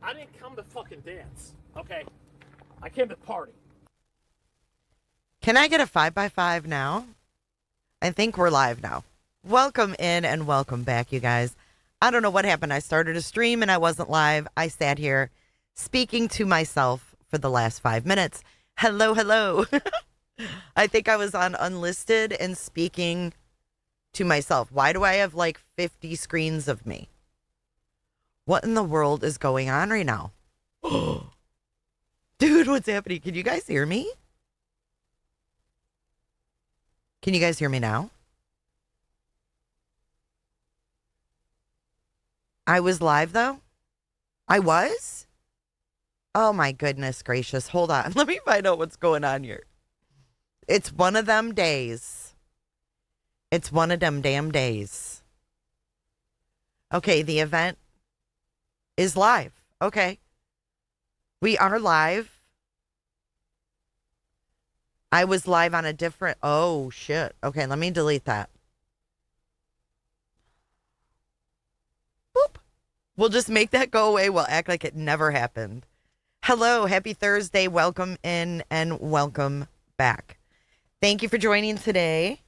I didn't come to fucking dance, okay? I came to party. Can I get a 5x5 now? I think we're live now. Welcome in and welcome back, you guys. I don't know what happened. I started a stream and I wasn't live. I sat here speaking to myself for the last 5 minutes. Hello, hello. I think I was on unlisted and speaking to myself. Why do I have like 50 screens of me? What in the world is going on right now? Dude, what's happening? Can you guys hear me? Can you guys hear me now? I was live, though? I was? Oh, my goodness gracious. Hold on. Let me find out what's going on here. It's one of them days. It's one of them damn days. Okay, the event is live. Okay. We are live. I was live on a different... Oh, shit. Okay, let me delete that. Boop. We'll just make that go away. We'll act like it never happened. Hello, happy Thursday. Welcome in and welcome back. Thank you for joining today.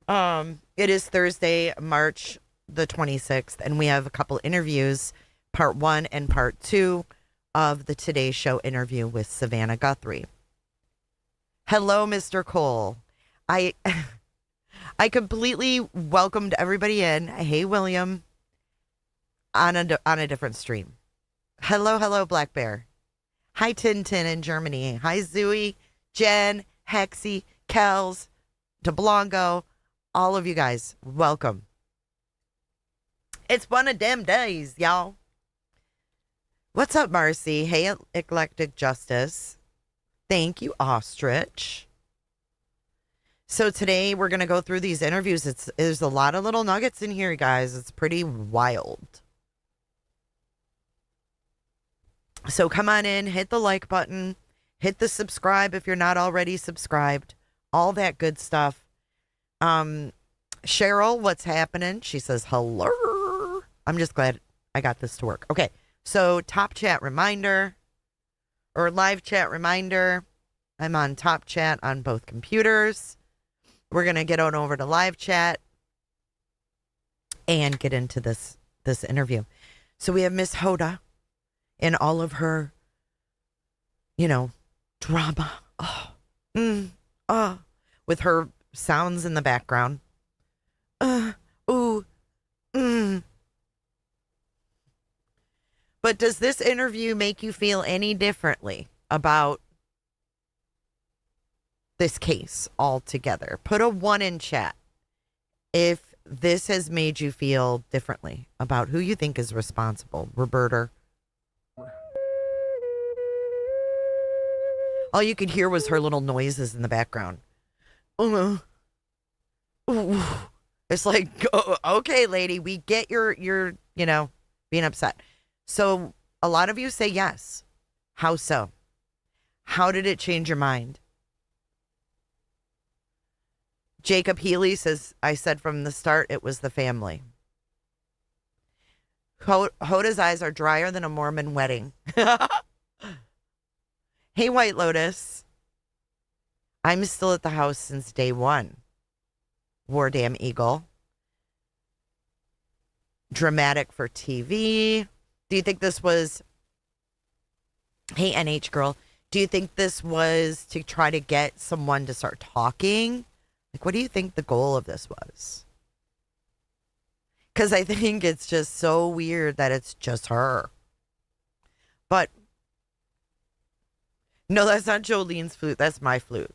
It is Thursday, March the 26th, and we have a couple interviews, part 1 and part 2 of the Today Show interview with Savannah Guthrie. Hello, Mr. Cole. I completely welcomed everybody in. Hey, William, on a different stream. Hello, Black Bear. Hi, Tintin in Germany. Hi, Zooey, Jen, Hexy, Kels, DeBlanco, all of you guys. Welcome. It's one of them days, y'all. What's up, Marcy? Hey, Eclectic Justice. Thank you, Ostrich. So today we're going to go through these interviews. There's a lot of little nuggets in here, guys. It's pretty wild. So come on in, hit the like button, hit the subscribe if you're not already subscribed, all that good stuff. Cheryl, what's happening? She says, hello. I'm just glad I got this to work. Okay, so top chat reminder. Or live chat reminder. I'm on top chat on both computers. We're going to get on over to live chat and get into this interview. So we have Miss Hoda in all of her, drama. With her sounds in the background. But does this interview make you feel any differently about this case altogether? Put a 1 in chat if this has made you feel differently about who you think is responsible. Roberta. All you could hear was her little noises in the background. It's like, okay, lady, we get your being upset. So a lot of you say yes. How so? How did it change your mind? Jacob Healy says, I said from the start it was the family. Hoda's eyes are drier than a Mormon wedding. Hey, White Lotus. I'm still at the house since day 1. War Damn Eagle. Dramatic for TV. Do you think this was... Hey, NH girl. Do you think this was to try to get someone to start talking? Like, what do you think the goal of this was? Because I think it's just so weird that it's just her. But... No, that's not Jolene's flute. That's my flute.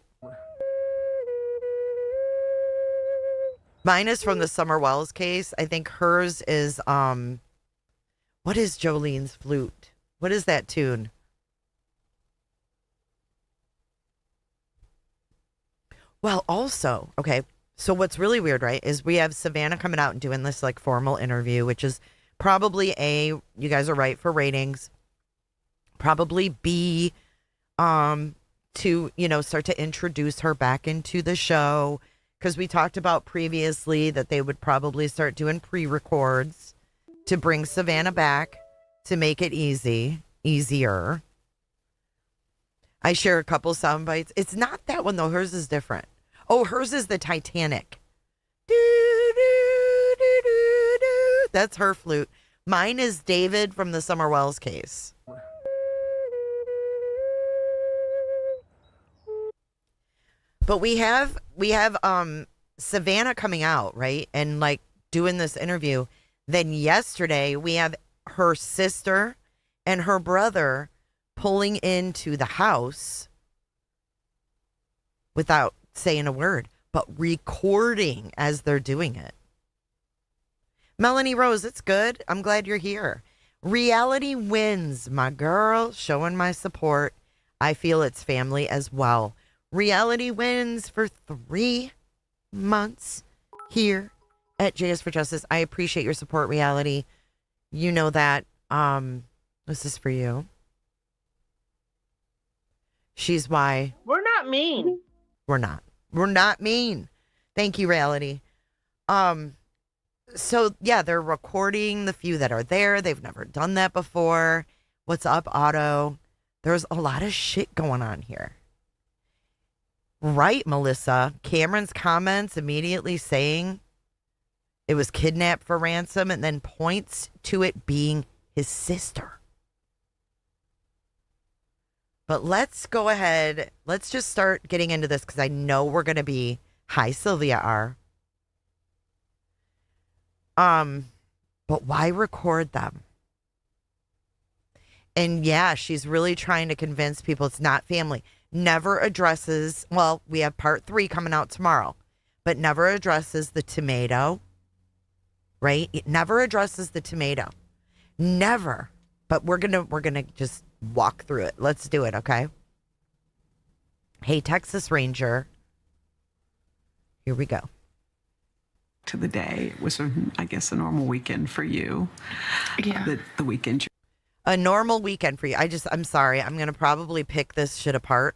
Mine is from the Summer Wells case. I think hers is, what is Jolene's flute? What is that tune? Well, also, okay, so what's really weird, right, is we have Savannah coming out and doing this, like, formal interview, which is probably A, you guys are right for ratings, probably B, to, start to introduce her back into the show, because we talked about previously that they would probably start doing pre-records to bring Savannah back. to make it easier. I share a couple sound bites. It's not that one though. Hers is different. Oh, hers is the Titanic. Do, do, do, do, do. That's her flute. Mine is David from the Summer Wells case. But we have Savannah coming out, right? And like doing this interview. Then yesterday we have her sister and her brother pulling into the house without saying a word, but recording as they're doing it. Melanie Rose, it's good. I'm glad you're here. Reality wins, my girl. Showing my support. I feel it's family as well. Reality wins for 3 months here at JS for Justice. I appreciate your support, Reality. You know that. This is for you. She's why. We're not mean. We're not mean. Thank you, Reality. So yeah, they're recording the few that are there. They've never done that before. What's up, Otto? There's a lot of shit going on here. Right, Melissa. Cameron's comments immediately saying it was kidnapped for ransom and then points to it being his sister. But let's go ahead. Let's just start getting into this because I know we're going to be, hi, Sylvia R. But why record them? And yeah, she's really trying to convince people it's not family. Never addresses, well, we have part 3 coming out tomorrow, but never addresses the tomato, right? It never addresses the tomato. Never. But we're gonna just walk through it. Let's do it, okay? Hey, Texas Ranger. Here we go. To the day. It was, I guess, a normal weekend for you. Yeah. The weekend. A normal weekend for you. I'm sorry. I'm going to probably pick this shit apart.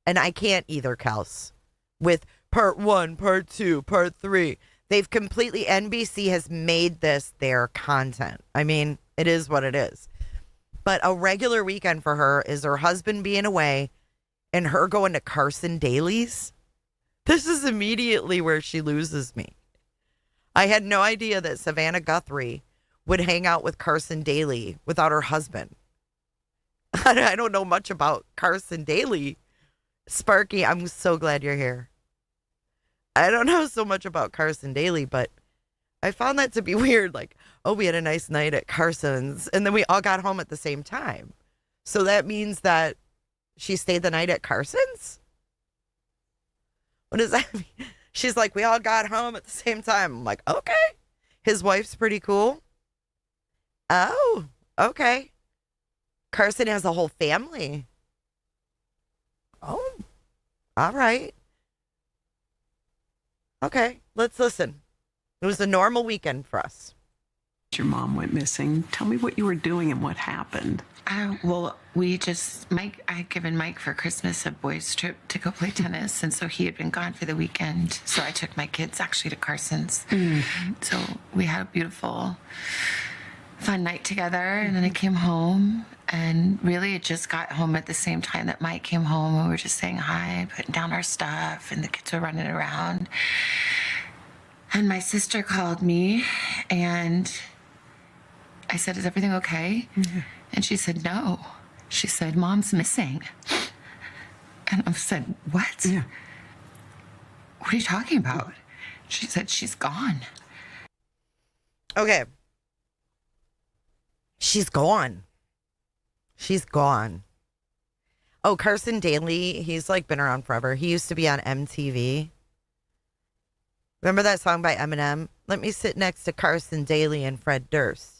And I can't either, Kels. With part 1, part 2, part 3. They've completely, NBC has made this their content. I mean, it is what it is. But a regular weekend for her is her husband being away and her going to Carson Daly's. This is immediately where she loses me. I had no idea that Savannah Guthrie would hang out with Carson Daly without her husband. I don't know much about Carson Daly. Sparky, I'm so glad you're here. I don't know so much about Carson Daly, but I found that to be weird. Like, oh, we had a nice night at Carson's, and then we all got home at the same time. So that means that she stayed the night at Carson's? What does that mean? She's like, we all got home at the same time. I'm like, okay. His wife's pretty cool. Oh, okay. Carson has a whole family. Oh, all right. Okay, let's listen. It was a normal weekend for us. Your mom went missing. Tell me what you were doing and what happened. Well, I had given Mike for Christmas a boys' trip to go play tennis, and so he had been gone for the weekend. So I took my kids actually to Carson's. Mm-hmm. So we had a beautiful, fun night together, and then I came home, and really it just got home at the same time that Mike came home. We were just saying hi, putting down our stuff, and the kids were running around. And my sister called me, and I said, "Is everything okay?" Mm-hmm. And she said, "No." She said, "Mom's missing." And I said, "What? Yeah. What are you talking about?" She said, "She's gone." Okay. She's gone. She's gone. Oh, Carson Daly, he's like been around forever. He used to be on MTV. Remember that song by Eminem? Let me sit next to Carson Daly and Fred Durst.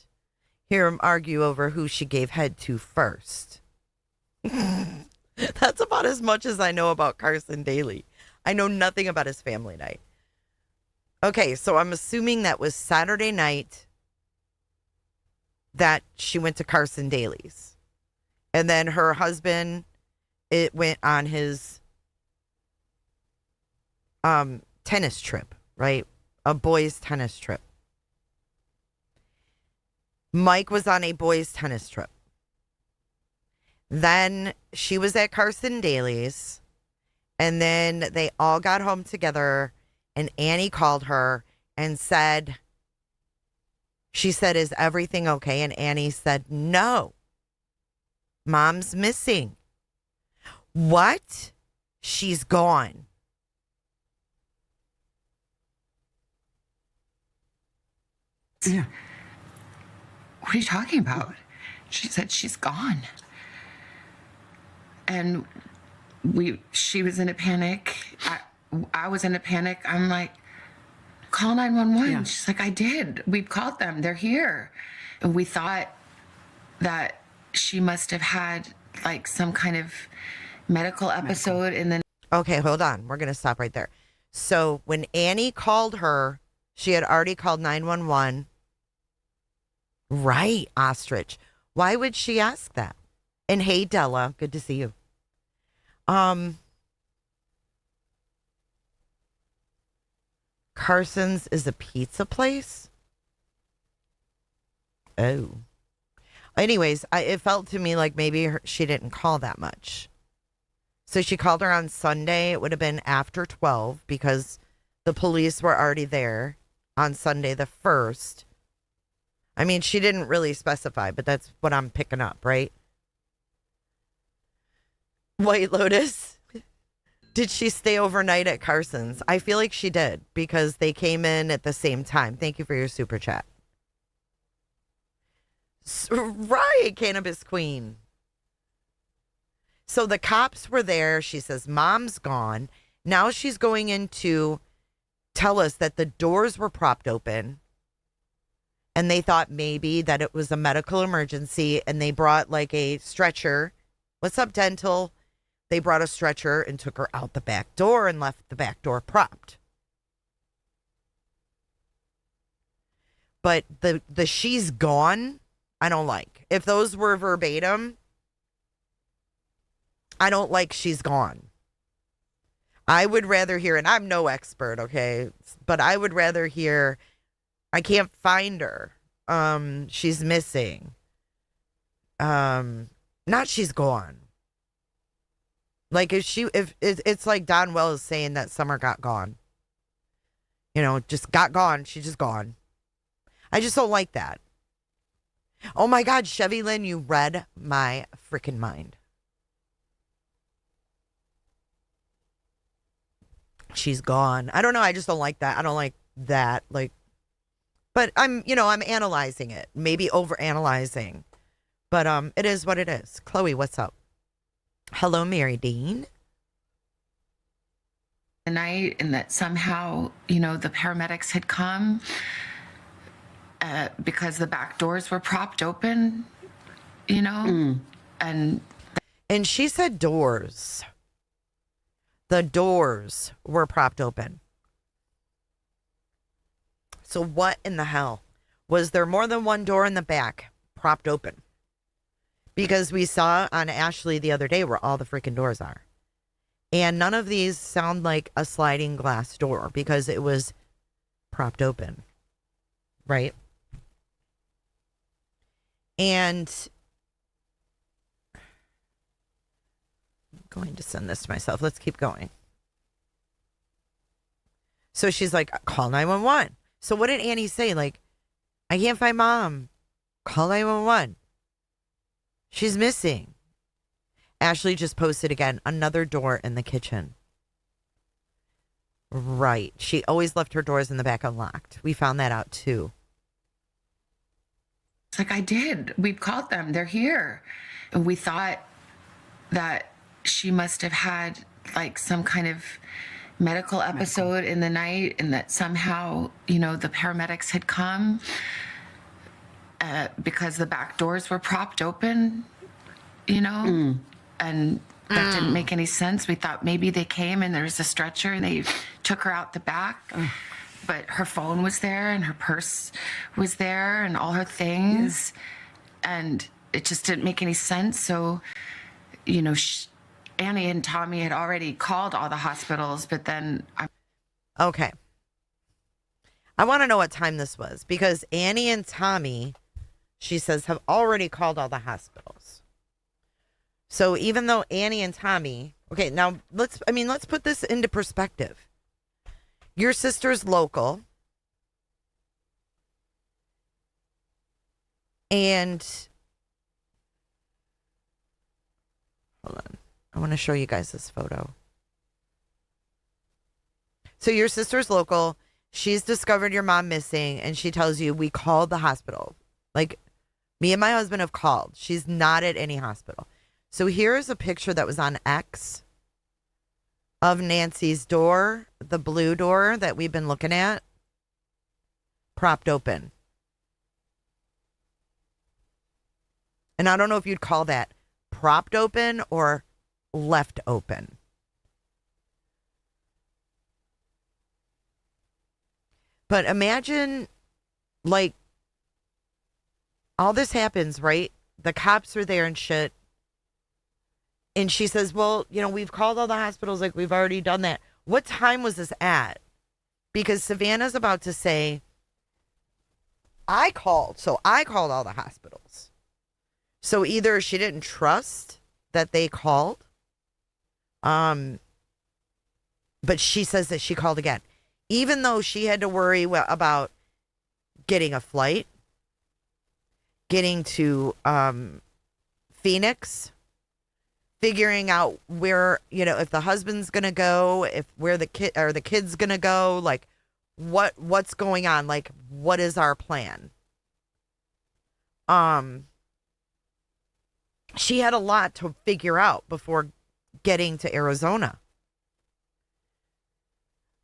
Hear him argue over who she gave head to first. That's about as much as I know about Carson Daly. I know nothing about his family night. Okay, so I'm assuming that was Saturday night that she went to Carson Daly's. And then her husband, it went on his tennis trip, right? A boys' tennis trip. Mike was on a boys' tennis trip. Then she was at Carson Daly's. And then they all got home together. And Annie called her and said, she said, is everything okay? And Annie said, no. Mom's missing. What? She's gone. Yeah. What are you talking about? She said she's gone. And she was in a panic. I was in a panic. I'm like, call 911. Yeah. She's like, I did. We've called them. They're here. And we thought that she must have had like some kind of medical episode. And then. Okay, hold on. We're going to stop right there. So when Annie called her, she had already called 911. Right, Ostrich. Why would she ask that? And hey, Della, good to see you. Carson's is a pizza place? Oh. Anyways, it felt to me like maybe she didn't call that much. So she called her on Sunday. It would have been after 12 because the police were already there on Sunday the 1st. I mean, she didn't really specify, but that's what I'm picking up, right? White Lotus. Did she stay overnight at Carson's? I feel like she did because they came in at the same time. Thank you for your super chat. Right, Cannabis Queen. So the cops were there. She says, Mom's gone. Now she's going in to tell us that the doors were propped open. And they thought maybe that it was a medical emergency. And they brought like a stretcher. What's up, Dental? They brought a stretcher and took her out the back door and left the back door propped. But the she's gone, I don't like. If those were verbatim, I don't like she's gone. I would rather hear, and I'm no expert, okay? But I would rather hear, I can't find her. She's missing. Not she's gone. Like if it's like Don Wells saying that Summer got gone. You know, just got gone. She's just gone. I just don't like that. Oh my God, Chevy Lynn, you read my freaking mind. She's gone. I don't know. I just don't like that. I don't like that. Like, but I'm analyzing it. Maybe over analyzing. But it is what it is. Chloe, what's up? Hello, Mary Dean. The night, and that somehow, the paramedics had come because the back doors were propped open, and she said doors. The doors were propped open. So what in the hell? Was there more than one door in the back propped open? Because we saw on Ashley the other day where all the freaking doors are. And none of these sound like a sliding glass door because it was propped open. Right? And I'm going to send this to myself. Let's keep going. So she's like, call 911. So what did Annie say? Like, I can't find Mom. Call 911. She's missing. Ashley just posted again, another door in the kitchen. Right. She always left her doors in the back unlocked. We found that out too. It's like, I did. We've called them. They're here. And we thought that she must have had like some kind of medical episode in the night, and that somehow, the paramedics had come because the back doors were propped open, and that didn't make any sense. We thought maybe they came and there was a stretcher and they took her out the back. But her phone was there and her purse was there and all her things. Yeah. And it just didn't make any sense. So, Annie and Tommy had already called all the hospitals, but then... Okay. I want to know what time this was because Annie and Tommy she says, have already called all the hospitals. So even though Annie and Tommy, okay, now let's put this into perspective. Your sister's local. And hold on. I want to show you guys this photo. So your sister's local. She's discovered your mom missing, and she tells you, we called the hospital. Like, me and my husband have called. She's not at any hospital. So here's a picture that was on X of Nancy's door, the blue door that we've been looking at, propped open. And I don't know if you'd call that propped open or left open. But imagine, like, all this happens, right? The cops are there and shit. And she says, well, we've called all the hospitals. Like, we've already done that. What time was this at? Because Savannah's about to say, I called all the hospitals. So either she didn't trust that they called, but she says that she called again. Even though she had to worry about getting a flight, getting to Phoenix, figuring out where, if the husband's going to go, where the kid's going to go, like what's going on, like what is our plan? She had a lot to figure out before getting to Arizona.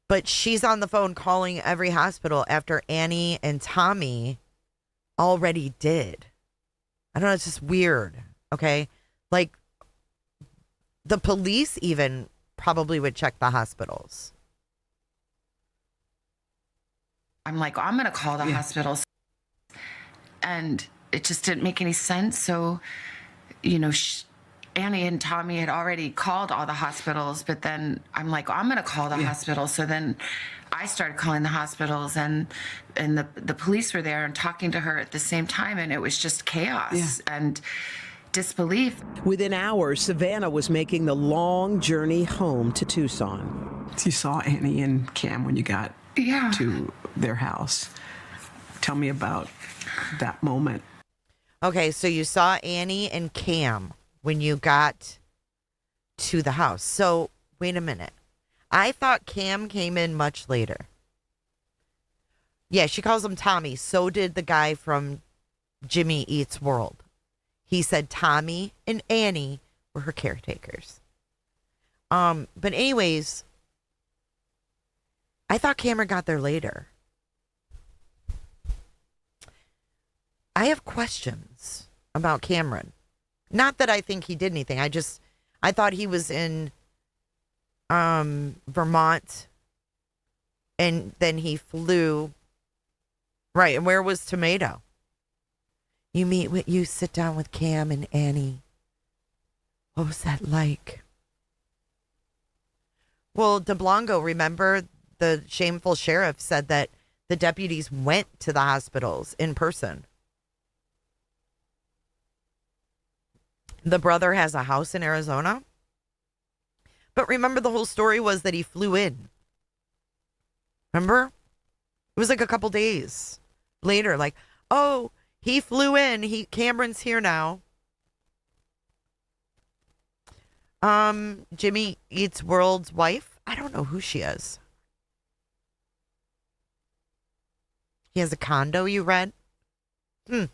But she's on the phone calling every hospital after Annie and Tommy already did. I don't know, it's just weird, okay? Like, the police even probably would check the hospitals. I'm like, I'm going to call the hospitals. And it just didn't make any sense. So, Annie and Tommy had already called all the hospitals, but then I'm like, I'm going to call the hospital. So then I started calling the hospitals, and the police were there and talking to her at the same time. And it was just chaos and disbelief. Within hours, Savannah was making the long journey home to Tucson. You saw Annie and Cam when you got to their house. Tell me about that moment. Okay, so you saw Annie and Cam when you got to the house. So, wait a minute. I thought Cam came in much later. Yeah, she calls him Tommy. So did the guy from Jimmy Eats World. He said Tommy and Annie were her caretakers. But anyways, I thought Cameron got there later. I have questions about Cameron. Not that I think he did anything. I thought he was in Vermont, and then he flew. Right, and where was Tomato? You sit down with Cam and Annie. What was that like? Well, DeBlanco, remember the shameful sheriff said that the deputies went to the hospitals in person. The brother has a house in Arizona. But remember, the whole story was that he flew in. Remember? It was like a couple days later. Like, oh, he flew in. Cameron's here now. Jimmy Eats World's wife. I don't know who she is. He has a condo, you read? I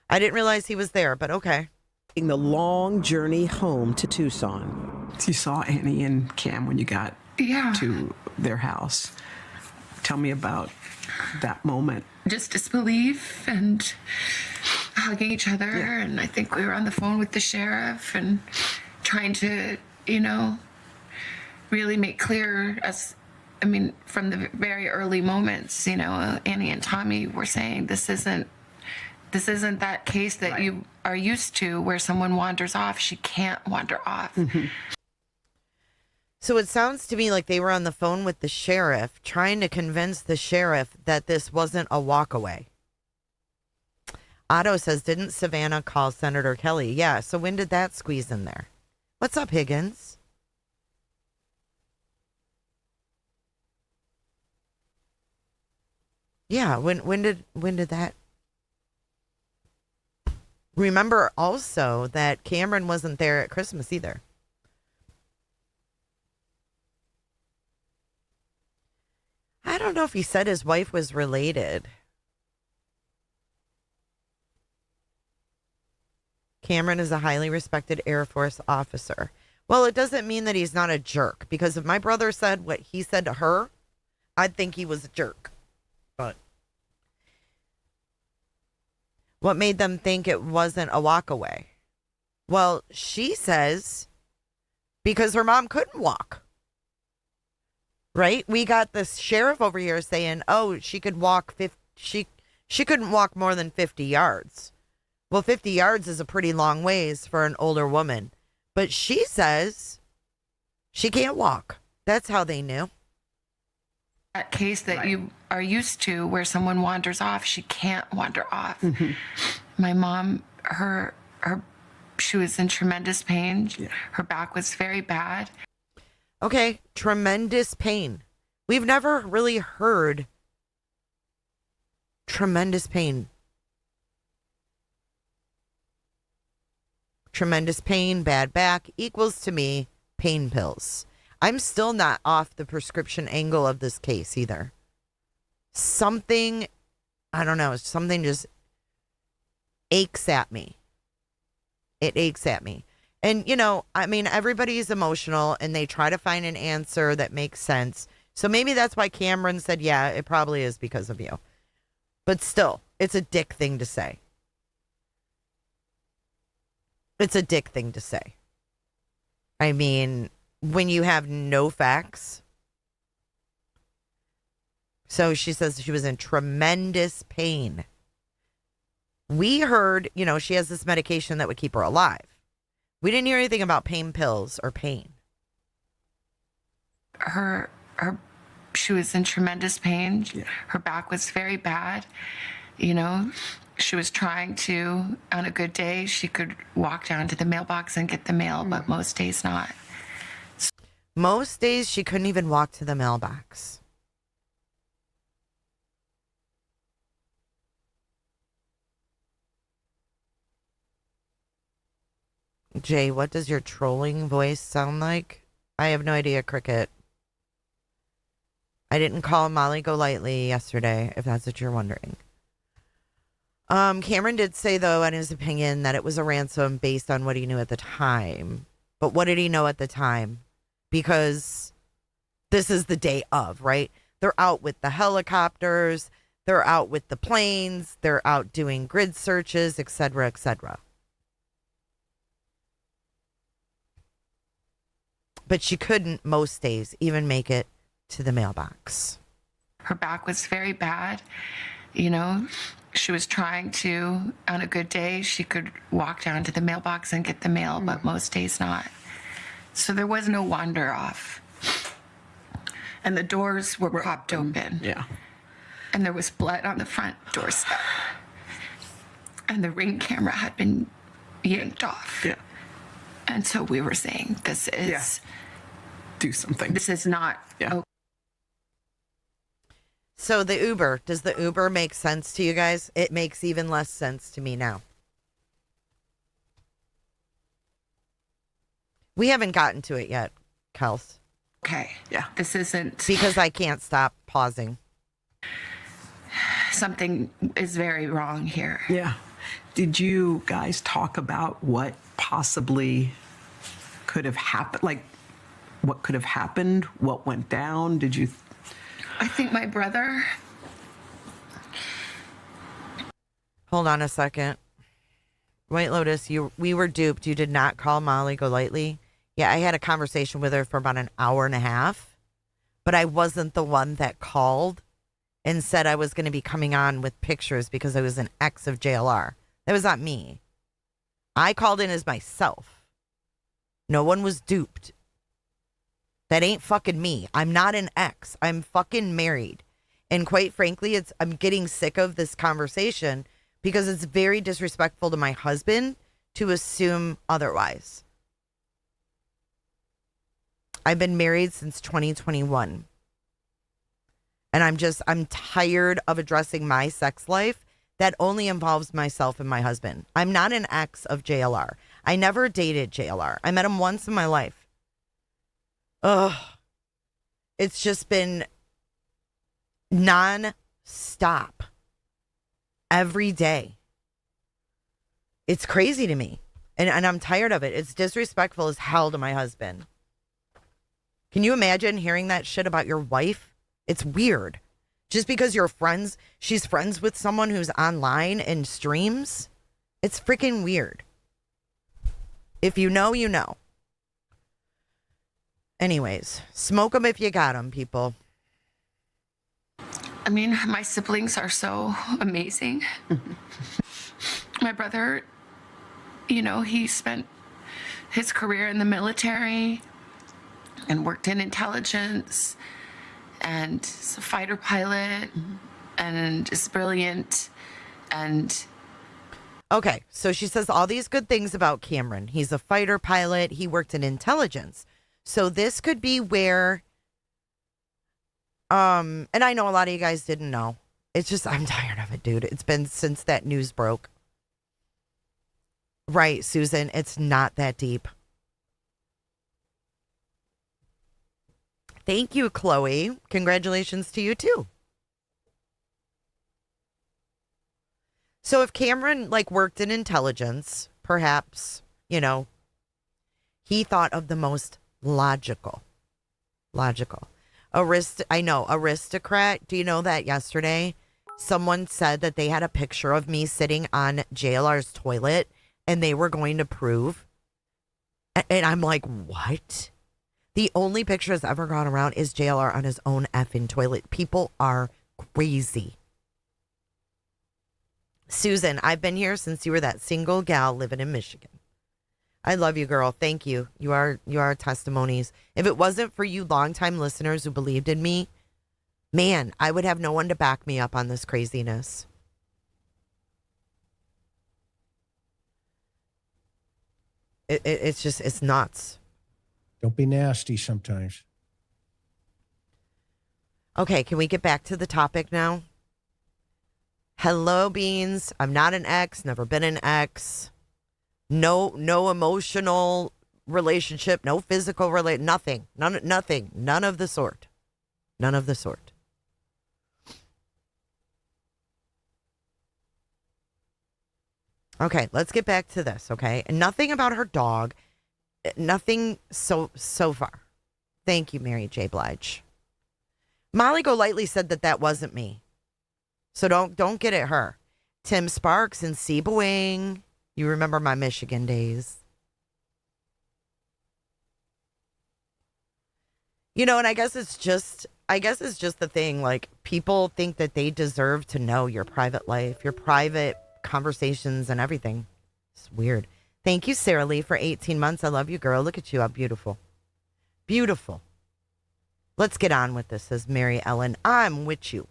didn't realize he was there, but okay. The long journey home to Tucson. You saw Annie and Cam when you got to their house. Tell me about that moment. Just disbelief and hugging each other. And I think we were on the phone with the sheriff and trying to, really make clear from the very early moments, Annie and Tommy were saying this isn't that case that you are used to where someone wanders off. She can't wander off. Mm-hmm. So it sounds to me like they were on the phone with the sheriff, trying to convince the sheriff that this wasn't a walkaway. Otto says, didn't Savannah call Senator Kelly? Yeah, so when did that squeeze in there? What's up, Higgins? Yeah, when did that? Remember also that Cameron wasn't there at Christmas either. I don't know if he said his wife was related. Cameron is a highly respected Air Force officer. Well, it doesn't mean that he's not a jerk, because if my brother said what he said to her, I'd think he was a jerk. But what made them think it wasn't a walk away? Well, she says because her mom couldn't walk. Right? We got this sheriff over here saying, "Oh, she could walk she couldn't walk more than 50 yards." Well, 50 yards is a pretty long ways for an older woman. But she says she can't walk. That's how they knew. That case that you are used to where someone wanders off, she can't wander off. Mm-hmm. My mom, she was in tremendous pain. Yeah. Her back was very bad. Okay, tremendous pain. We've never really heard tremendous pain. Tremendous pain, bad back equals to me pain pills. I'm still not off the prescription angle of this case either. Something, I don't know, something just aches at me. It aches at me. And, you know, I mean, everybody's emotional and they try to find an answer that makes sense. So maybe that's why Cameron said, yeah, it probably is because of you. But still, it's a dick thing to say. It's a dick thing to say. I mean, when you have no facts. So she says she was in tremendous pain. We heard, you know, she has this medication that would keep her alive. We didn't hear anything about pain pills or pain. She was in tremendous pain. Yeah. Her back was very bad. You know, she was trying to, on a good day, she could walk down to the mailbox and get the mail, but most days not. Most days she couldn't even walk to the mailbox. Jay, what does your trolling voice sound like? I have no idea, Cricket. I didn't call Molly Golightly yesterday, if that's what you're wondering. Cameron did say, though, in his opinion, that it was a ransom based on what he knew at the time. But what did he know at the time? Because this is the day of, right? They're out with the helicopters. They're out with the planes. They're out doing grid searches, etc., etc. But she couldn't, most days, even make it to the mailbox. Her back was very bad. You know, she was trying to, on a good day, she could walk down to the mailbox and get the mail, but most days not. So there was no wander off. And the doors were propped open. Yeah. And there was blood on the front doorstep. And the Ring camera had been yanked off. Yeah. And so we were saying, this is... Yeah. Do something. This is not... Yeah. Okay. So the Uber, does the Uber make sense to you guys? It makes even less sense to me now. We haven't gotten to it yet, Kels. Okay. Yeah. This isn't... Because I can't stop pausing. Something is very wrong here. Yeah. Did you guys talk about what possibly could have happened? Like, what could have happened? What went down? Did you... I think my brother... Hold on a second. White Lotus, we were duped. You did not call Molly Golightly. Yeah, I had a conversation with her for about an hour and a half, but I wasn't the one that called and said I was going to be coming on with pictures because I was an ex of JLR. That was not me. I called in as myself. No one was duped. That ain't fucking me. I'm not an ex. I'm fucking married. And quite frankly, I'm getting sick of this conversation because it's very disrespectful to my husband to assume otherwise. I've been married since 2021. And I'm tired of addressing my sex life that only involves myself and my husband. I'm not an ex of JLR. I never dated JLR. I met him once in my life. Ugh. It's just been non-stop every day. It's crazy to me. And I'm tired of it. It's disrespectful as hell to my husband. Can you imagine hearing that shit about your wife? It's weird. Just because you're friends, she's friends with someone who's online and streams. It's freaking weird. If you know, you know. Anyways, smoke them if you got them, people. I mean, my siblings are so amazing. My brother, you know, he spent his career in the military and worked in intelligence and is a fighter pilot and is brilliant. And okay, so she says all these good things about Cameron. He's a fighter pilot. He worked in intelligence. So this could be where, and I know a lot of you guys didn't know. It's just, I'm tired of it, dude. It's been since that news broke. Right, Susan, it's not that deep. Thank you, Chloe. Congratulations to you, too. So if Cameron, worked in intelligence, perhaps, he thought of the most logical. Aristocrat. Do you know that yesterday someone said that they had a picture of me sitting on JLR's toilet and they were going to prove? And I'm like, what? The only picture that's ever gone around is JLR on his own effing toilet. People are crazy. Susan, I've been here since you were that single gal living in Michigan. I love you, girl. Thank you. You are testimonies. If it wasn't for you longtime listeners who believed in me, man, I would have no one to back me up on this craziness. It's nuts. Don't be nasty sometimes. Okay, can we get back to the topic now? Hello, Beans. I'm not an ex, never been an ex. No emotional relationship, no physical nothing. Nothing. None of the sort. None of the sort. Okay, let's get back to this, okay? Nothing about her dog. Nothing so far. Thank you, Mary J. Blige. Molly Golightly said that wasn't me. So don't get at her. Tim Sparks and Seaboing. You remember my Michigan days. And I guess it's just the thing, people think that they deserve to know your private life, your private conversations and everything. It's weird. Thank you, Sarah Lee, for 18 months. I love you, girl. Look at you. How beautiful. Beautiful. Let's get on with this, says Mary Ellen. I'm with you.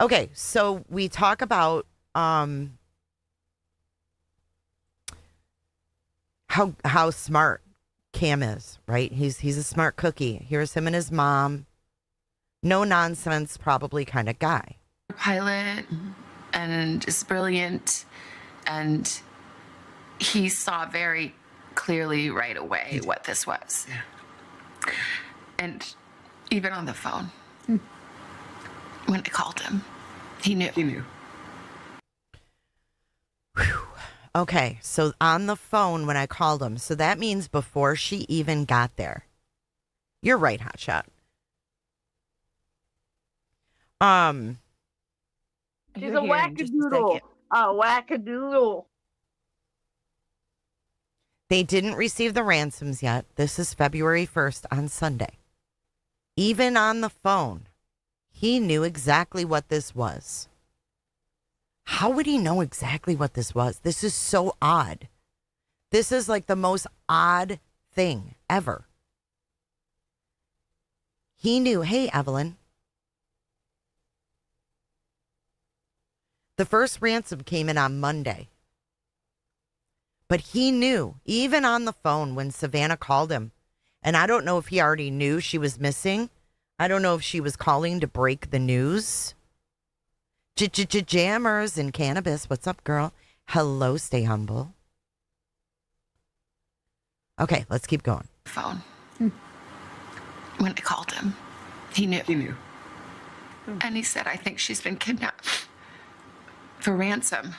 Okay, so we talk about how smart Cam is, right? He's a smart cookie. Here's him and his mom. No nonsense, probably kind of guy. pilot and is brilliant. And he saw very clearly right away what this was. Yeah. And even on the phone, when I called him, he knew. Whew. Okay, so on the phone when I called him, so that means before she even got there. You're right, Hotshot. She's a wackadoodle. A wackadoodle. They didn't receive the ransoms yet. This is February 1st on Sunday. Even on the phone, he knew exactly what this was. How would he know exactly what this was? This is so odd. This is like the most odd thing ever. He knew, hey, Evelyn. The first ransom came in on Monday. But he knew, even on the phone when Savannah called him. And I don't know if he already knew she was missing. I don't know if she was calling to break the news. Jammers and cannabis. What's up, girl? Hello, stay humble. Okay, let's keep going. Phone. When I called him, he knew. He knew. And he said, I think she's been kidnapped for ransom.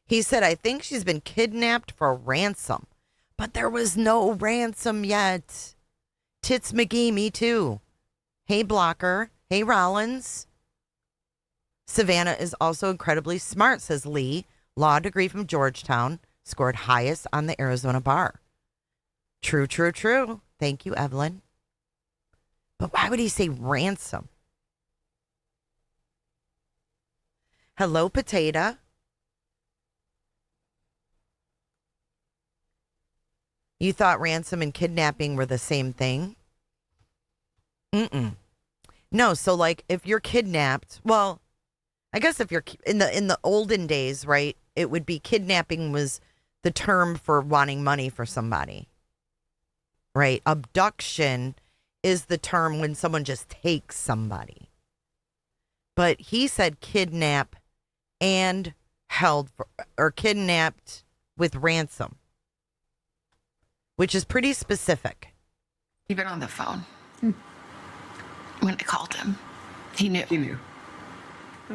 He said, I think she's been kidnapped for ransom. But there was no ransom yet. Tits McGee, me too. Hey, Blocker. Hey, Rollins. Savannah is also incredibly smart, says Lee. Law degree from Georgetown. Scored highest on the Arizona bar. True, true, true. Thank you, Evelyn. But why would he say ransom? Hello, Potato. You thought ransom and kidnapping were the same thing? No, so like if you're kidnapped, well, I guess if you're in the olden days, right, it would be kidnapping was the term for wanting money for somebody. Right? Abduction is the term when someone just takes somebody. But he said kidnap and held for, or kidnapped with ransom, which is pretty specific. Even on the phone. When I called him, he knew. He knew.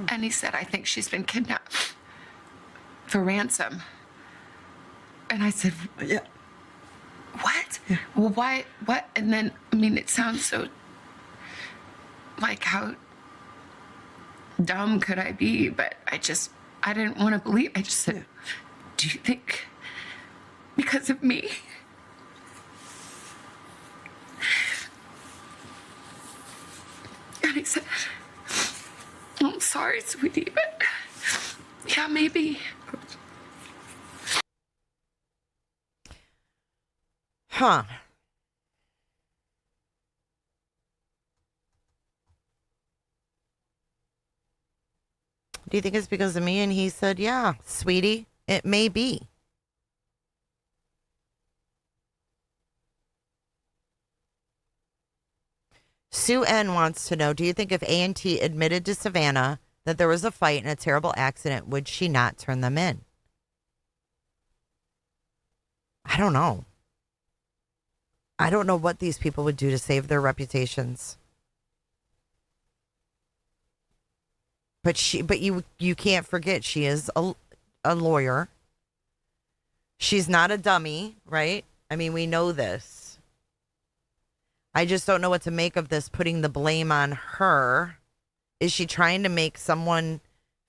And he said, I think she's been kidnapped for ransom. And I said, Yeah. what? Yeah. Well, why? What? And then, I mean, it sounds so like how dumb could I be? But I didn't want to believe. I just said, do you think because of me? And he said, I'm sorry, sweetie, but yeah, maybe. Huh. Do you think it's because of me? And he said, yeah, sweetie, it may be. Sue N wants to know, do you think if A&T admitted to Savannah that there was a fight and a terrible accident, would she not turn them in? I don't know. I don't know what these people would do to save their reputations. But you can't forget she is a lawyer. She's not a dummy, right? I mean, we know this. I just don't know what to make of this, putting the blame on her. Is she trying to make someone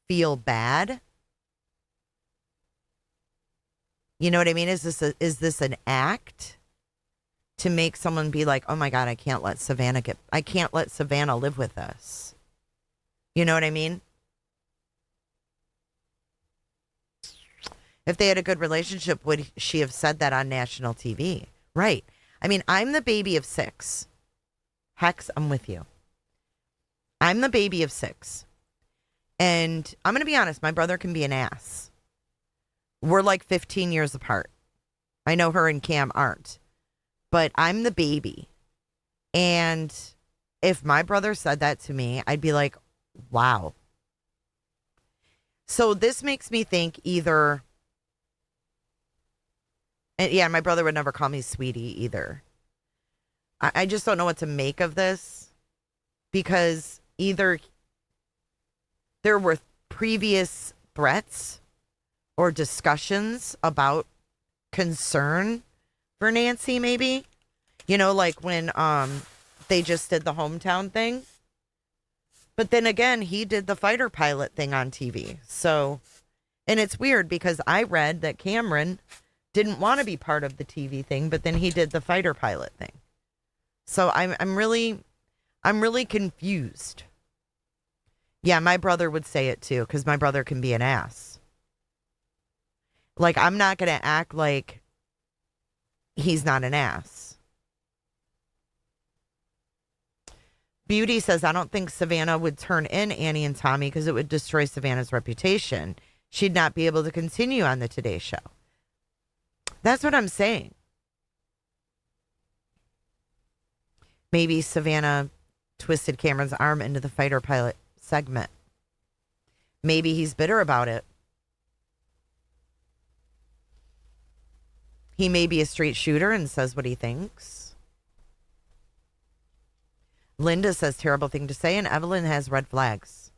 feel bad? You know what I mean? Is this an act to make someone be like, oh my God, I can't let Savannah live with us. You know what I mean? If they had a good relationship, would she have said that on national TV? Right. I mean, I'm the baby of 6. Hex, I'm with you. I'm the baby of 6. And I'm going to be honest, my brother can be an ass. We're like 15 years apart. I know her and Cam aren't. But I'm the baby. And if my brother said that to me, I'd be like, wow. So this makes me think either... And yeah, my brother would never call me sweetie either. I just don't know what to make of this. Because either there were previous threats or discussions about concern for Nancy, maybe. You know, like when they just did the hometown thing. But then again, he did the fighter pilot thing on TV. So, and it's weird because I read that Cameron didn't want to be part of the TV thing, but then he did the fighter pilot thing. So I'm really confused. Yeah, my brother would say it too, because my brother can be an ass. Like, I'm not going to act like he's not an ass. Beauty says, I don't think Savannah would turn in Annie and Tommy because it would destroy Savannah's reputation. She'd not be able to continue on the Today Show. That's what I'm saying. Maybe Savannah twisted Cameron's arm into the fighter pilot segment. Maybe he's bitter about it. He may be a straight shooter and says what he thinks. Linda says terrible thing to say, and Evelyn has red flags.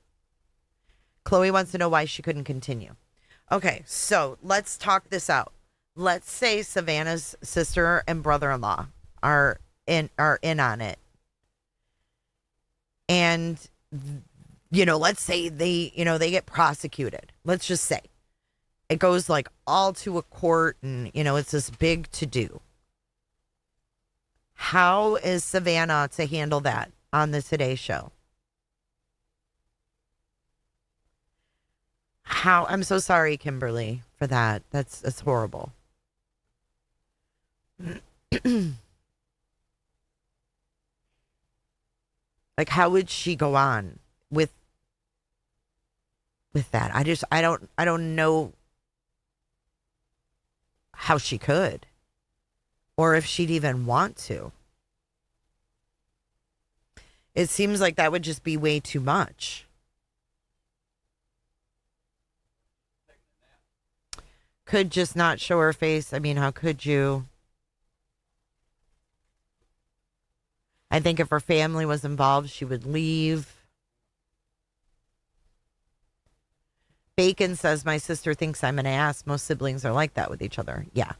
Chloe wants to know why she couldn't continue. Okay, so let's talk this out. Let's say Savannah's sister and brother-in-law are in on it. And, let's say they get prosecuted. Let's just say. It goes like all to a court and, it's this big to-do. How is Savannah to handle that on the Today Show? I'm so sorry, Kimberly, for that. That's horrible. Like, how would she go on with that? I don't know how she could, or if she'd even want to. It seems like that would just be way too much. Could just not show her face. I mean, how could you? I think if her family was involved, she would leave. Bacon says, my sister thinks I'm an ass. Most siblings are like that with each other. Yeah.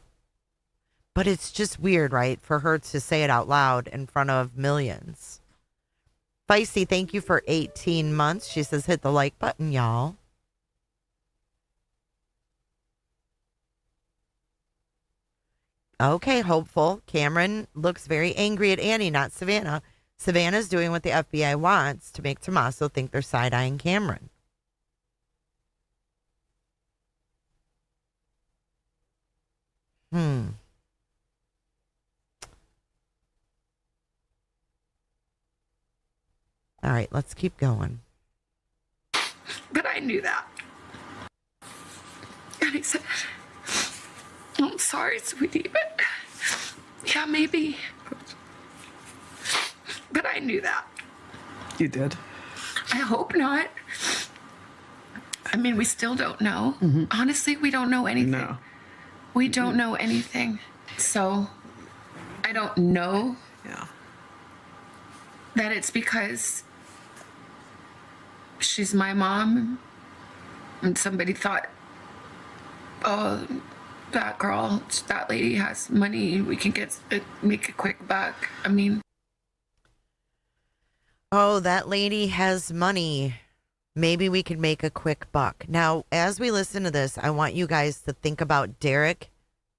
But it's just weird, right? For her to say it out loud in front of millions. Feisty, thank you for 18 months. She says, hit the like button, y'all. Okay, hopeful. Cameron looks very angry at Annie, not Savannah. Savannah's doing what the FBI wants to make Tommaso think they're side-eyeing Cameron. All right, let's keep going. But I knew that. And I said, I'm sorry, sweetie, but yeah, maybe. But I knew that. You did? I hope not. I mean, we still don't know. Mm-hmm. Honestly, we don't know anything. No. We don't know anything. So I don't know that it's because she's my mom and somebody thought, oh, that girl, that lady has money, we can make a quick buck. I mean, oh, that lady has money. Maybe we could make a quick buck. Now, as we listen to this, I want you guys to think about Derek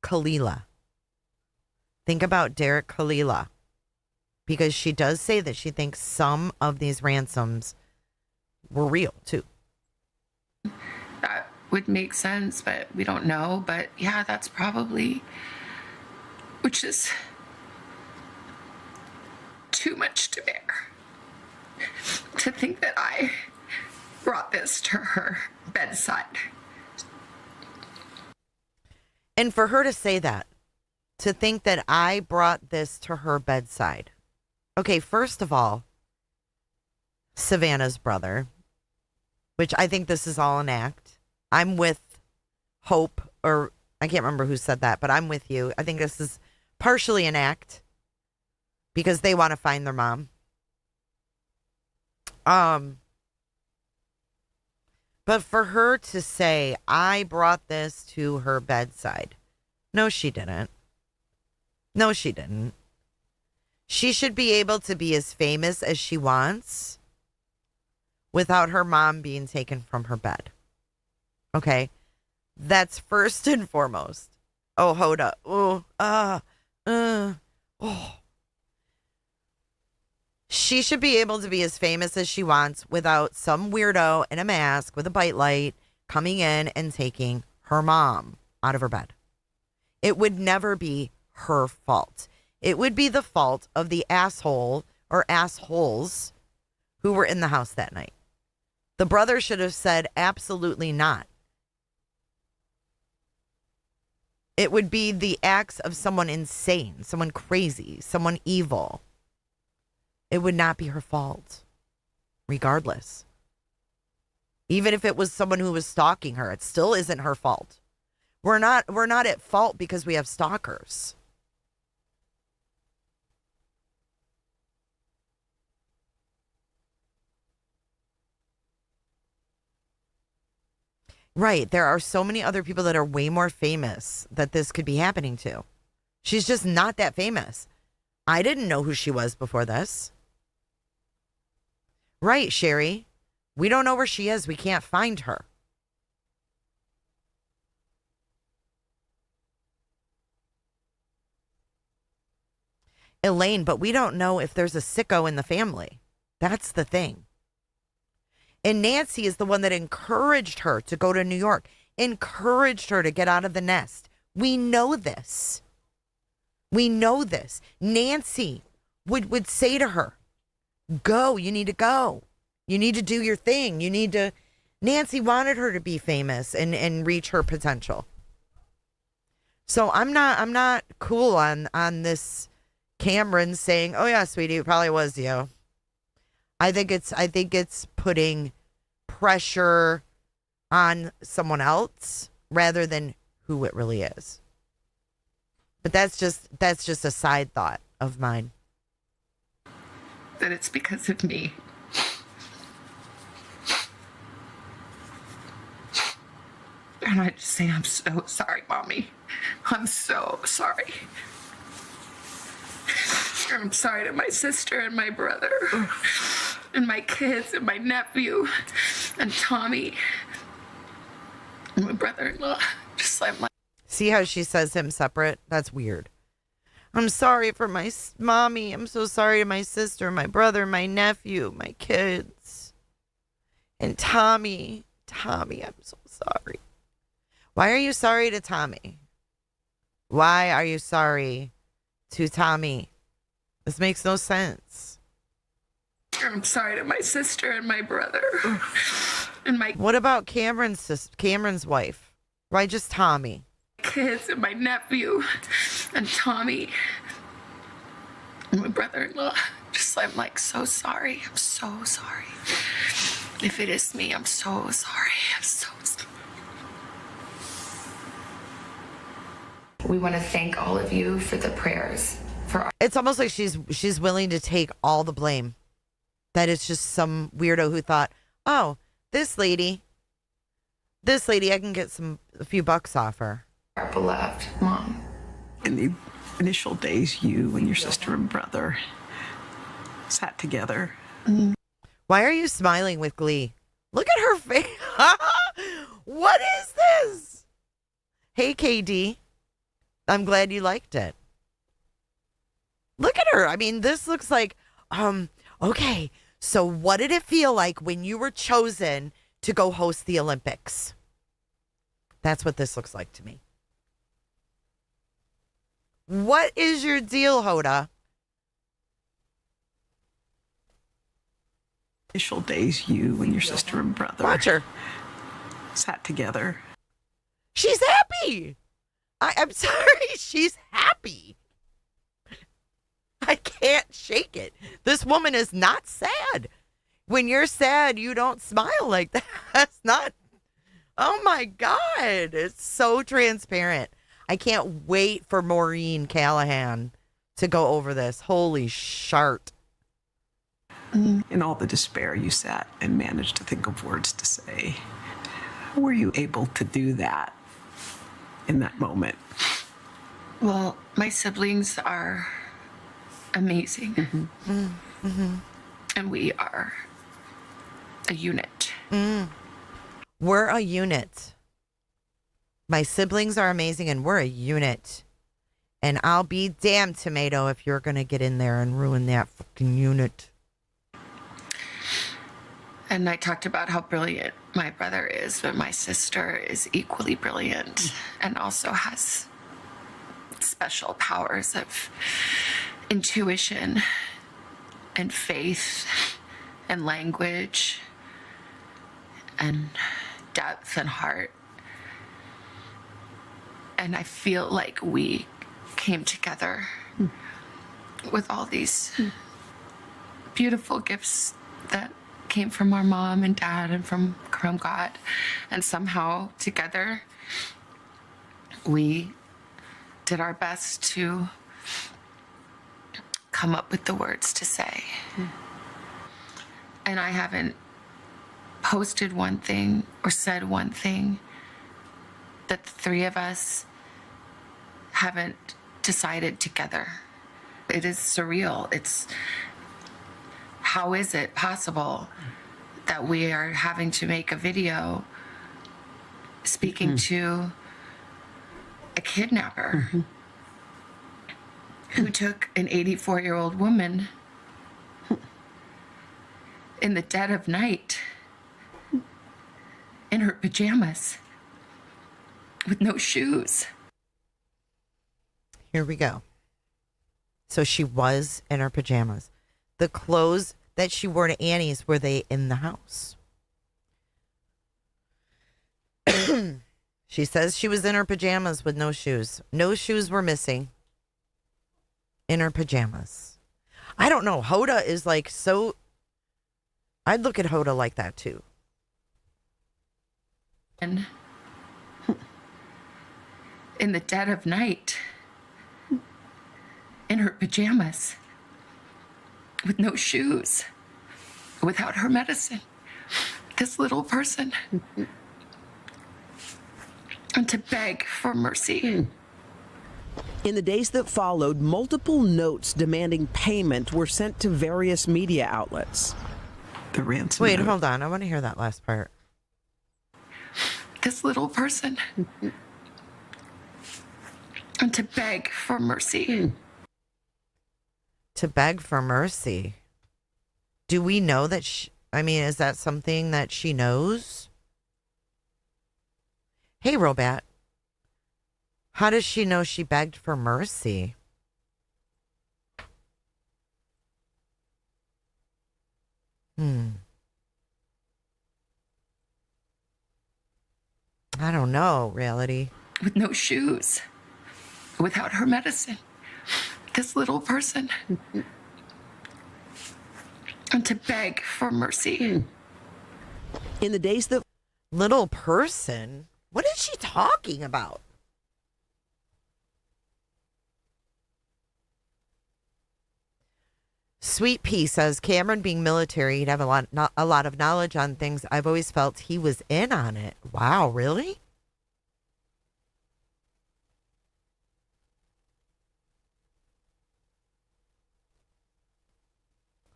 Kalila. Think about Derek Kalila. Because she does say that she thinks some of these ransoms were real, too. That would make sense, but we don't know. But yeah, that's probably, which is too much to bear. To think that I brought this to her bedside. And for her to say that, to think that I brought this to her bedside. Okay, first of all, Savannah's brother, which I think this is all an act. I'm with Hope, or I can't remember who said that, but I'm with you. I think this is partially an act because they want to find their mom. But for her to say, I brought this to her bedside. No, she didn't. No, she didn't. She should be able to be as famous as she wants without her mom being taken from her bed. Okay? That's first and foremost. Oh, hold up. Oh, oh. She should be able to be as famous as she wants without some weirdo in a mask with a bite light coming in and taking her mom out of her bed. It would never be her fault. It would be the fault of the asshole or assholes who were in the house that night. The brother should have said absolutely not. It would be the acts of someone insane, someone crazy, someone evil. It would not be her fault, regardless. Even if it was someone who was stalking her, it still isn't her fault. We're not at fault because we have stalkers. Right. There are so many other people that are way more famous that this could be happening to. She's just not that famous. I didn't know who she was before this. Right, Sherry. We don't know where she is. We can't find her. Elaine, but we don't know if there's a sicko in the family. That's the thing. And Nancy is the one that encouraged her to go to New York, encouraged her to get out of the nest. We know this. We know this. Nancy would say to her, go, you need to go. You need to do your thing. Nancy wanted her to be famous and reach her potential. So I'm not cool on this Cameron saying, oh yeah, sweetie, it probably was you. I think it's putting pressure on someone else rather than who it really is. But that's just a side thought of mine. That it's because of me. And I just say, I'm so sorry, Mommy. I'm so sorry. I'm sorry to my sister and my brother and my kids and my nephew and Tommy and my brother-in-law. Just like my... See how she says him separate? That's weird. I'm sorry for my mommy. I'm so sorry to my sister, my brother, my nephew, my kids. And Tommy. Tommy, I'm so sorry. Why are you sorry to Tommy? Why are you sorry to Tommy? This makes no sense. I'm sorry to my sister and my brother and my... What about Cameron's wife? Why just Tommy? Kids and my nephew and Tommy and my brother-in-law. Just I'm like so sorry. I'm so sorry. If it is me, I'm so sorry. I'm so sorry. We want to thank all of you for the prayers. It's almost like she's willing to take all the blame. That it's just some weirdo who thought, oh, this lady, I can get a few bucks off her. Our beloved mom. In the initial days, you and your sister and brother sat together. Why are you smiling with glee? Look at her face. What is this? Hey, KD. I'm glad you liked it. Look at her. I mean, this looks like, okay, so what did it feel like when you were chosen to go host the Olympics? That's what this looks like to me. What is your deal, Hoda? Initial days, you and your sister and brother Watch her. Sat together. She's happy. I'm sorry. She's happy. I can't shake it. This woman is not sad. When you're sad, you don't smile like that. That's not. Oh my God. It's so transparent. I can't wait for Maureen Callahan to go over this. Holy shart. In all the despair, you sat and managed to think of words to say. How were you able to do that in that moment? Well, my siblings are amazing. Mm-hmm. Mm-hmm. And we are a unit. We're a unit. My siblings are amazing and we're a unit. And I'll be damned, Tomato, if you're going to get in there and ruin that fucking unit. And I talked about how brilliant my brother is, but my sister is equally brilliant and also has special powers of intuition and faith and language and depth and heart. And I feel like we came together with all these beautiful gifts that came from our mom and dad and from God. And somehow together we did our best to come up with the words to say. And I haven't posted one thing or said one thing that the three of us haven't decided together. It is surreal. It's, how is it possible that we are having to make a video speaking to a kidnapper who took an 84-year-old woman in the dead of night in her pajamas with no shoes. Here we go. So she was in her pajamas. The clothes that she wore to Annie's, were they in the house? She says she was in her pajamas with no shoes. No shoes were missing. In her pajamas. I don't know. Hoda is like so... I'd look at Hoda like that too. And in the dead of night, in her pajamas, with no shoes, without her medicine, this little person, and to beg for mercy. In the days that followed, multiple notes demanding payment were sent to various media outlets. The ransom Wait, note. hold on. I want to hear that last part. This little person, and to beg for mercy. To beg for mercy. Do we know that is that something that she knows? Hey, Robat. How does she know she begged for mercy? I don't know, reality. With no shoes, without her medicine, this little person, and to beg for mercy. In the days that... Little person? What is she talking about? Sweet Pea says, Cameron being military, he'd have a lot of knowledge on things. I've always felt he was in on it. Wow, really?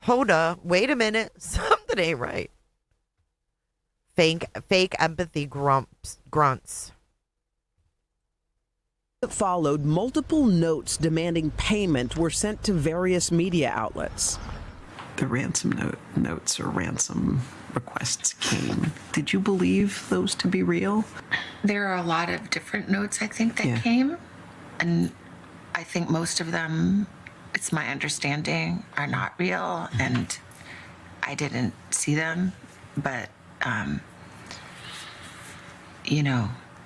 Hoda, wait a minute. Something ain't right. Fake empathy grunts. That followed, multiple notes demanding payment were sent to various media outlets. The ransom notes or ransom requests came. Did you believe those to be real? There are a lot of different notes, I think, that came. And I think most of them, it's my understanding, are not real. And I didn't see them. But,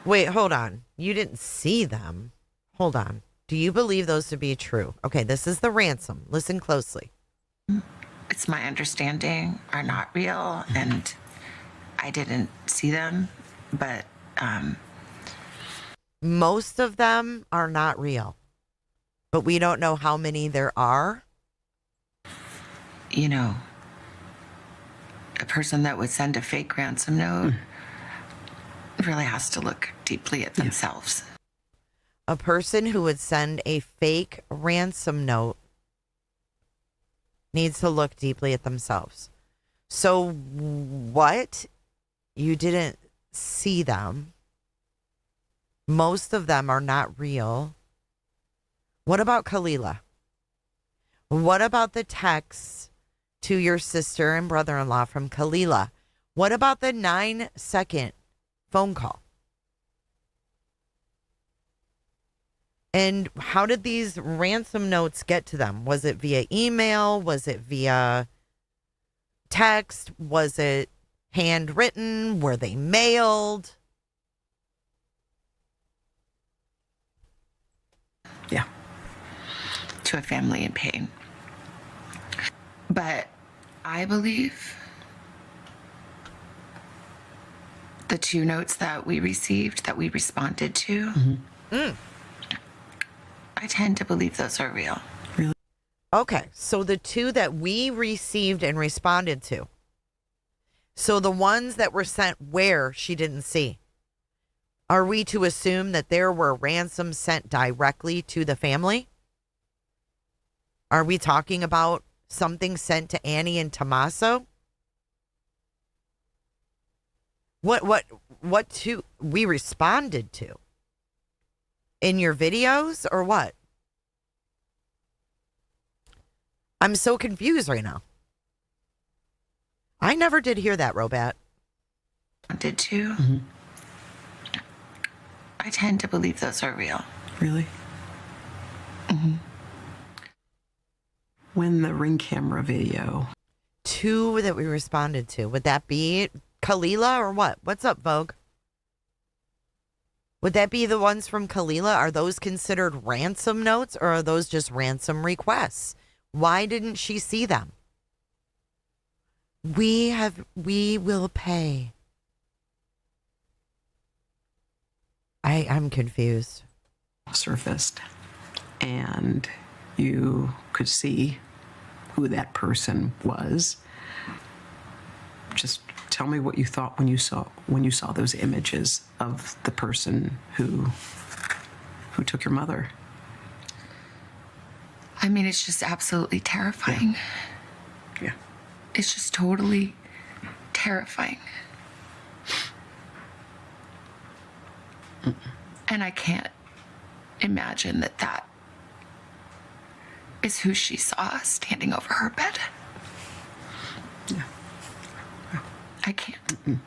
Wait, hold on. You didn't see them. Hold on. Do you believe those to be true? Okay, this is the ransom. Listen closely. It's my understanding, are not real. And I didn't see them. But, most of them are not real. But we don't know how many there are. A person that would send a fake ransom note really has to look deeply at themselves. A person who would send a fake ransom note needs to look deeply at themselves. So what? You didn't see them. Most of them are not real. What about Kalila? What about the texts to your sister and brother-in-law from Kalila? What about the 9-second phone call? And how did these ransom notes get to them? Was it via email? Was it via text? Was it handwritten? Were they mailed? Yeah. To a family in pain. But I believe the 2 notes that we received, that we responded to, I tend to believe those are real. Okay, so the 2 that we received and responded to. So the ones that were sent where she didn't see. Are we to assume that there were ransoms sent directly to the family? Are we talking about something sent to Annie and Tommaso? What 2 we responded to? In your videos or what? I'm so confused right now. I never did hear that, Robat. Wanted to. I tend to believe those are real. Really? When the Ring camera video. 2 that we responded to. Would that be Kalila or what? What's up, Vogue? Would that be the ones from Kalila? Are those considered ransom notes or are those just ransom requests? Why didn't she see them? We will pay. I'm confused. Surfaced, and you could see who that person was. Just tell me what you thought when you saw those images of the person who took your mother. I mean, it's just absolutely terrifying. Yeah. It's just totally terrifying. And I can't imagine that is who she saw standing over her bed. Yeah. I can't.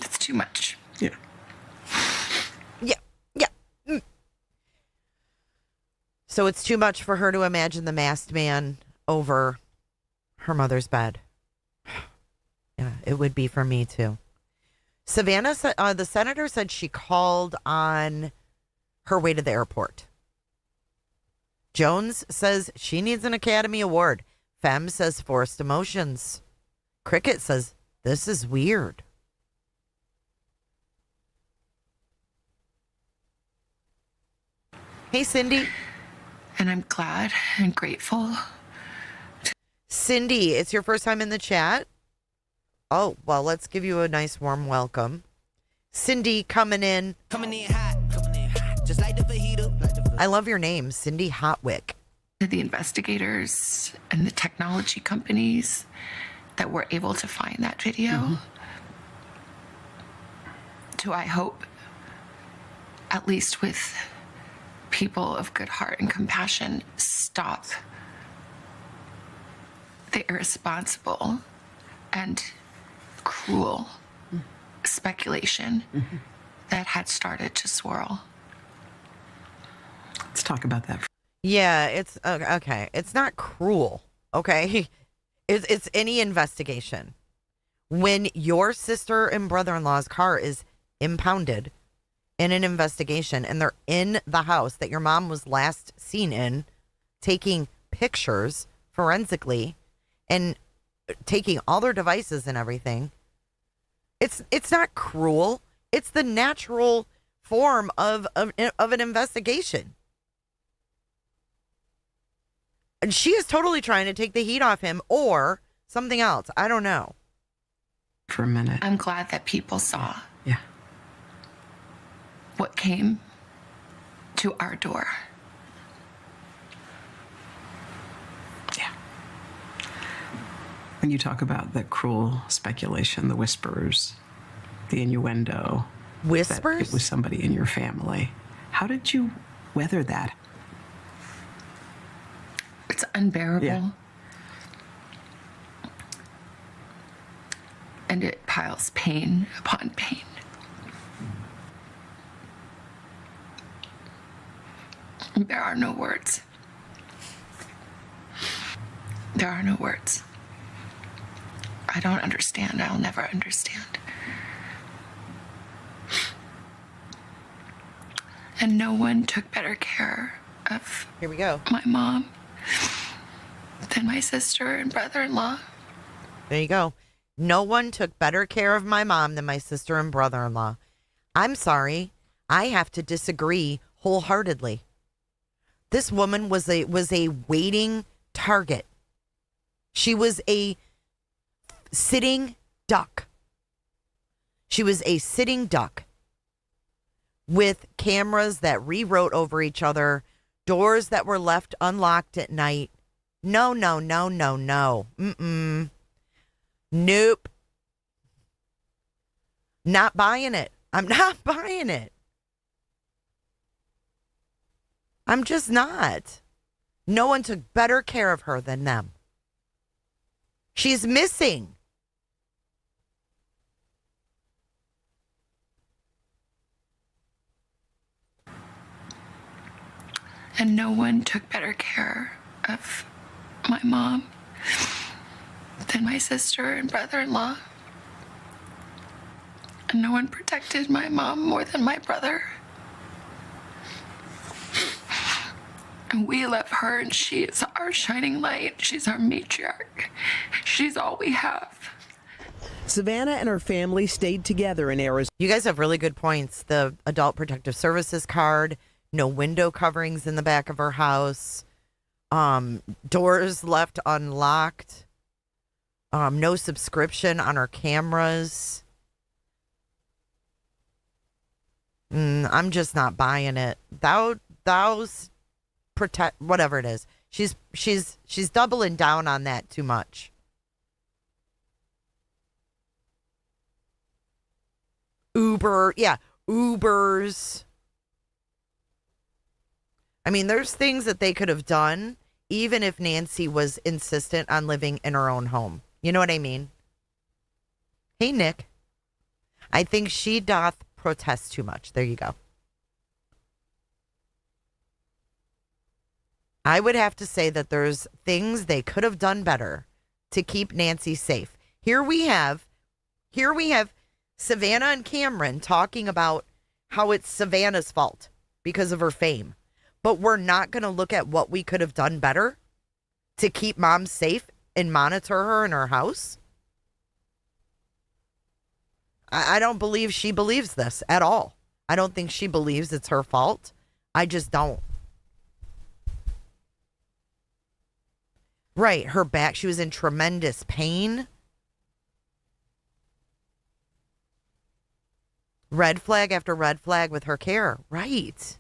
It's too much. Yeah. Yeah. So it's too much for her to imagine the masked man over her mother's bed. Yeah, it would be for me too. Savannah, the senator said she called on her way to the airport. Jones says she needs an Academy Award. Femme says forced emotions. Cricket says this is weird. Hey, Cindy. And I'm glad and grateful. Cindy, it's your first time in the chat. Oh, well, let's give you a nice warm welcome. Cindy coming in. Coming in hot, just like the fajita. I love your name, Cindy Hotwick. The investigators and the technology companies that were able to find that video. Do I hope, at least with people of good heart and compassion, stop the irresponsible and cruel speculation that had started to swirl. Let's talk about that. Yeah, it's okay. It's not cruel, okay? It's any investigation. When your sister and brother-in-law's car is impounded in an investigation and they're in the house that your mom was last seen in, taking pictures forensically and taking all their devices and everything, it's not cruel. It's the natural form of an investigation. And she is totally trying to take the heat off him or something else. I don't know. For a minute. I'm glad that people saw Yeah. what came to our door. Yeah. When you talk about the cruel speculation, the whispers, the innuendo, that Whispers? it was somebody in your family, how did you weather that? It's unbearable. Yeah. And it piles pain upon pain. There are no words. There are no words. I don't understand. I'll never understand. And no one took better care of Here we go. my mom than my sister and brother-in-law. There you go. No one took better care of my mom than my sister and brother-in-law. I'm sorry. I have to disagree wholeheartedly. This woman was a waiting target. She was a sitting duck. She was a sitting duck with cameras that rewrote over each other, doors that were left unlocked at night. No, no, no, no, no. Mm-mm. Nope. Not buying it. I'm not buying it. I'm just not. No one took better care of her than them. She's missing. And no one took better care of my mom than my sister and brother-in-law. And no one protected my mom more than my brother. And we love her, and she is our shining light. She's our matriarch. She's all we have. Savannah and her family stayed together in Arizona. You guys have really good points. The Adult Protective Services card, no window coverings in the back of her house, doors left unlocked, no subscription on her cameras. I'm just not buying it. Thou's protect whatever it is. She's doubling down on that too much. Ubers. I mean, there's things that they could have done even if Nancy was insistent on living in her own home. You know what I mean? Hey, Nick. I think she doth protest too much. There you go. I would have to say that there's things they could have done better to keep Nancy safe. Here we have Savannah and Cameron talking about how it's Savannah's fault because of her fame. But we're not going to look at what we could have done better to keep mom safe and monitor her in her house. I don't believe she believes this at all. I don't think she believes it's her fault. I just don't. Right, her back, she was in tremendous pain. Red flag after red flag with her care. Right.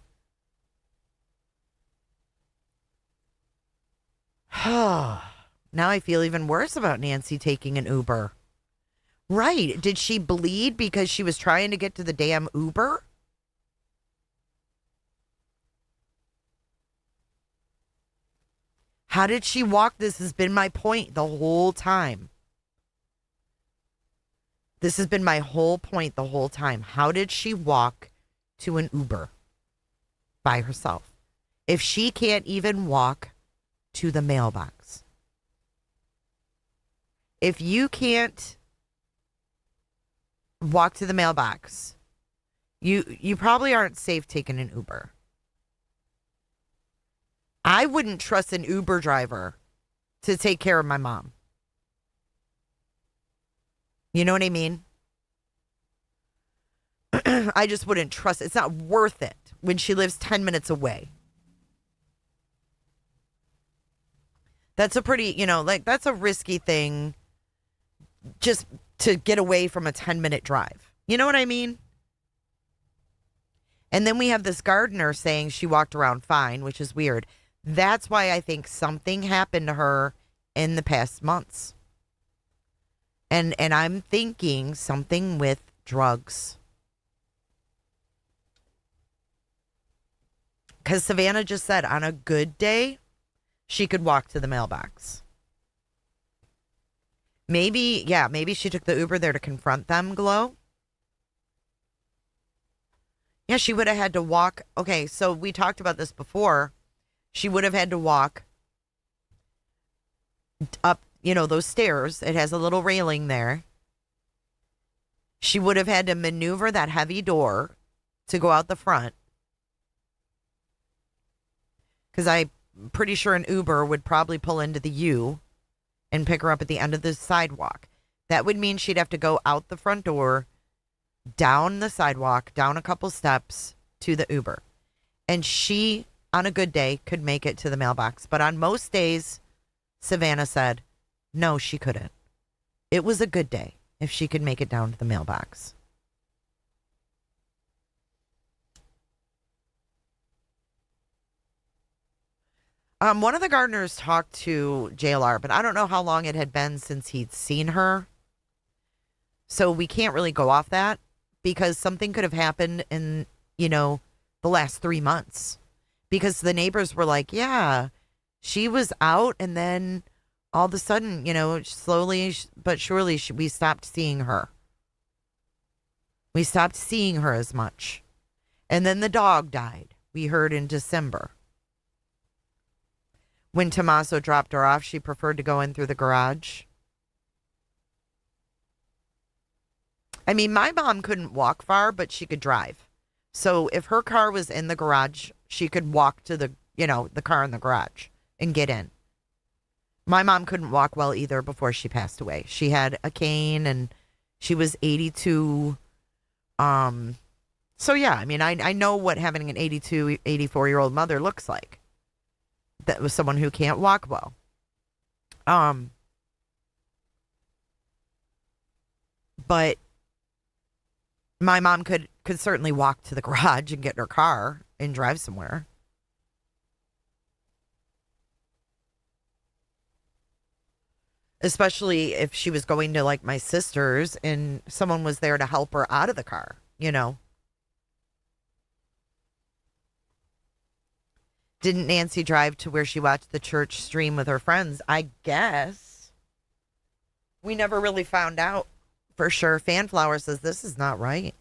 Now I feel even worse about Nancy taking an Uber. Right. Did she bleed because she was trying to get to the damn Uber? How did she walk? This has been my point the whole time. This has been my whole point the whole time. How did she walk to an Uber by herself? If she can't even walk to the mailbox. If you can't walk to the mailbox, you probably aren't safe taking an Uber. I wouldn't trust an Uber driver to take care of my mom. You know what I mean? I just wouldn't trust. It's not worth it when she lives 10 minutes away. That's a pretty, that's a risky thing just to get away from a 10-minute drive. You know what I mean? And then we have this gardener saying she walked around fine, which is weird. That's why I think something happened to her in the past months. And I'm thinking something with drugs. Because Savannah just said on a good day, she could walk to the mailbox. Maybe she took the Uber there to confront them, Glow. Yeah, she would have had to walk. Okay, so we talked about this before. She would have had to walk up, those stairs. It has a little railing there. She would have had to maneuver that heavy door to go out the front. Because I'm pretty sure an Uber would probably pull into the U and pick her up at the end of the sidewalk. That would mean she'd have to go out the front door, down the sidewalk, down a couple steps to the Uber. And she, on a good day, could make it to the mailbox. But on most days, Savannah said, no, she couldn't. It was a good day if she could make it down to the mailbox. One of the gardeners talked to JLR, but I don't know how long it had been since he'd seen her. So we can't really go off that because something could have happened in, the last 3 months. Because the neighbors were like, yeah, she was out and then all of a sudden, slowly but surely we stopped seeing her. We stopped seeing her as much. And then the dog died. We heard in December. When Tommaso dropped her off, she preferred to go in through the garage. I mean, my mom couldn't walk far, but she could drive. So if her car was in the garage, she could walk to the car in the garage and get in. My mom couldn't walk well either before she passed away. She had a cane and she was 82. So yeah, I mean, I know what having an 82, 84-year-old mother looks like. That was someone who can't walk well. But my mom could certainly walk to the garage and get in her car and drive somewhere. Especially if she was going to like my sister's and someone was there to help her out of the car, Didn't Nancy drive to where she watched the church stream with her friends? I guess. We never really found out for sure. Fanflower says this is not right.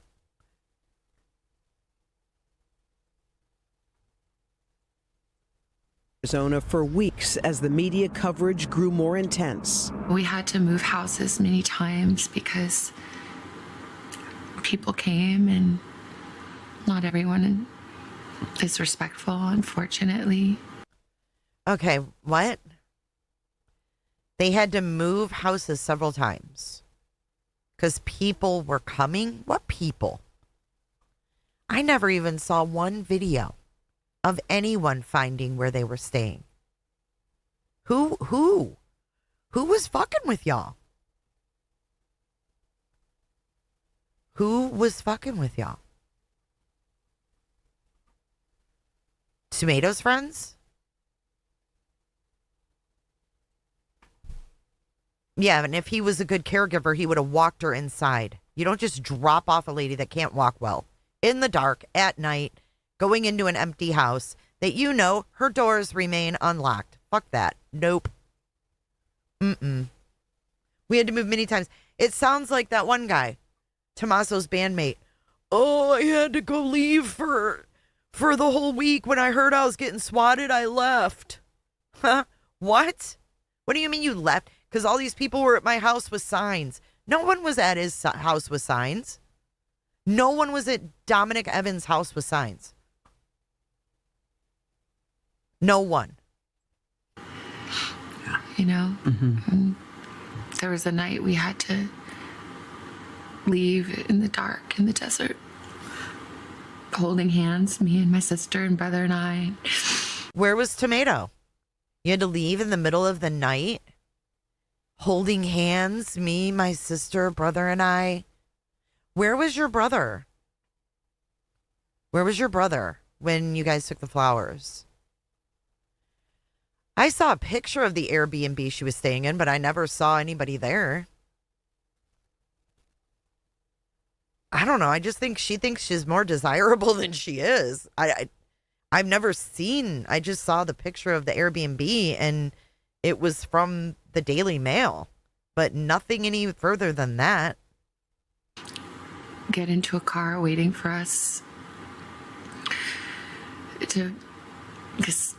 Arizona for weeks as the media coverage grew more intense. We had to move houses many times because people came and not everyone is respectful, unfortunately. Okay, what? They had to move houses several times because people were coming? What people? I never even saw one video of anyone finding where they were staying. Who was fucking with y'all? Who was fucking with y'all? Tomatoes friends? Yeah, and if he was a good caregiver, he would have walked her inside. You don't just drop off a lady that can't walk well in the dark at night, going into an empty house that her doors remain unlocked. Fuck that. Nope. We had to move many times. It sounds like that one guy, Tommaso's bandmate. Oh, I had to go leave for the whole week. When I heard I was getting swatted, I left. Huh? What? What do you mean you left? Because all these people were at my house with signs. No one was at his house with signs. No one was at Dominic Evans' house with signs. No one. There was a night we had to leave in the dark in the desert, holding hands, me and my sister and brother and I. Where was Tomato? You had to leave in the middle of the night, holding hands, me, my sister, brother, and I. Where was your brother? Where was your brother when you guys took the flowers? I saw a picture of the Airbnb she was staying in, but I never saw anybody there. I don't know. I just think she thinks she's more desirable than she is. I've never seen. I just saw the picture of the Airbnb, and it was from the Daily Mail, but nothing any further than that. Get into a car waiting for us because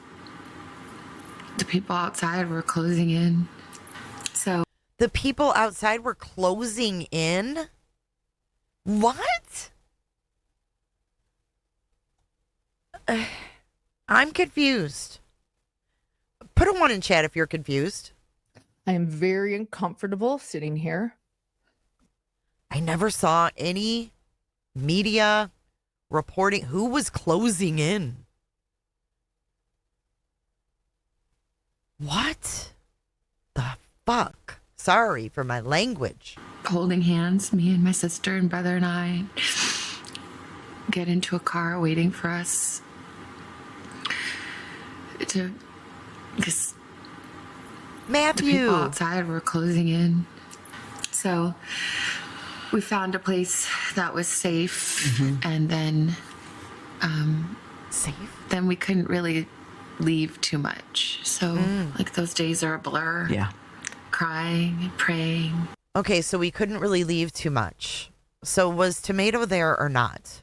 the people outside were closing in. The people outside were closing in? What? I'm confused. Put a 1 in chat if you're confused. I am very uncomfortable sitting here. I never saw any media reporting who was closing in. What the fuck? Sorry for my language. Holding hands, me and my sister and brother and I get into a car waiting for us to, because the Matthew. people outside were closing in. So we found a place that was safe, and then Safe? then we couldn't really leave too much. So like those days are a blur. Yeah. Crying and praying. Okay, so we couldn't really leave too much. So was Tomato there or not?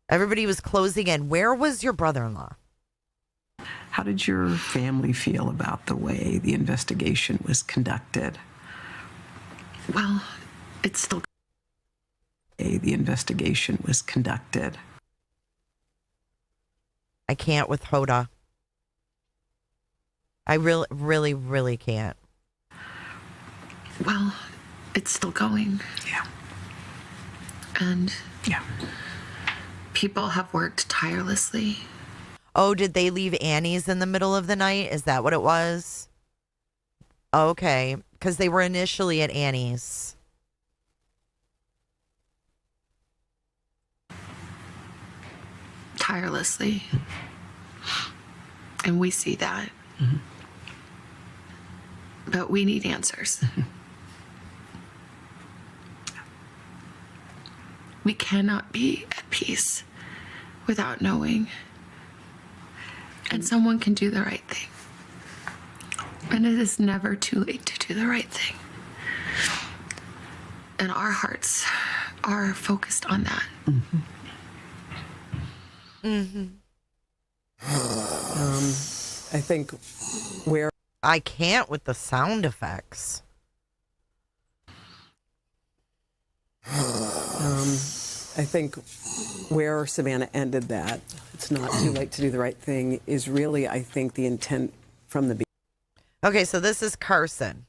Everybody was closing in. Where was your brother-in-law? How did your family feel about the way the investigation was conducted? Well, it's still The investigation was conducted. I can't with Hoda. I really can't. well, it's still going. Yeah. And Yeah. people have worked tirelessly. Oh, did they leave Annie's in the middle of the night? Is that what it was? Okay, because they were initially at Annie's. Tirelessly. And we see that. But we need answers. We cannot be at peace without knowing. And someone can do the right thing. And it is never too late to do the right thing. And our hearts are focused on that. I think where I can't with the sound effects. I think where Savannah ended that, it's not too late to do the right thing, is really, I think, the intent from the beginning. Okay, so this is Carson.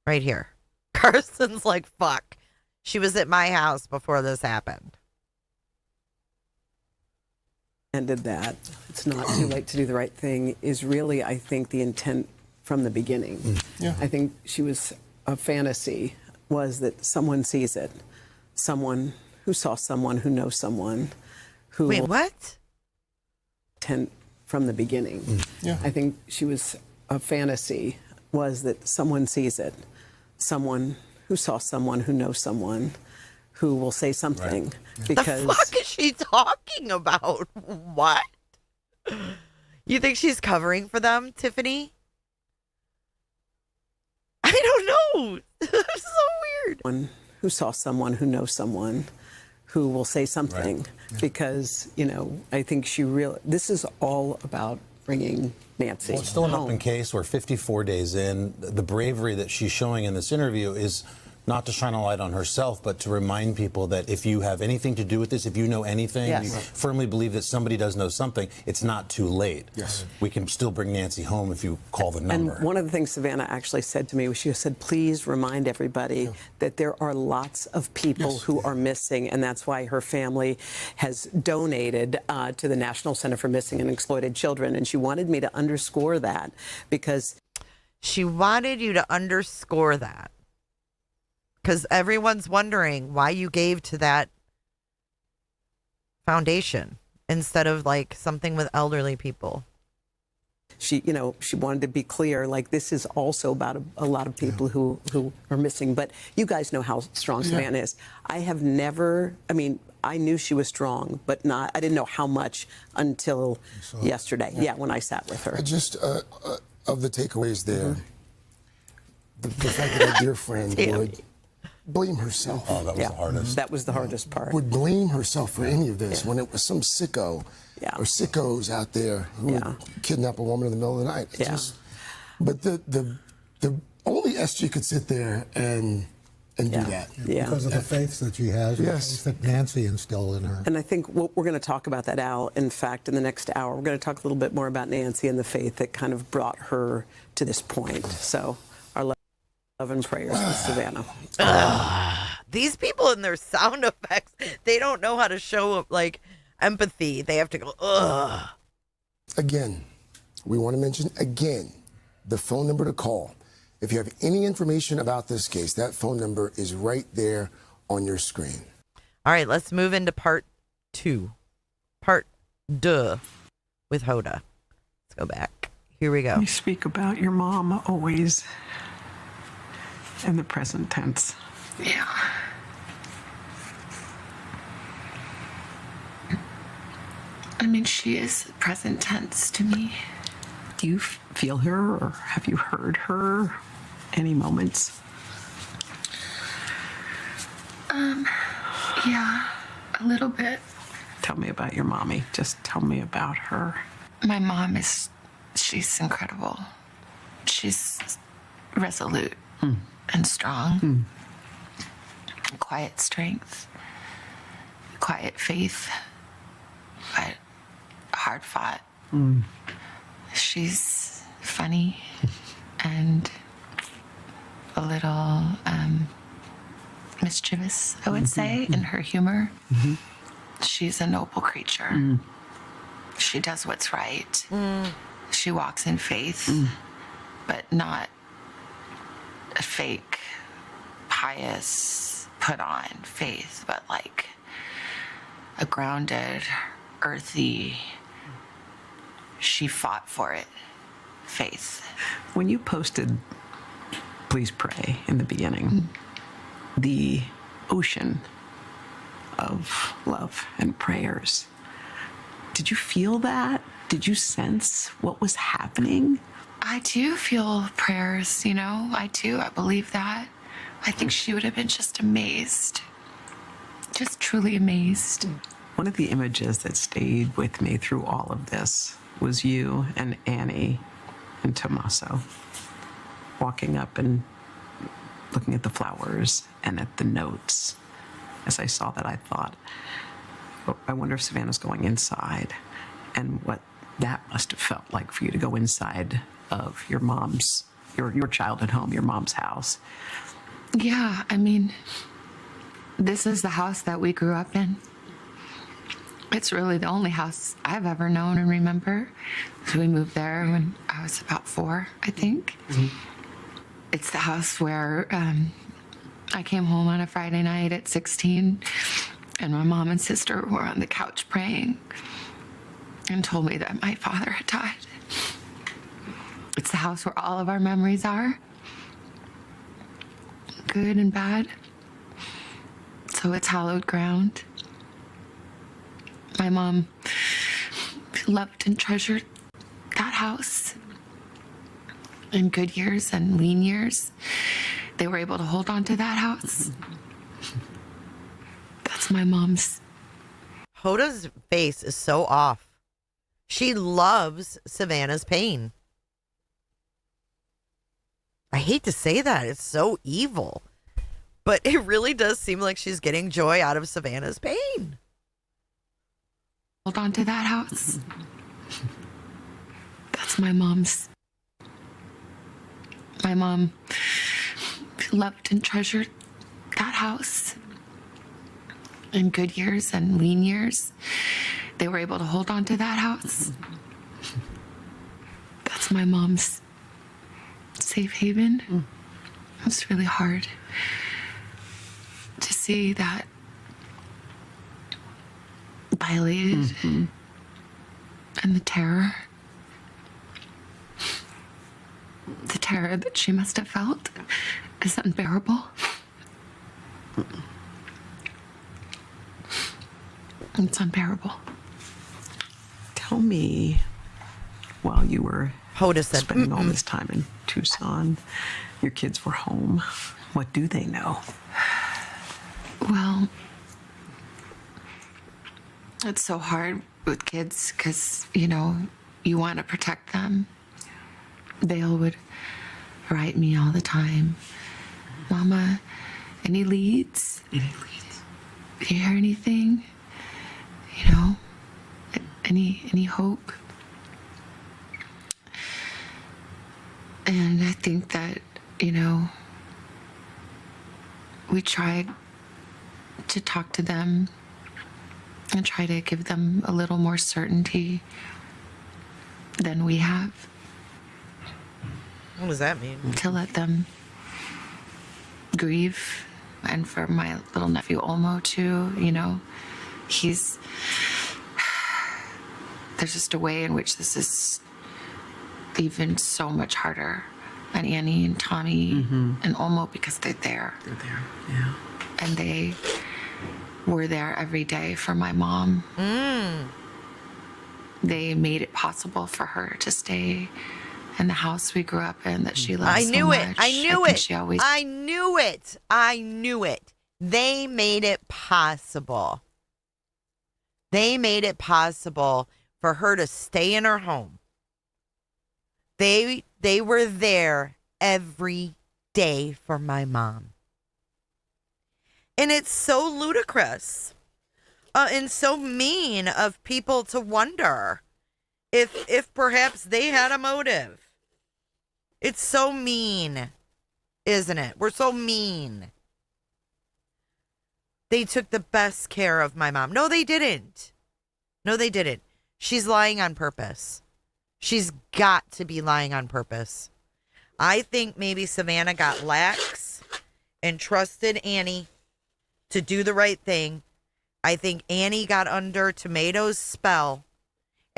Right here. Carson's like, fuck. She was at my house before this happened. Ended that, it's not too late to do the right thing, is really, I think, the intent from the beginning. Yeah. I think she was, a fantasy was that someone sees it. Someone who saw someone who knows someone who Wait, what? intent from the beginning. Yeah. I think she was, a fantasy was that someone sees it. Someone who saw someone who knows someone who will say something. Right. Because The fuck is she talking about? What? You think she's covering for them, Tiffany? I don't know. It's so weird. someone who saw someone who knows someone who will say something. Right. Yeah. Because, you know, I think she really, this is all about bringing Nancy Well, it's still an home. open case. We're 54 days in. The bravery that she's showing in this interview is not to shine a light on herself, but to remind people that if you have anything to do with this, if you know anything, Yes. you firmly believe that somebody does know something, it's not too late. Yes. We can still bring Nancy home if you call the number. And one of the things Savannah actually said to me was she said, please remind everybody that there are lots of people Yes. who are missing, and that's why her family has donated to the National Center for Missing and Exploited Children. And she wanted me to underscore that because She wanted you to underscore that. Because everyone's wondering why you gave to that foundation instead of like something with elderly people. she, you know, she wanted to be clear, like this is also about a lot of people who are missing. But you guys know how strong Savannah is. I have never, I mean, I knew she was strong, but not, I didn't know how much until yesterday. Yeah, when I sat with her. Just of the takeaways there, the fact that our dear friend would blame herself. Oh, that was the hardest. That was the hardest part. Would blame herself for any of this when it was some sicko or sickos out there who would kidnap a woman in the middle of the night. It just But the only SG could sit there and do that. Yeah. Because of the faith that she has, Yes. that Nancy instilled in her. And I think we're going to talk about that, Al. In fact, in the next hour, we're going to talk a little bit more about Nancy and the faith that kind of brought her to this point. So our love and prayers with Savannah. These people and their sound effects, they don't know how to show like empathy. They have to go, ugh. Again, we want to mention again the phone number to call. If you have any information about this case, that phone number is right there on your screen. All right, let's move into part 2. Part 2 with Hoda. Let's go back. Here we go. You speak about your mom always in the present tense. Yeah. I mean, she is present tense to me. Do you feel her, or have you heard her any moments? Yeah, a little bit. Tell me about your mommy. Just tell me about her. My mom she's incredible. She's resolute and strong. Quiet strength, quiet faith, but hard fought. She's funny and a little mischievous, I would say, in her humor. She's a noble creature. She does what's right. She walks in faith, but not a fake, pious, put on faith, but like a grounded, earthy, she fought for it faith. When you posted Please Pray in the beginning, the ocean of love and prayers, did you feel that? Did you sense what was happening? I do feel prayers, you know, I do. I believe that. I think she would have been just amazed, just truly amazed. One of the images that stayed with me through all of this was you and Annie and Tommaso walking up and looking at the flowers and at the notes. As I saw that, I thought, oh, I wonder if Savannah's going inside, and what that must have felt like for you to go inside of your mom's, your childhood home, your mom's house. Yeah, I mean, this is the house that we grew up in. It's really the only house I've ever known and remember. So we moved there when I was about 4, I think. It's the house where I came home on a Friday night at 16, and my mom and sister were on the couch praying and told me that my father had died. It's the house where all of our memories are, good and bad. So it's hallowed ground. My mom loved and treasured that house. In good years and lean years, they were able to hold on to that house. That's my mom's. Hoda's face is so off. She loves Savannah's pain. I hate to say that. It's so evil. But it really does seem like she's getting joy out of Savannah's pain. Hold on to that house. That's my mom's. My mom loved and treasured that house. In good years and lean years, they were able to hold on to that house. That's my mom's safe haven. It's really hard to see that violated and the terror that she must have felt is unbearable. It's unbearable. Tell me, while you were Hoda said, spending all this time in Tucson, your kids were home, what do they know? Well, it's so hard with kids because, you know, you want to protect them. Vale would write me all the time. Mama, any leads? Any leads? Do you hear anything? You know, any hope? And I think that, you know, we tried to talk to them and try to give them a little more certainty than we have. What does that mean? To let them grieve. And for my little nephew Olmo too, you know, there's just a way in which this is even so much harder on Annie and Tommy and Olmo because they're there. They're there, yeah. And they were there every day for my mom. They made it possible for her to stay in the house we grew up in that she loved so much. I knew it. She always... I knew it. I knew it. They made it possible. They made it possible for her to stay in her home. They were there every day for my mom. And it's so ludicrous and so mean of people to wonder if perhaps they had a motive. It's so mean, isn't it? We're so mean. They took the best care of my mom. No, they didn't. No, they didn't. She's lying on purpose. She's got to be lying on purpose. I think maybe Savannah got lax and trusted Annie to do the right thing. I think Annie got under Tomato's spell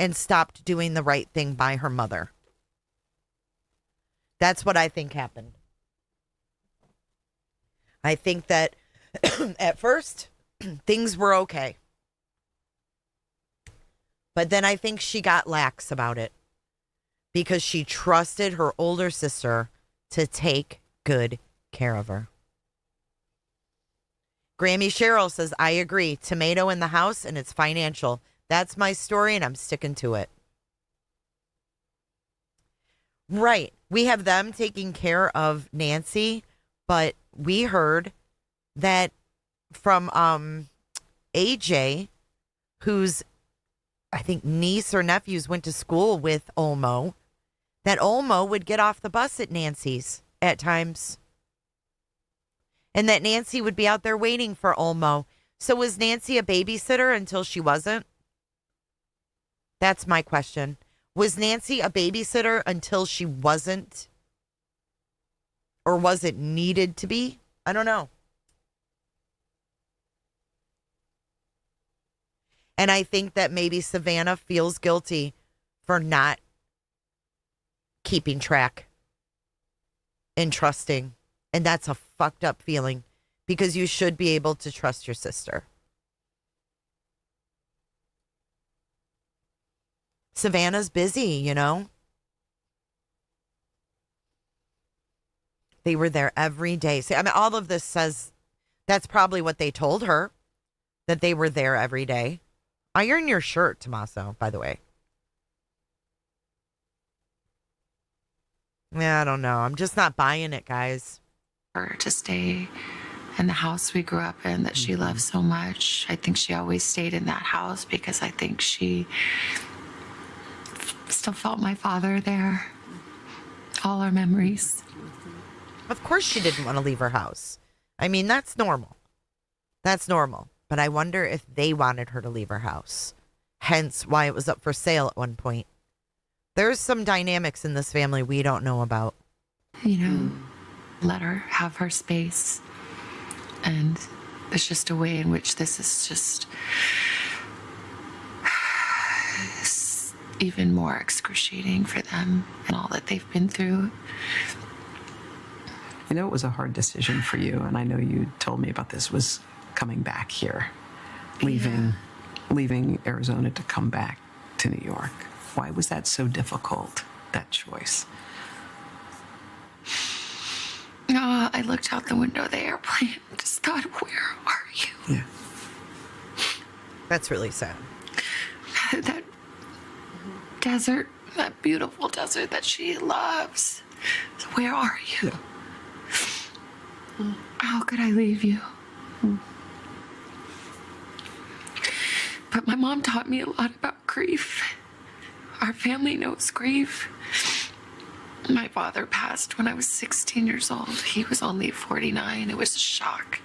and stopped doing the right thing by her mother. That's what I think happened. I think that at first things were okay. But then I think she got lax about it because she trusted her older sister to take good care of her. Grammy Cheryl says, I agree. Tomato in the house and it's financial. That's my story and I'm sticking to it. Right. We have them taking care of Nancy, but we heard that from AJ, whose I think niece or nephews went to school with Olmo, that Olmo would get off the bus at Nancy's at times. And that Nancy would be out there waiting for Olmo. So was Nancy a babysitter until she wasn't? That's my question. Was Nancy a babysitter until she wasn't? Or was it needed to be? I don't know. And I think that maybe Savannah feels guilty for not keeping track and trusting. And that's a fucked up feeling because you should be able to trust your sister. Savannah's busy, you know. They were there every day. See, I mean, all of this says that's probably what they told her, that they were there every day. Iron your shirt, Tommaso, by the way. Yeah, I don't know. I'm just not buying it, guys. Her to stay in the house we grew up in that she loved so much. I think she always stayed in that house because I think she still felt my father there. All our memories. Of course she didn't want to leave her house. I mean, that's normal. That's normal. But I wonder if they wanted her to leave her house. Hence why it was up for sale at one point. There's some dynamics in this family we don't know about. You know, let her have her space. And there's just a way in which this is just even more excruciating for them and all that they've been through. I know it was a hard decision for you, and I know you told me about this, was coming back here, leaving Arizona to come back to New York. Why was that so difficult, that choice? I looked out the window of the airplane and just thought, where are you? Yeah. That's really sad. That desert, that beautiful desert that she loves. So where are you? How could I leave you? But my mom taught me a lot about grief. Our family knows grief. My father passed when I was 16 years old. He was only 49. It was a shock.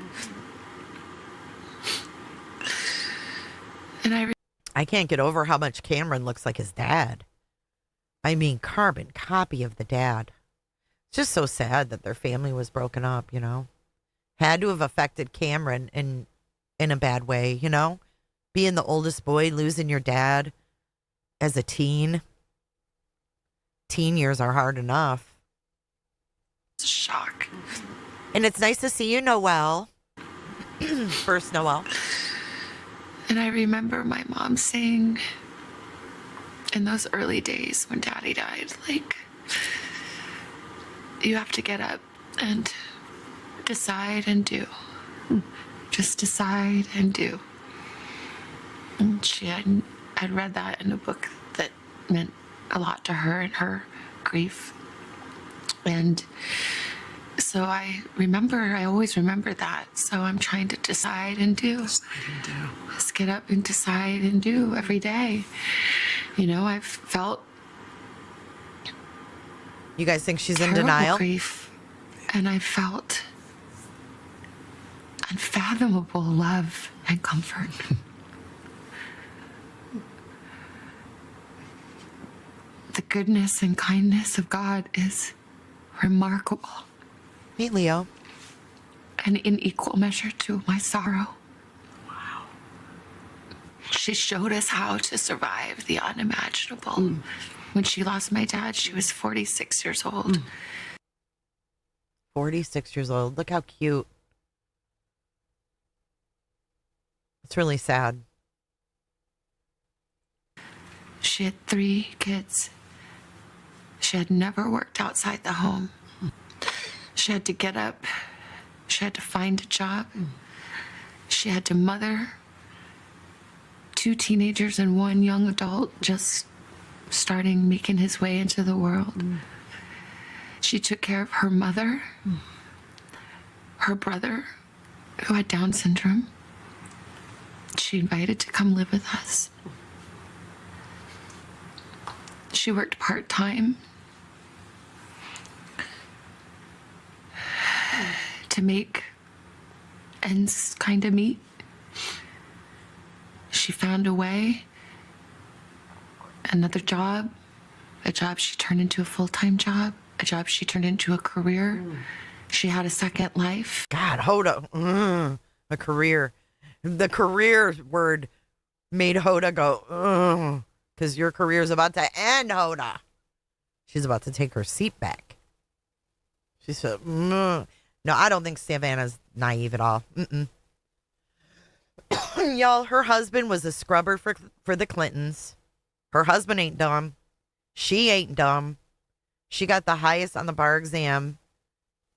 And I can't get over how much Cameron looks like his dad. I mean, carbon copy of the dad. It's just so sad that their family was broken up, you know. Had to have affected Cameron in a bad way, you know. Being the oldest boy, losing your dad as a teen. Teen years are hard enough. It's a shock. And it's nice to see you, Noelle. First Noelle. And I remember my mom saying in those early days when Daddy died, like, you have to get up and decide and do. Just decide and do. And I'd read that in a book that meant a lot to her and her grief. And so I always remember that. So I'm trying to decide and do. Decide and do. Just get up and decide and do every day. You know, I've felt. You guys think she's in denial? Grief, and I felt unfathomable love and comfort. The goodness and kindness of God is remarkable. Hey, Leo. And in equal measure to my sorrow. Wow. She showed us how to survive the unimaginable. When she lost my dad, she was 46 years old. 46 years old. Look how cute. It's really sad. She had 3 kids. She had never worked outside the home. She had to get up. She had to find a job. She had to mother 2 teenagers and 1 young adult just starting making his way into the world. She took care of her mother, her brother, who had Down syndrome. She invited to come live with us. She worked part-time to make ends kind of meet. She found a way, another job, a job she turned into a full-time job, a job she turned into a career. She had a second life. God, Hoda, a career. The career word made Hoda go, because your career is about to end, Hoda. She's about to take her seat back. She said, no, I don't think Savannah's naive at all. Y'all, her husband was a scrubber for the Clintons. Her husband ain't dumb. She ain't dumb. She got the highest on the bar exam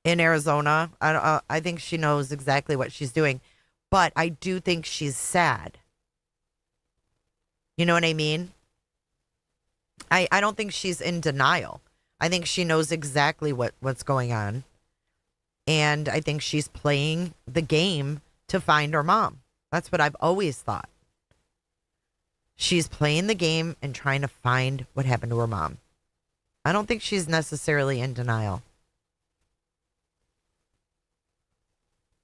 in Arizona. I think she knows exactly what she's doing. But I do think she's sad. You know what I mean? I don't think she's in denial. I think she knows exactly what's going on. And I think she's playing the game to find her mom. That's what I've always thought. She's playing the game and trying to find what happened to her mom. I don't think she's necessarily in denial.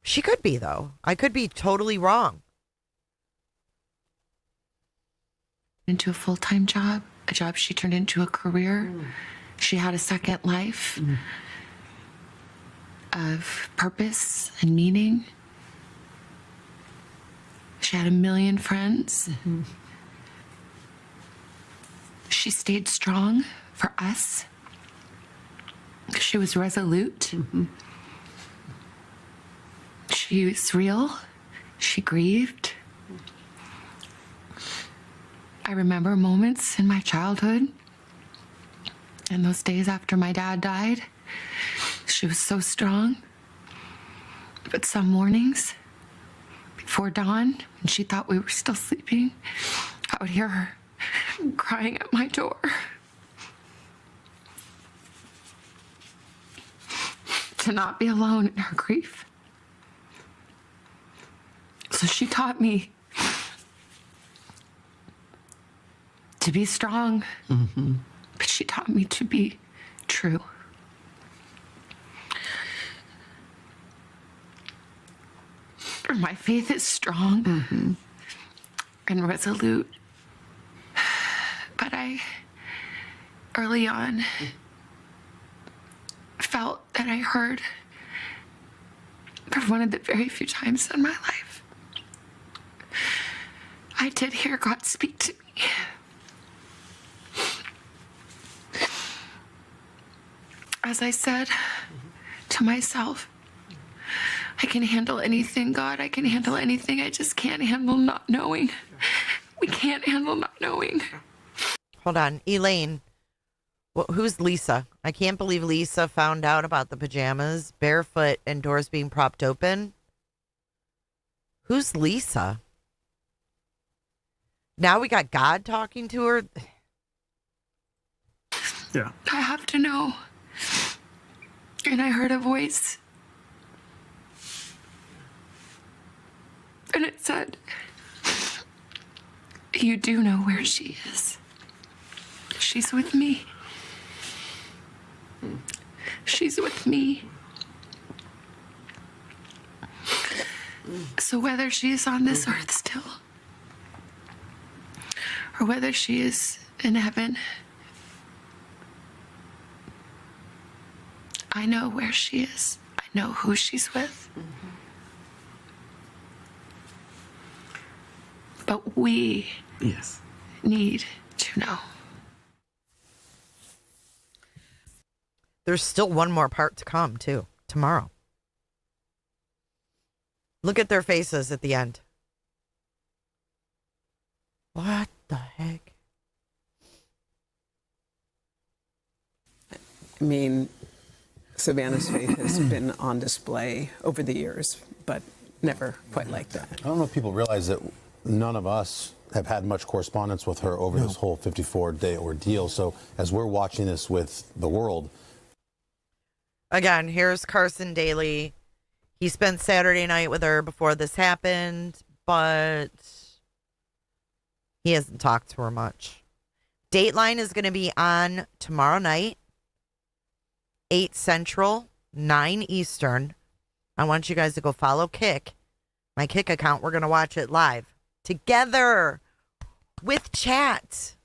She could be, though. I could be totally wrong. Into a full-time job, a job she turned into a career. She had a second life of purpose and meaning. She had 1 million friends. She stayed strong for us. She was resolute. She was real. She grieved. I remember moments in my childhood and those days after my dad died. She was so strong. But some mornings, before dawn, when she thought we were still sleeping, I would hear her crying at my door. to not be alone in her grief. So she taught me to be strong, but she taught me to be true. My faith is strong and resolute, but I, early on, felt that I heard, for one of the very few times in my life, I did hear God speak to me. As I said to myself, I can handle anything, God. I can handle anything. I just can't handle not knowing. We can't handle not knowing. Hold on. Elaine, who's Lisa? I can't believe Lisa found out about the pajamas, barefoot, and doors being propped open. Who's Lisa? Now we got God talking to her. Yeah. I have to know. And I heard a voice. And it said, you do know where she is. She's with me. She's with me. So whether she is on this earth still, or whether she is in heaven, I know where she is. I know who she's with. But we need to know. There's still one more part to come, too, tomorrow. Look at their faces at the end. What the heck? I mean, Savannah's faith has been on display over the years, but never quite like that. I don't know if people realize that none of us have had much correspondence with her over this whole 54-day ordeal. So as we're watching this with the world. Again, here's Carson Daly. He spent Saturday night with her before this happened, but he hasn't talked to her much. Dateline is going to be on tomorrow night, 8 Central, 9 Eastern. I want you guys to go follow Kick, my Kick account. We're going to watch it live together with chat.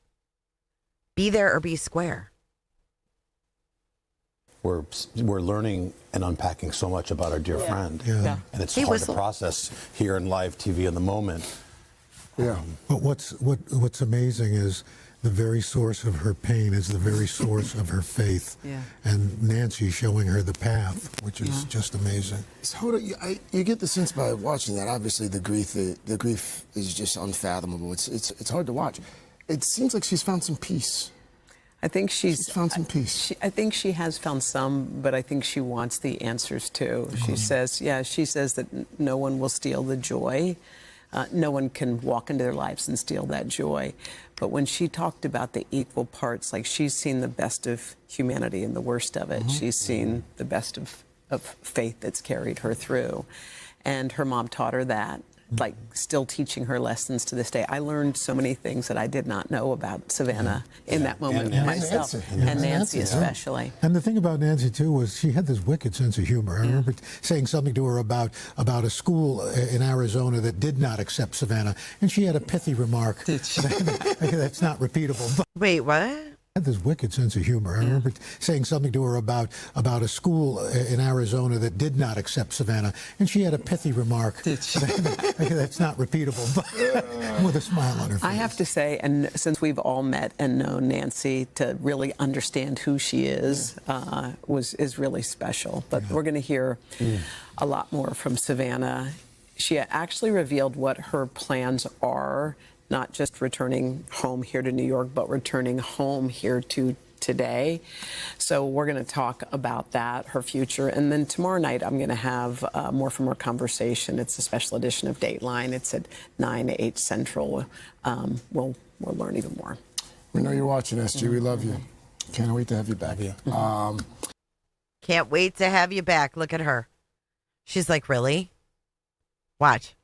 Be there or be square. We're learning and unpacking so much about our dear friend. Yeah. And it's hard to process here in live TV in the moment. Yeah. But what's amazing is the very source of her pain is the very source of her faith. Yeah. And Nancy showing her the path, which is just amazing. So you get the sense by watching that. Obviously, the grief is just unfathomable. It's hard to watch. It seems like she's found some peace. I think she's found some peace. I think she has found some, but I think she wants the answers too. She says that no one will steal the joy. No one can walk into their lives and steal that joy. But when she talked about the equal parts, like she's seen the best of humanity and the worst of it. She's seen the best of faith that's carried her through. And her mom taught her that, like still teaching her lessons to this day. I learned so many things that I did not know about Savannah in that moment myself. And Nancy especially. And the thing about Nancy, too, was she had this wicked sense of humor. I remember saying something to her about a school in Arizona that did not accept Savannah, and she had a pithy remark. That's not repeatable. Wait, what? Had this wicked sense of humor. I remember saying something to her about a school in Arizona that did not accept Savannah, and she had a pithy remark. That's not repeatable, but with a smile on her face. I have to say, and since we've all met and known Nancy, to really understand who she is is really special. But we're going to hear a lot more from Savannah. She actually revealed what her plans are. Not just returning home here to New York, but returning home here to today. So we're going to talk about that, her future. And then tomorrow night, I'm going to have more from our conversation. It's a special edition of Dateline. It's at 9, 8 Central. We'll learn even more. We know you're watching, SG. We love you. Can't wait to have you back. Can't wait to have you back. Look at her. She's like, really? Watch.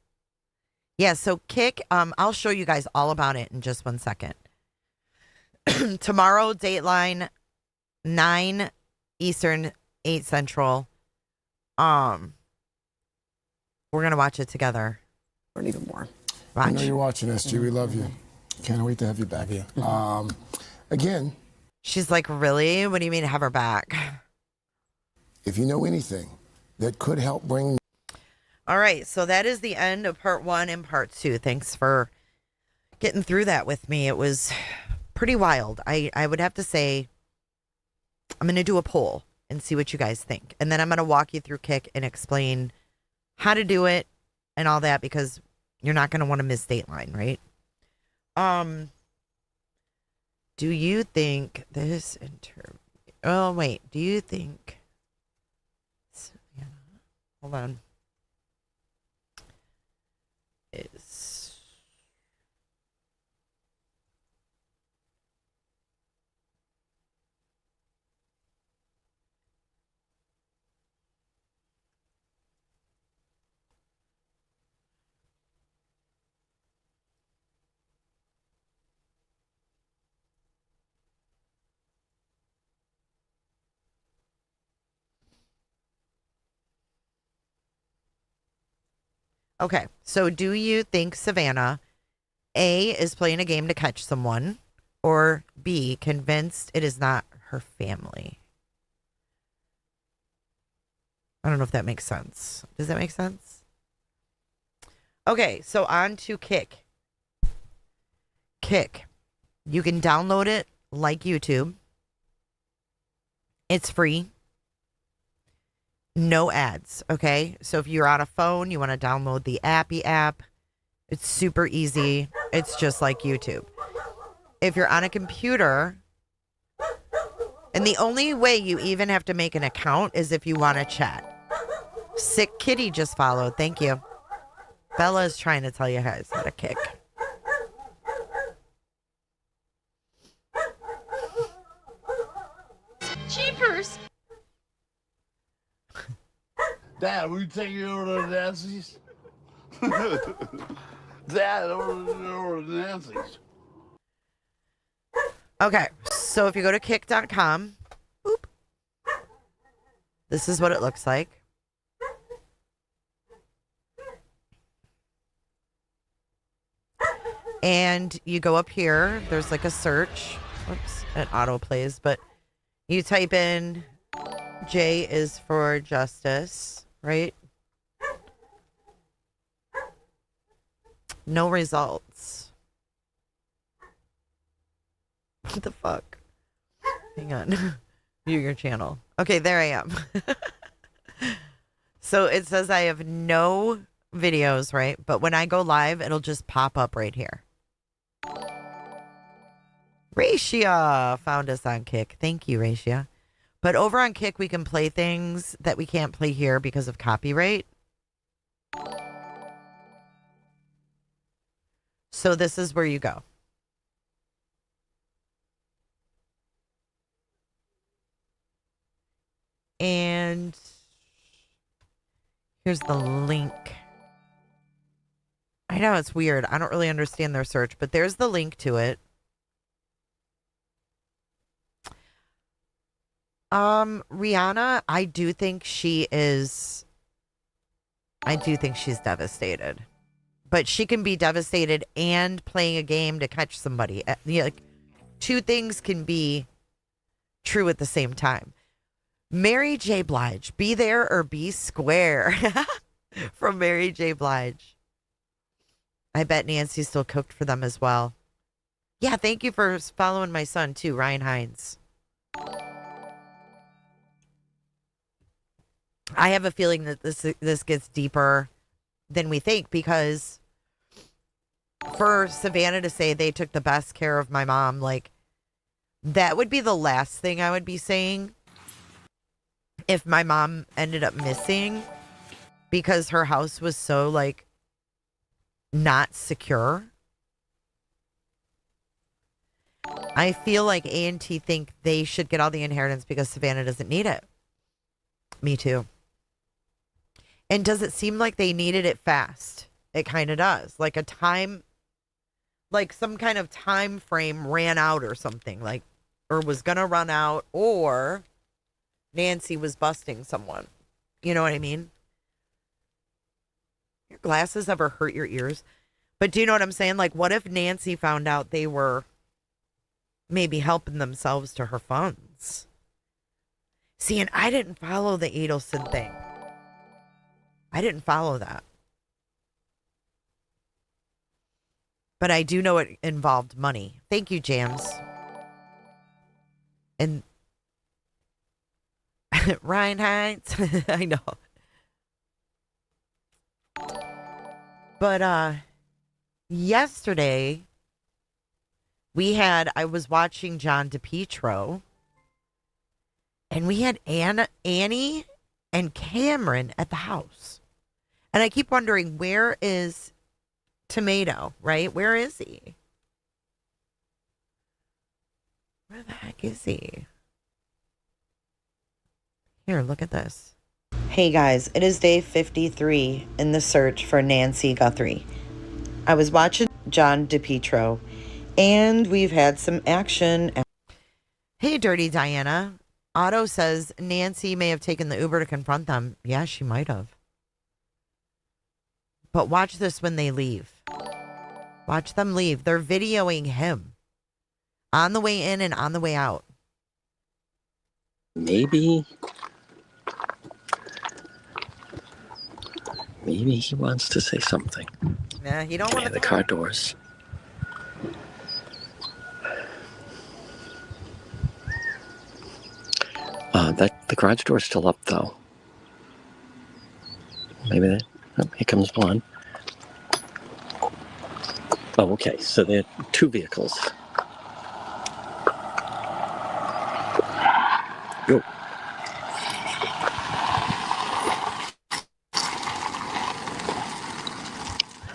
Yeah, so Kick, I'll show you guys all about it in just 1 second. Tomorrow, Dateline, 9 Eastern, 8 Central. We're going to watch it together. Learn even more. Watch. I know you're watching, SG. We love you. Can't wait to have you back. Again. She's like, really? What do you mean have her back? If you know anything that could help bring... All right, so that is the end of part 1 and part 2. Thanks for getting through that with me. It was pretty wild. I would have to say I'm going to do a poll and see what you guys think. And then I'm going to walk you through Kick and explain how to do it and all that, because you're not going to want to miss Dateline, right? Do you think this interview... Oh, wait. Do you think... Hold on. Is... Okay, so do you think Savannah, A, is playing a game to catch someone, or B, convinced it is not her family? I don't know if that makes sense. Does that make sense? Okay, so on to Kick. Kick. You can download it like YouTube. It's free. No ads, okay? So if you're on a phone, you want to download the Appy app. It's super easy. It's just like YouTube. If you're on a computer, and the only way you even have to make an account is if you want to chat. Sick Kitty just followed. Thank you. Bella is trying to tell you guys how to kick. Cheapers. Dad, will you take me over to Nancy's? Dad, over to Nancy's. Okay, so if you go to kick.com, boop, this is what it looks like. And you go up here, there's like a search. Whoops, it auto plays, but you type in J is for justice, right? No results. What the fuck? Hang on. View your channel. Okay, there I am. So it says I have no videos, right? But when I go live, it'll just pop up right here. Ratia found us on Kick. Thank you, Ratia. But over on Kick, we can play things that we can't play here because of copyright. So this is where you go. And here's the link. I know it's weird. I don't really understand their search, but there's the link to it. Rihanna, I do think she's devastated. But she can be devastated and playing a game to catch somebody. Like, two things can be true at the same time. Mary J. Blige, be there or be square. From Mary J. Blige. I bet Nancy still cooked for them as well. Yeah, thank you for following my son too, Ryan Hines. I have a feeling that this gets deeper than we think, because for Savannah to say they took the best care of my mom, like, that would be the last thing I would be saying if my mom ended up missing, because her house was so, like, not secure. I feel like A&T think they should get all the inheritance because Savannah doesn't need it. Me too. And does it seem like they needed it fast? It kind of does. Like a time, like some kind of time frame ran out or something, like, or was going to run out, or Nancy was busting someone. You know what I mean? Your glasses ever hurt your ears? But do you know what I'm saying? Like, what if Nancy found out they were maybe helping themselves to her funds? See, and I didn't follow the Adelson thing. I didn't follow that. But I do know it involved money. Thank you, Jams. And Ryan Hines. I know. But yesterday I was watching John DePietro, and we had Annie and Cameron at the house. And I keep wondering, where is Tomato, right? Where is he? Where the heck is he? Here, look at this. Hey guys, it is day 53 in the search for Nancy Guthrie. I was watching John DePietro, and we've had some action. Hey, Dirty Diana. Otto says Nancy may have taken the Uber to confront them. Yeah, she might have. But watch this when they leave. Watch them leave. They're videoing him on the way in and on the way out. Maybe he wants to say something. Nah, he don't want to. The car doors. The garage door's still up, though. Maybe that. Oh, here comes one. Oh, okay. So there are two vehicles. Go.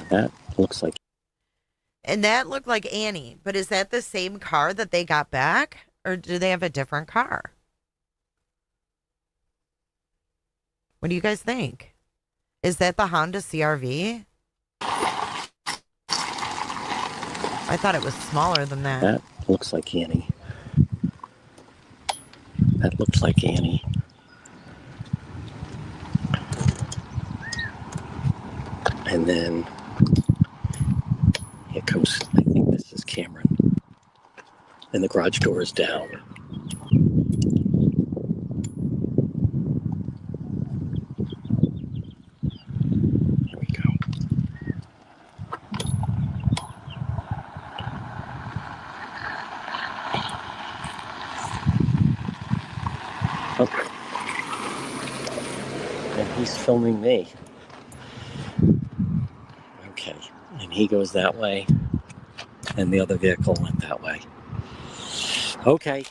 That looks like. And that looked like Annie. But is that the same car that they got back? Or do they have a different car? What do you guys think? Is that the Honda CRV? I thought it was smaller than that. That looks like Annie. That looks like Annie. And then here comes, I think this is Cameron. And the garage door is down. Here we go. Okay. And he's filming me. Okay. And he goes that way. And the other vehicle went that way. Okay.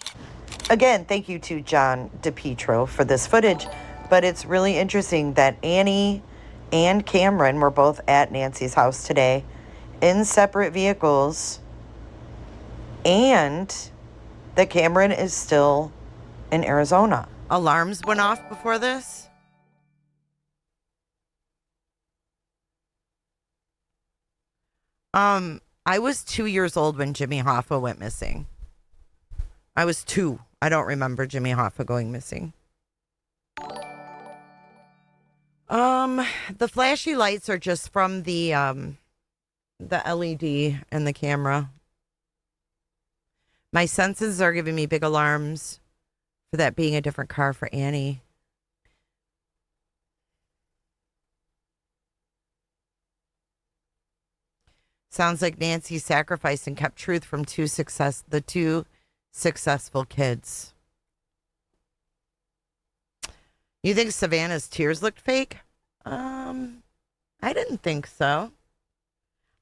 Again, thank you to John DePietro for this footage. But it's really interesting that Annie and Cameron were both at Nancy's house today in separate vehicles. And that Cameron is still in Arizona. Alarms went off before this? I was 2 years old when Jimmy Hoffa went missing. I was 2. I don't remember Jimmy Hoffa going missing. The flashy lights are just from the LED and the camera. My senses are giving me big alarms for that being a different car for Annie. Sounds like Nancy sacrificed and kept truth from the two successful kids. You think Savannah's tears looked fake? I didn't think so.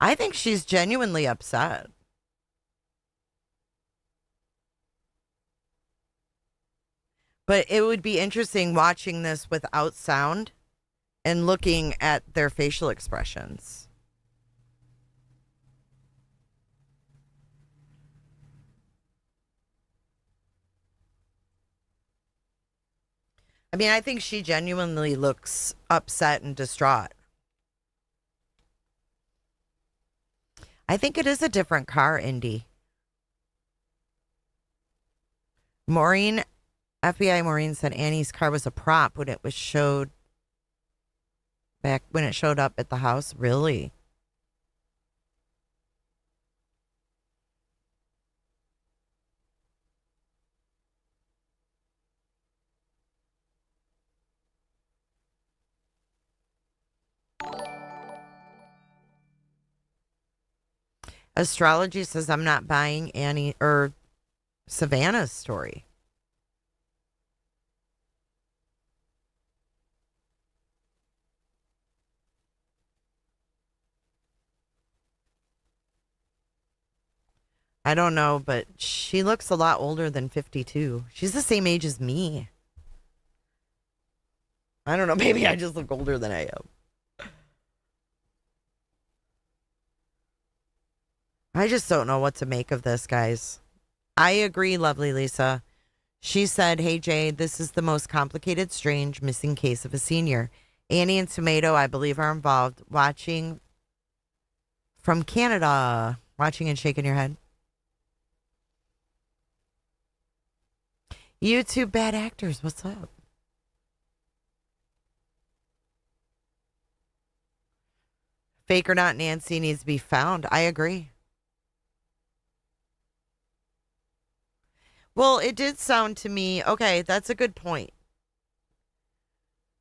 I think she's genuinely upset. But it would be interesting watching this without sound and looking at their facial expressions. I mean, I think she genuinely looks upset and distraught. I think it is a different car, Indy. Maureen, FBI Maureen said Annie's car was a prop when it was showed back when it showed up at the house. Really? Astrology says I'm not buying Annie or Savannah's story. I don't know, but she looks a lot older than 52. She's the same age as me. I don't know. Maybe I just look older than I am. I just don't know what to make of this, guys. I agree, lovely Lisa. She said, hey, Jay, this is the most complicated, strange, missing case of a senior. Annie and Tomato, I believe, are involved. Watching from Canada. Watching and shaking your head. You two bad actors, what's up? Fake or not, Nancy needs to be found. I agree. Well, it did sound to me, okay, that's a good point.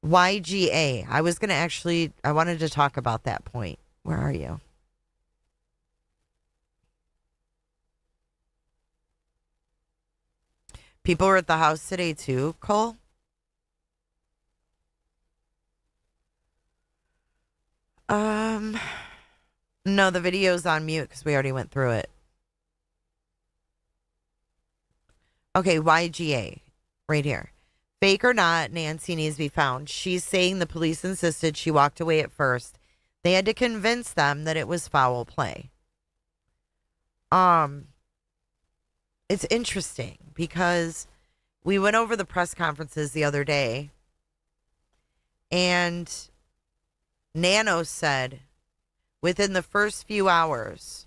YGA. I wanted to talk about that point. Where are you? People were at the house today too, Cole? No, the video's on mute because we already went through it. Okay, YGA, right here. Fake or not, Nancy needs to be found. She's saying the police insisted she walked away at first. They had to convince them that it was foul play. It's interesting because we went over the press conferences the other day and Nano said within the first few hours,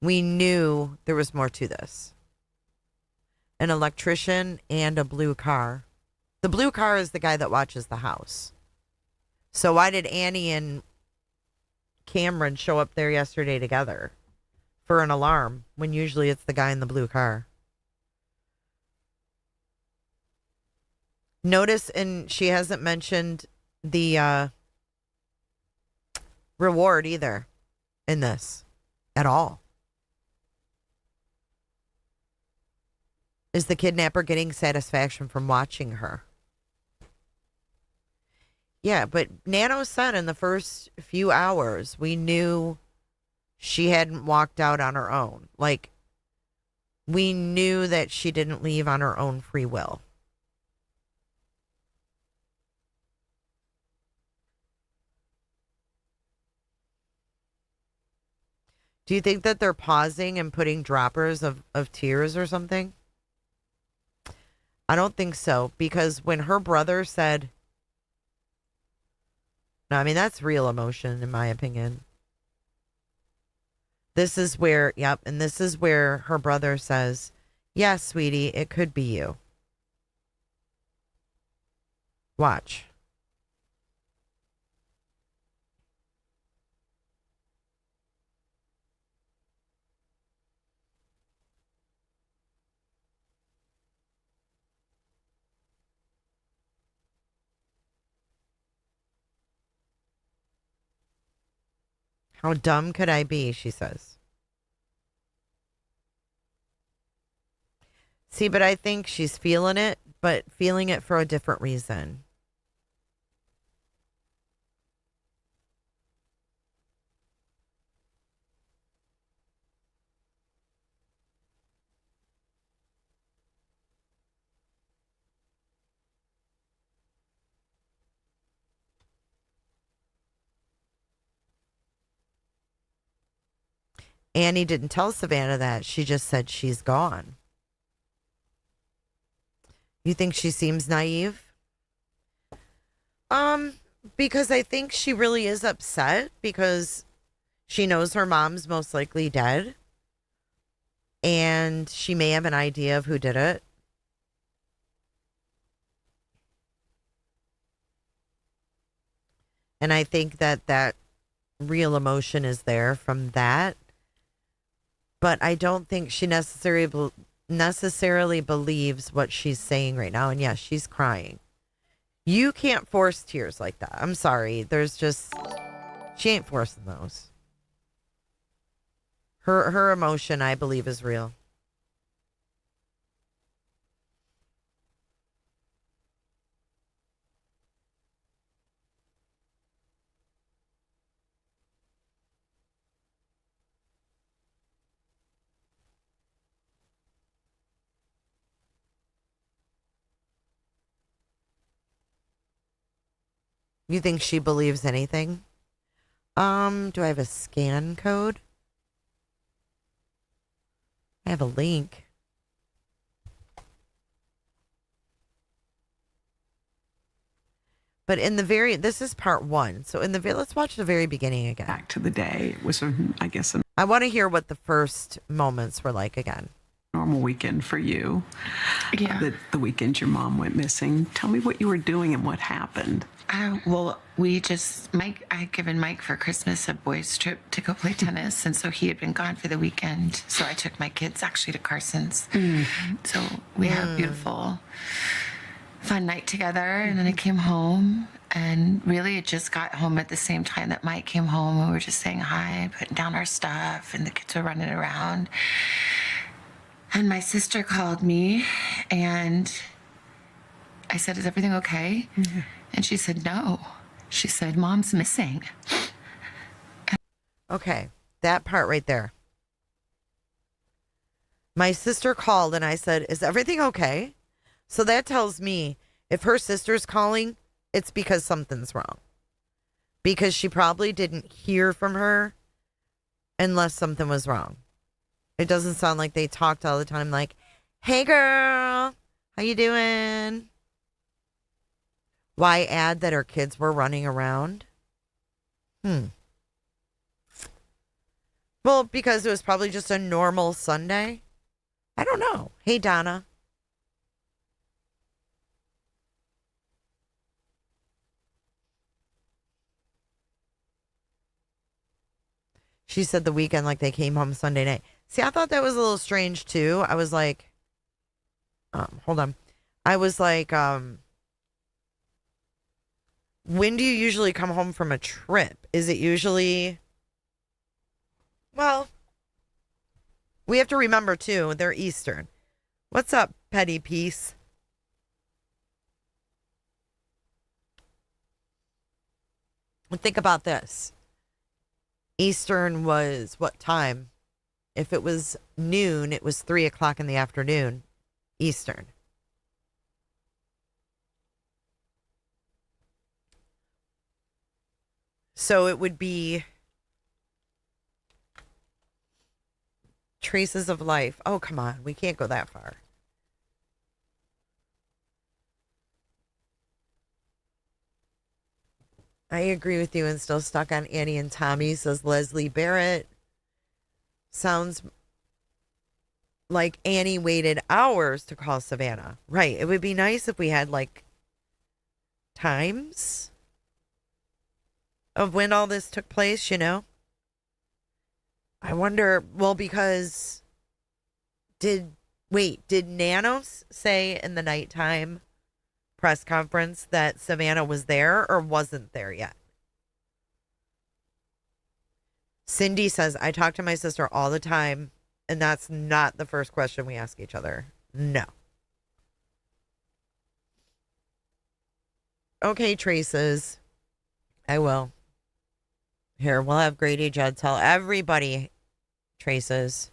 we knew there was more to this. An electrician and a blue car. The blue car is the guy that watches the house. So why did Annie and Cameron show up there yesterday together for an alarm when usually it's the guy in the blue car? Notice, and she hasn't mentioned the reward either in this at all. Is the kidnapper getting satisfaction from watching her? Yeah, but Nano said in the first few hours, we knew she hadn't walked out on her own. Like, we knew that she didn't leave on her own free will. Do you think that they're pausing and putting droppers of tears or something? I don't think so, because when her brother said, no, I mean, that's real emotion, in my opinion. This is where, yep, and this is where her brother says, yes, sweetie, it could be you. Watch. How dumb could I be, she says. See, but I think she's feeling it, but feeling it for a different reason. Annie didn't tell Savannah that. She just said she's gone. You think she seems naive? Because I think she really is upset because she knows her mom's most likely dead. And she may have an idea of who did it. And I think that real emotion is there from that. But I don't think she necessarily believes what she's saying right now. And yes, she's crying. You can't force tears like that. I'm sorry. She ain't forcing those. Her emotion, I believe, is real. You think she believes anything? Do I have a scan code? I have a link. But this is part 1. So let's watch the very beginning again. Back to the day. It was, I guess, I want to hear what the first moments were like again. normal weekend for you. Yeah. The weekend your mom went missing. Tell me what you were doing and what happened. Well, I had given Mike for Christmas a boys' trip to go play tennis, and so he had been gone for the weekend. So I took my kids actually to Carson's. So we had a beautiful, fun night together, and then I came home, and really it just got home at the same time that Mike came home, and we were just saying hi, putting down our stuff, and the kids were running around. And my sister called me, and I said, "Is everything okay?" Mm-hmm. And she said, "No." She said, "Mom's missing." Okay, that part right there. My sister called and I said, "Is everything okay?" So that tells me if her sister's calling, it's because something's wrong. Because she probably didn't hear from her unless something was wrong. It doesn't sound like they talked all the time like, "Hey girl, how you doing?" Why add that her kids were running around? Well, because it was probably just a normal Sunday. I don't know. Hey, Donna. She said the weekend like they came home Sunday night. See, I thought that was a little strange too. I was like, hold on. I was like, when do you usually come home from a trip? Is it usually... Well, we have to remember, too, they're Eastern. What's up, Petty Piece? Think about this. Eastern was what time? If it was noon, it was 3 o'clock in the afternoon, Eastern. So it would be Traces of Life. Oh, come on. We can't go that far. I agree with you and still stuck on Annie and Tommy, says Leslie Barrett. Sounds like Annie waited hours to call Savannah. Right. It would be nice if we had like times of when all this took place, you know? I wonder, well, because did Nanos say in the nighttime press conference that Savannah was there or wasn't there yet? Cindy says, "I talk to my sister all the time, and that's not the first question we ask each other." No. Okay, Traces. I will. Here, we'll have Grady Judd tell everybody, Traces.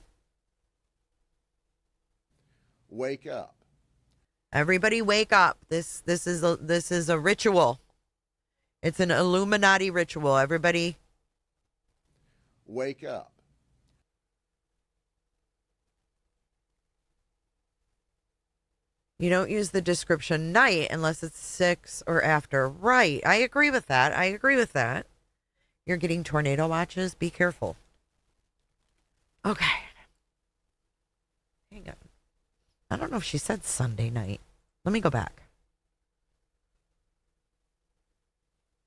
Wake up. Everybody wake up. This is a ritual. It's an Illuminati ritual. Everybody Wake up. You don't use the description night unless it's 6 or after. Right. I agree with that. You're getting tornado watches. Be careful. Okay. Hang on. I don't know if she said Sunday night. Let me go back.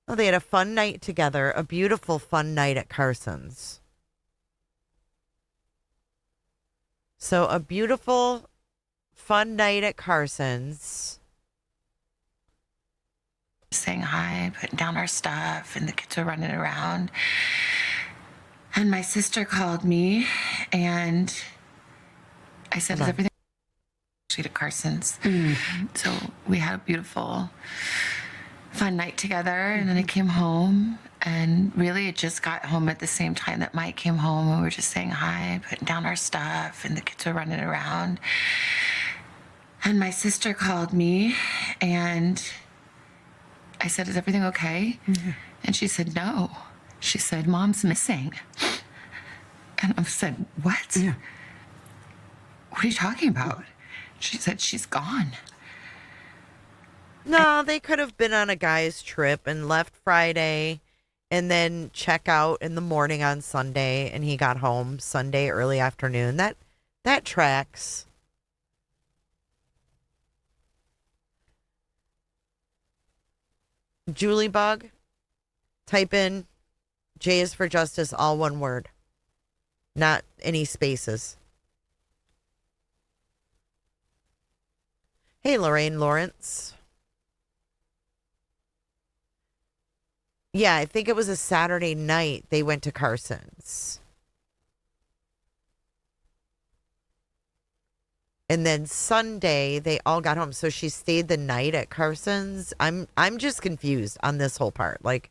Oh, they had a fun night together. A beautiful fun night at Carson's. So a beautiful fun night at Carson's. Saying hi, putting down our stuff, and the kids were running around. And my sister called me, and I said, is everything actually at Carson's? So we had a beautiful, fun night together, and then I came home, and really it just got home at the same time that Mike came home, and we were just saying hi, putting down our stuff, and the kids were running around. And my sister called me, and I said, is everything okay? And she said, no. She said, Mom's missing. And I said, what? Yeah. What are you talking about? She said, she's gone. No, they could have been on a guy's trip and left Friday and then check out in the morning on Sunday, and he got home Sunday early afternoon. That tracks. Julie Bug, type in J is for justice, all one word. Not any spaces. Hey, Lorraine Lawrence. Yeah, I think it was a Saturday night they went to Carson's. And then Sunday they all got home. So she stayed the night at Carson's. I'm just confused on this whole part. Like,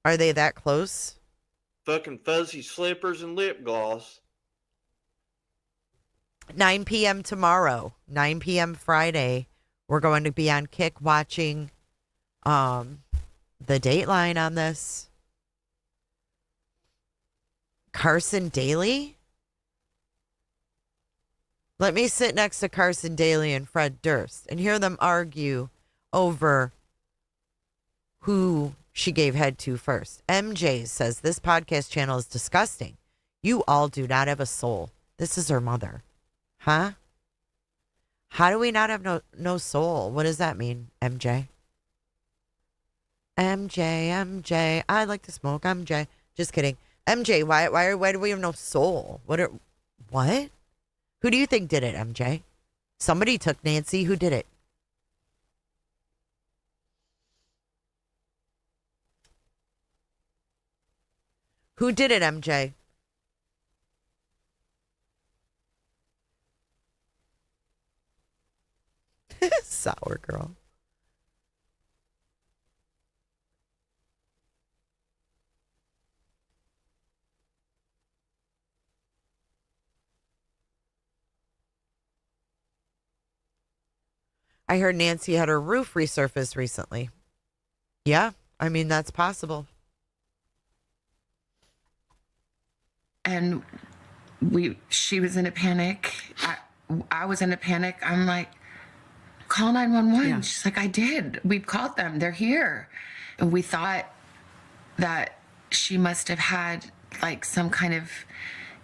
are they that close? Fucking fuzzy slippers and lip gloss. 9 p.m. tomorrow, 9 p.m. Friday, we're going to be on Kick watching the Dateline on this. Carson Daly? Let me sit next to Carson Daly and Fred Durst and hear them argue over who she gave head to first. MJ says this podcast channel is disgusting. You all do not have a soul. This is her mother. Huh? How do we not have no soul? What does that mean, MJ? MJ, I like to smoke, MJ. Just kidding. MJ, why do we have no soul? What? Who do you think did it, MJ? Somebody took Nancy. Who did it? Who did it, MJ? Sour girl. I heard Nancy had her roof resurfaced recently. Yeah, I mean, that's possible. And she was in a panic. I was in a panic. I'm like, call 911. Yeah. She's like, I did. We've called them. They're here. And we thought that she must have had like some kind of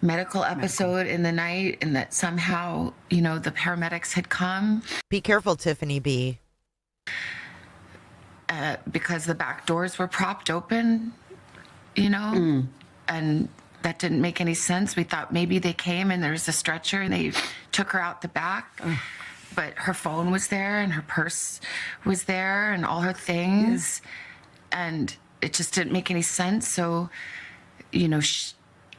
medical episode in the night, and that somehow, the paramedics had come. Be careful, Tiffany B. Because the back doors were propped open, and that didn't make any sense. We thought maybe they came and there was a stretcher and they took her out the back. But her phone was there and her purse was there and all her things. And it just didn't make any sense. So,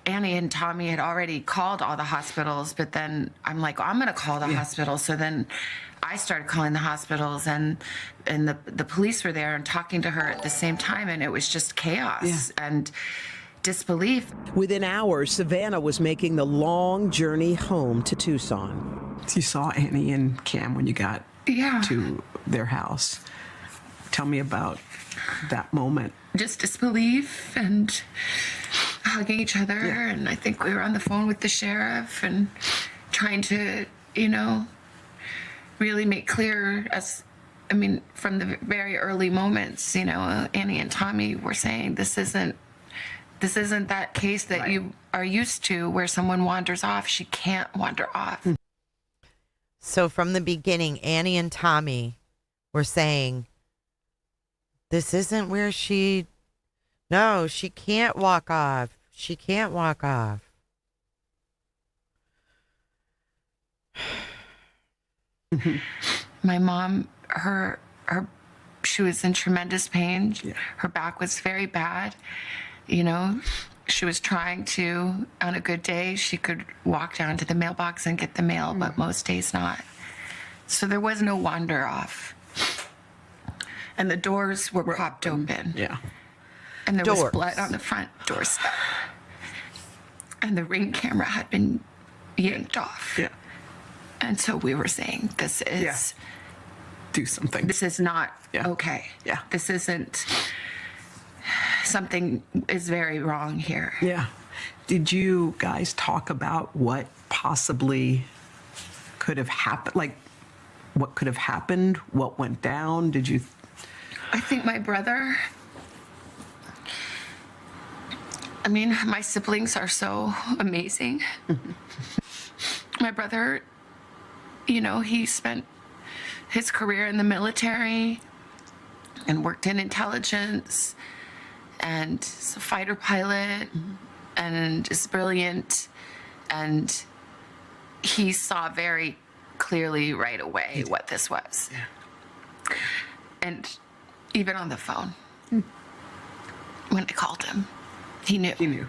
Annie and Tommy had already called all the hospitals, but then I'm like, I'm going to call the hospital. So then I started calling the hospitals, and the police were there and talking to her at the same time. And it was just chaos and disbelief. Within hours, Savannah was making the long journey home to Tucson. You saw Annie and Cam when you got to their house. Tell me about that moment. Just disbelief and hugging each other. And I think we were on the phone with the sheriff and trying to you know, really make clear I mean, from the very early moments, you know, Annie and Tommy were saying this isn't that case that you are used to where someone wanders off. She can't wander off. So from the beginning, Annie and Tommy were saying, this isn't where no, she can't walk off. She can't walk off. My mom, she was in tremendous pain. Yeah. Her back was very bad. You know, she was trying to, on a good day, she could walk down to the mailbox and get the mail, but most days not. So there was no wander off. And the doors were propped open. Yeah. And there was blood on the front doorstep. And the Ring camera had been yanked off. Yeah. And so we were saying, this is... Do something. This is not okay. Yeah. This isn't... Something is very wrong here. Yeah. Did you guys talk about what possibly could have happened? Like, what could have happened? What went down? Did you... I think my brother... I mean, my siblings are so amazing. My brother, you know, he spent his career in the military and worked in intelligence and is a fighter pilot and is brilliant. And he saw very clearly right away what this was. Yeah. And even on the phone, when I called him, he knew. He knew.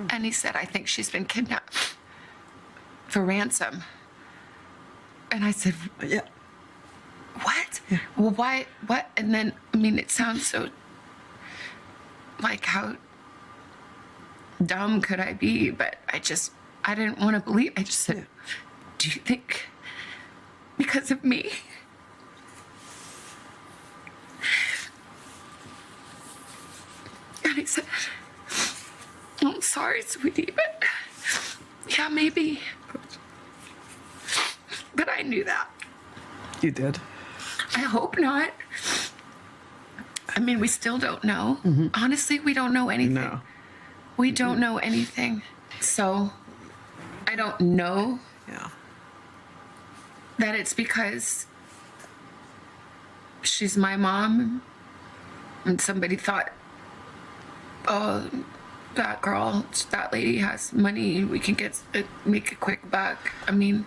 And he said, I think she's been kidnapped for ransom. And I said, yeah. What? Yeah. Well, why? What? And then, I mean, it sounds so like, how dumb could I be? But I didn't want to believe. I just said, do you think because of me? And he said, I'm sorry, sweetie, but yeah, maybe. But I knew that. You did? I hope not. I mean, we still don't know. Honestly, we don't know anything. No. We don't know anything. So I don't know that it's because she's my mom and somebody thought, oh, that girl, that lady has money, we can make a quick buck. I mean,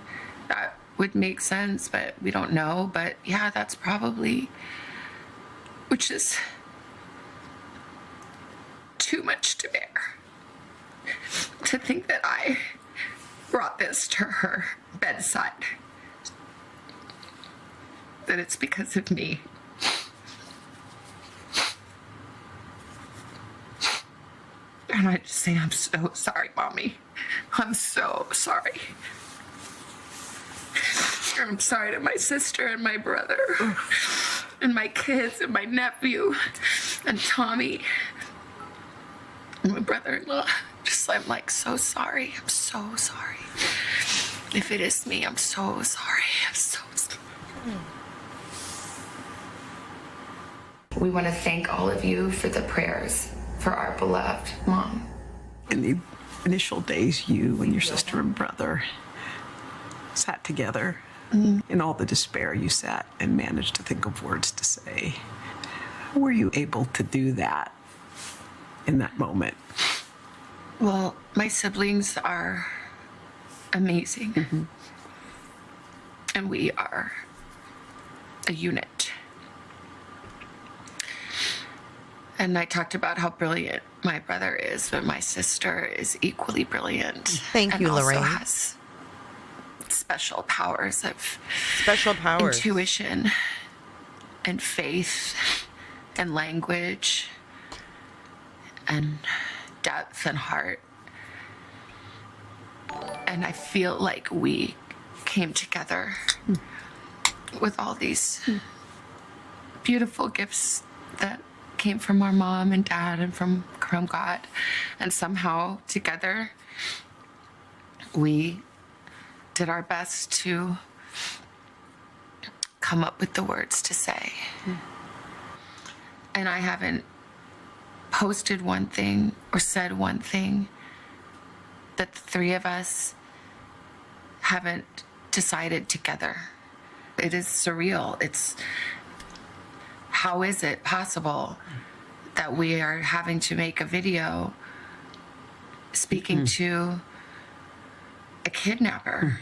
that would make sense, but we don't know. But yeah, that's probably, which is too much to bear. To think that I brought this to her bedside, that it's because of me. And I just say, I'm so sorry, Mommy. I'm so sorry. I'm sorry to my sister and my brother and my kids and my nephew and Tommy and my brother-in-law. I'm like, so sorry. I'm so sorry. If it is me, I'm so sorry. I'm so sorry. We want to thank all of you for the prayers for our beloved mom. In the initial days, you and your sister and brother sat together. In all the despair, you sat and managed to think of words to say. How were you able to do that in that moment? Well, my siblings are amazing. And we are a unit. And I talked about how brilliant my brother is, but my sister is equally brilliant. Thank you, Lorraine. Also has special powers of intuition and faith and language and depth and heart. And I feel like we came together with all these beautiful gifts that came from our mom and dad and from God. And somehow together we did our best to come up with the words to say. And I haven't posted one thing or said one thing that the three of us haven't decided together. It is surreal. It's, how is it possible that we are having to make a video speaking to a kidnapper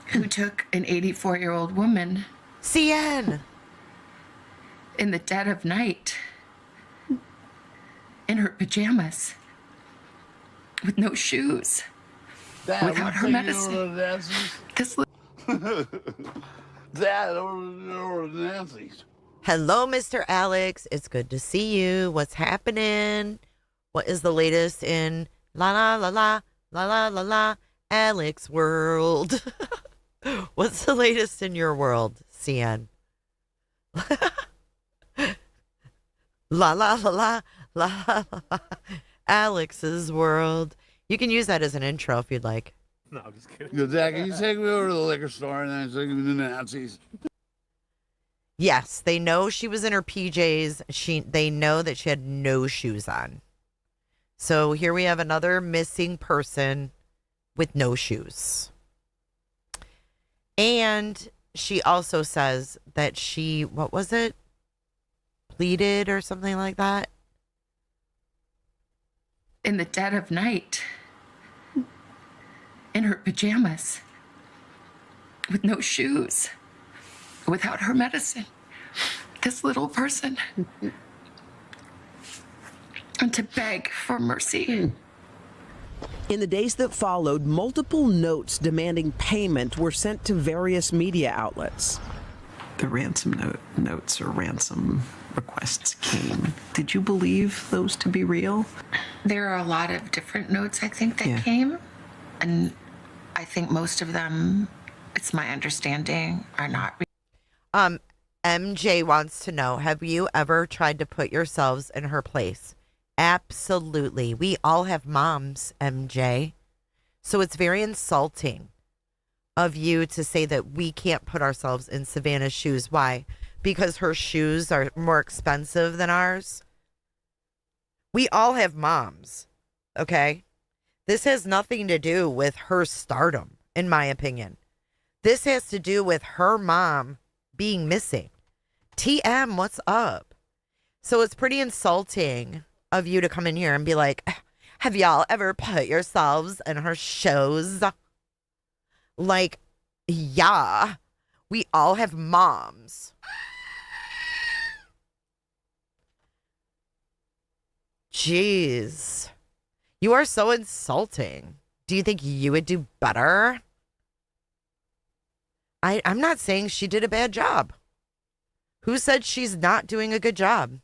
who took an 84-year-old woman, CN, in the dead of night, in her pajamas, with no shoes, Dad, without her medicine. This Dad, over to Nancy's. Hello, Mr. Alex. It's good to see you. What's happening? What is the latest in la la la la la la la la Alex world? What's the latest in your world, CN? La la la la la la Alex's world. You can use that as an intro if you'd like. No, I'm just kidding. Good, Dad, can you take me over to the liquor store and then take me to Nancy's? Yes, they know she was in her PJs. They know that she had no shoes on. So here we have another missing person with no shoes. And she also says that she, what was it? Pleaded or something like that. in the dead of night, in her pajamas, with no shoes, without her medicine. This little person. And to beg for mercy. In the days that followed, multiple notes demanding payment were sent to various media outlets. The ransom notes or ransom requests came. Did you believe those to be real? There are a lot of different notes, I think, that came. And I think most of them, it's my understanding, are not real. MJ wants to know, have you ever tried to put yourselves in her place? Absolutely. We all have moms, MJ. So it's very insulting of you to say that we can't put ourselves in Savannah's shoes. Why? Because her shoes are more expensive than ours? We all have moms, okay? This has nothing to do with her stardom, in my opinion. This has to do with her mom being missing. TM, what's up? So it's pretty insulting of you to come in here and be like, have y'all ever put yourselves in her shoes? Like, yeah, we all have moms. Jeez. You are so insulting. Do you think you would do better? I'm not saying she did a bad job. Who said she's not doing a good job?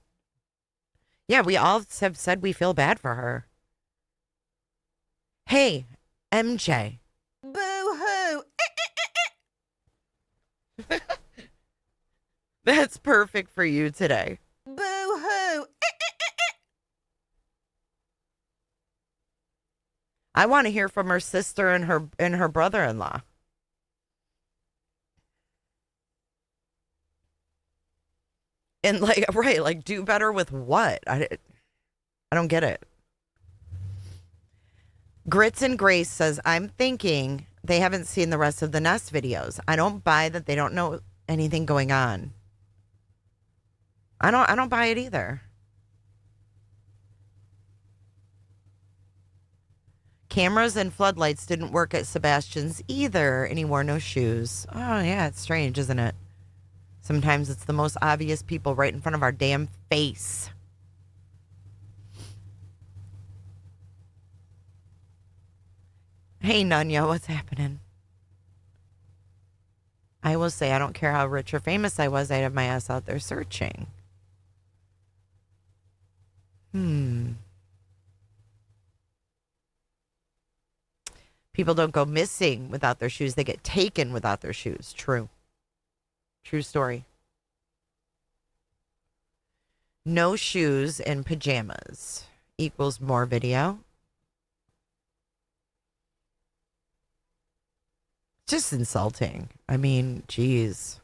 Yeah, we all have said we feel bad for her. Hey, MJ. Boo-hoo. That's perfect for you today. Boo-hoo. I want to hear from her sister and her brother-in-law. And like, right, like do better with what? I don't get it. Grits and Grace says, I'm thinking they haven't seen the rest of the Nest videos. I don't buy that they don't know anything going on. I don't buy it either. Cameras and floodlights didn't work at Sebastian's either, and he wore no shoes. Oh yeah, it's strange, isn't it? Sometimes it's the most obvious people right in front of our damn face. Hey, Nunya, what's happening? I will say, I don't care how rich or famous I was, I'd have my ass out there searching. People don't go missing without their shoes. They get taken without their shoes. True. True story. No shoes and pajamas equals more video. Just insulting. I mean, geez.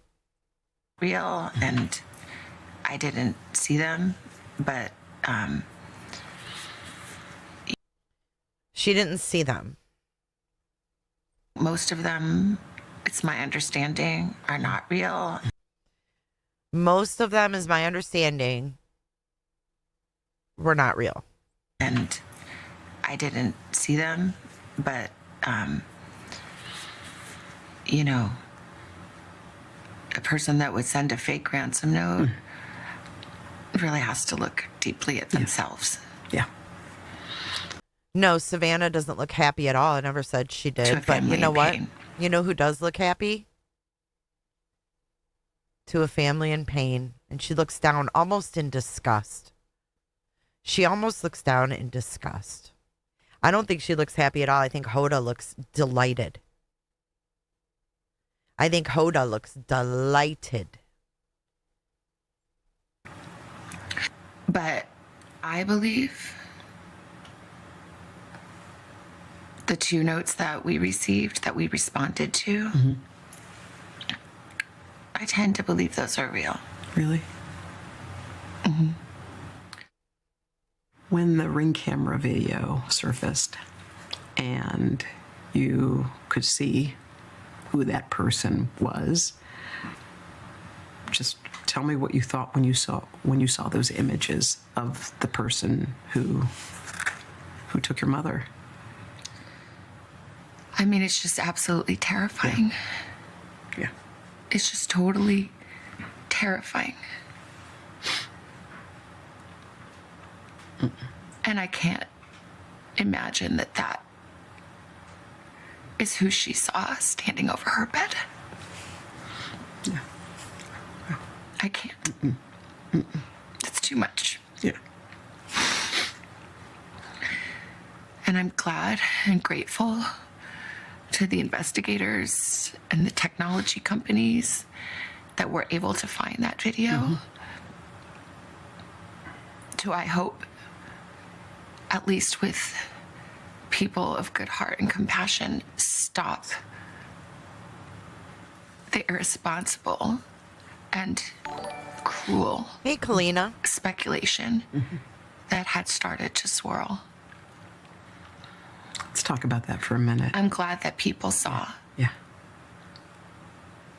Real, and I didn't see them, but she didn't see them. Most of them, it's my understanding, are not real. Most of them, is my understanding, were not real. And I didn't see them, but, you know, a person that would send a fake ransom note really has to look deeply at themselves. Yeah. No, Savannah doesn't look happy at all. I never said she To a did. But family you know in what? pain. You know who does look happy? To a family in pain. And she looks down almost in disgust. She almost looks down in disgust. I don't think she looks happy at all. I think Hoda looks delighted. I think Hoda looks delighted. But I believe the 2 notes that we received, that we responded to, I tend to believe those are real. Really? When the Ring camera video surfaced and you could see who that person was, just tell me what you thought when you saw those images of the person who took your mother. I mean, it's just absolutely terrifying. Yeah. It's just totally terrifying. And I can't imagine that is who she saw standing over her bed. Yeah. I can't. It's too much. Yeah. And I'm glad and grateful to the investigators and the technology companies that were able to find that video. To, I hope, at least with people of good heart and compassion, stop the irresponsible and cruel Kalina speculation that had started to swirl. Let's talk about that for a minute. I'm glad that people saw Yeah.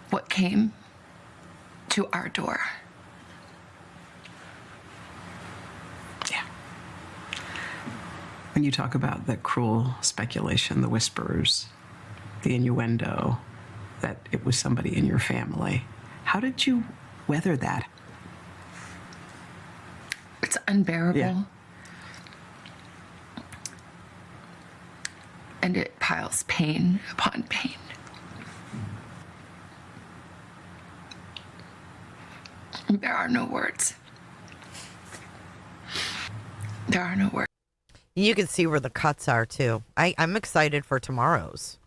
what came to our door. Yeah. When you talk about the cruel speculation, the whispers, the innuendo that it was somebody in your family, how did you weather that? It's unbearable. Yeah. And it piles pain upon pain. There are no words. There are no words. You can see where the cuts are, too. I'm excited for tomorrow's.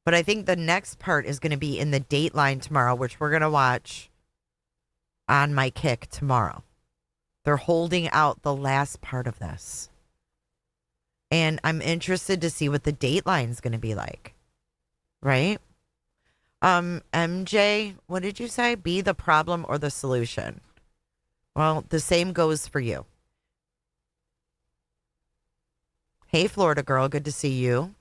But I think the next part is going to be in the Dateline tomorrow, which we're going to watch on my Kick tomorrow. They're holding out the last part of this. And I'm interested to see what the Dateline is going to be like. Right? MJ, what did you say? Be the problem or the solution? Well, the same goes for you. Hey, Florida girl, good to see you.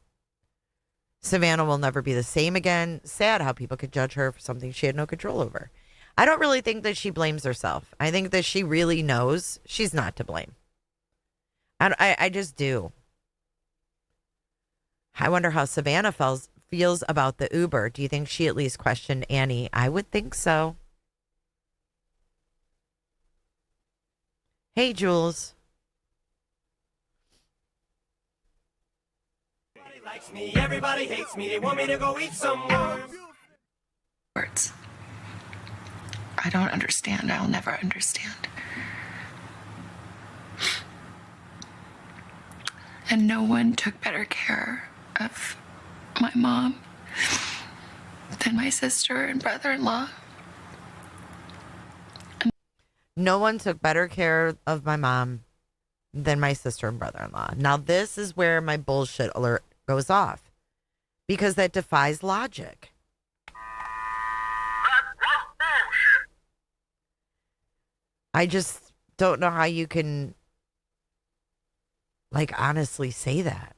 Savannah will never be the same again. Sad how people could judge her for something she had no control over. I don't really think that she blames herself. I think that she really knows she's not to blame. I just do. I wonder how Savannah feels about the Uber. Do you think she at least questioned Annie? I would think so. Hey, Jules. Everybody likes me, everybody hates me. They want me to go eat some Words. I don't understand. I'll never understand. And no one took better care of my mom than my sister and brother-in-law. No one took better care of my mom than my sister and brother-in-law. Now, this is where my bullshit alert goes off, because that defies logic. I just don't know how you can, like, honestly say that.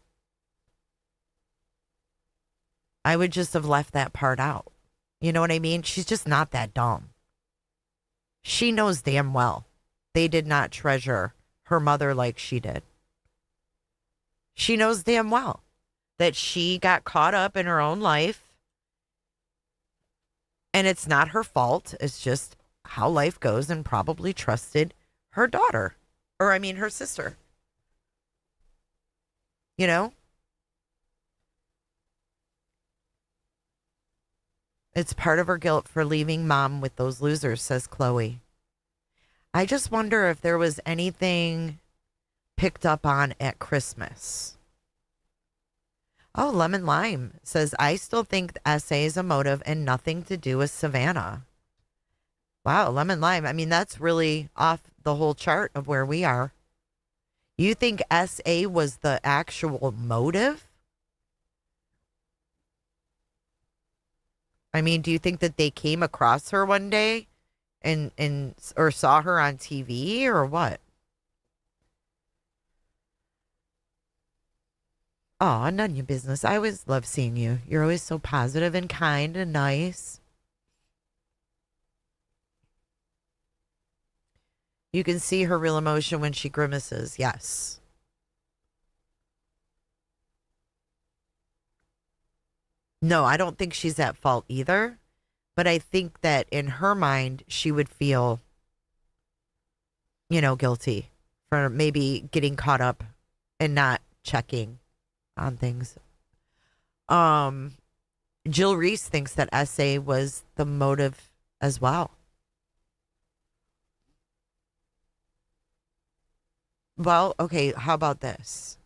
I would just have left that part out. You know what I mean? She's just not that dumb. She knows damn well they did not treasure her mother like she did. She knows damn well that she got caught up in her own life. And it's not her fault. It's just how life goes, and probably trusted her daughter. Or, I mean, her sister. You know? It's part of her guilt for leaving mom with those losers, says Chloe. I just wonder if there was anything picked up on at Christmas. Oh, Lemon Lime says, I still think the essay is a motive and nothing to do with Savannah. Wow, Lemon Lime. I mean, that's really off the whole chart of where we are. You think SA was the actual motive? I mean, do you think that they came across her one day and or saw her on TV or what? Oh, none of your business. I always love seeing you. You're always so positive and kind and nice. You can see her real emotion when she grimaces. Yes. No, I don't think she's at fault either. But I think that in her mind, she would feel, guilty for maybe getting caught up and not checking on things. Jill Reese thinks that SA was the motive as well. Well, okay, how about this?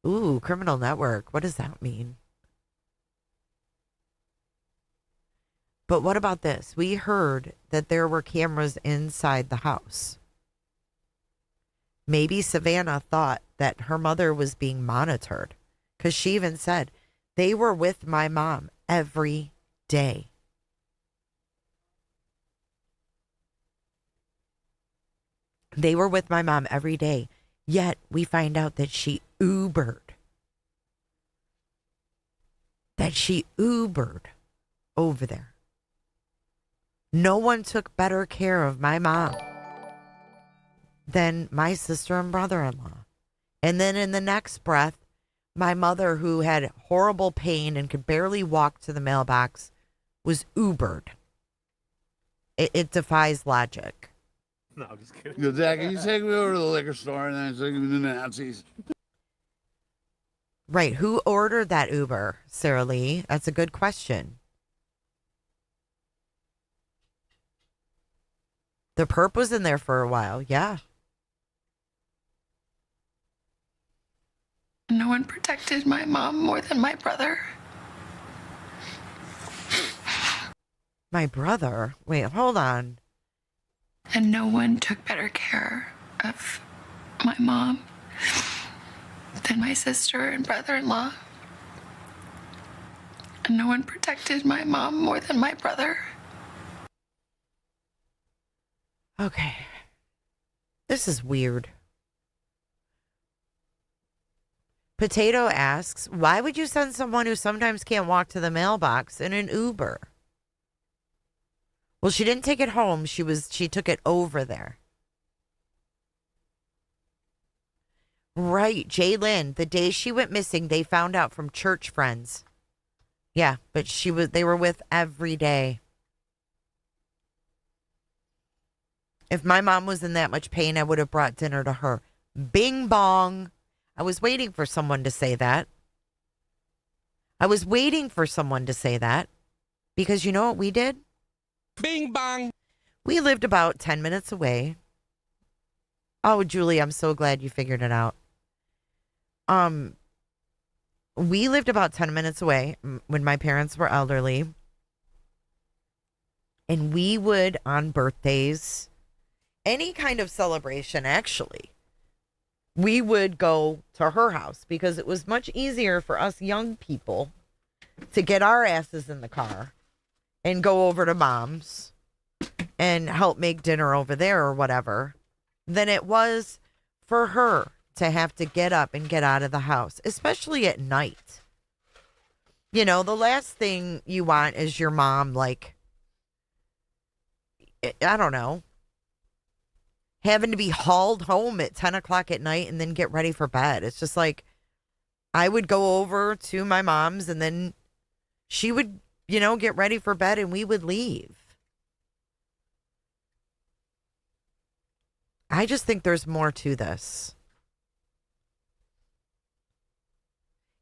Ooh, criminal network. What does that mean? But what about this? We heard that there were cameras inside the house. Maybe Savannah thought that her mother was being monitored, because she even said, they were with my mom every day. They were with my mom every day. Yet we find out that she Ubered. That she Ubered over there. No one took better care of my mom than my sister and brother-in-law. And then in the next breath, my mother, who had horrible pain and could barely walk to the mailbox, was Ubered. It defies logic. No, I'm just kidding. Go, Dad, can you take me over to the liquor store and then take me to the Nazis? Right. Who ordered that Uber, Sarah Lee? That's a good question. The perp was in there for a while. Yeah. No one protected my mom more than my brother. My brother? Wait, hold on. And no one took better care of my mom than my sister and brother-in-law. And no one protected my mom more than my brother. Okay. This is weird. Potato asks, why would you send someone who sometimes can't walk to the mailbox in an Uber? Well, she didn't take it home. She took it over there. Right. Jaylyn, the day she went missing, they found out from church friends. Yeah, but they were with every day. If my mom was in that much pain, I would have brought dinner to her. Bing bong. I was waiting for someone to say that. Because you know what we did? Bing bong. We lived about 10 minutes away. Oh, Julie, I'm so glad you figured it out. We lived about 10 minutes away when my parents were elderly. And we would, on birthdays, any kind of celebration, actually, we would go to her house because it was much easier for us young people to get our asses in the car and go over to Mom's and help make dinner over there or whatever than it was for her to have to get up and get out of the house, especially at night. You know, the last thing you want is your mom, like, I don't know, having to be hauled home at 10 o'clock at night and then get ready for bed. It's just like, I would go over to my mom's and then she would, you know, get ready for bed and we would leave. I just think there's more to this.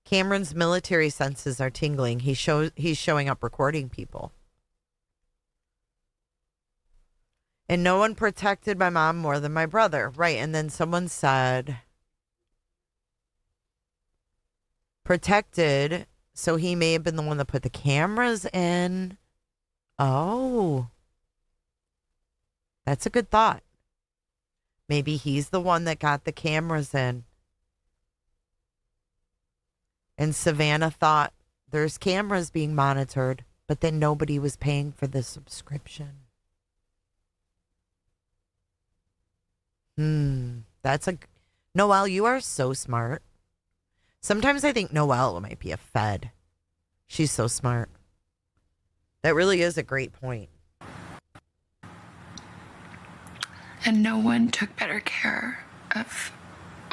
Cameron's military senses are tingling. He's showing up recording people. And no one protected my mom more than my brother. Right. And then someone said, protected, so he may have been the one that put the cameras in. Oh. That's a good thought. Maybe he's the one that got the cameras in. And Savannah thought there's cameras being monitored, but then nobody was paying for the subscription. That's a... Noelle, you are so smart. Sometimes I think Noelle might be a Fed. She's so smart. That really is a great point. And no one took better care of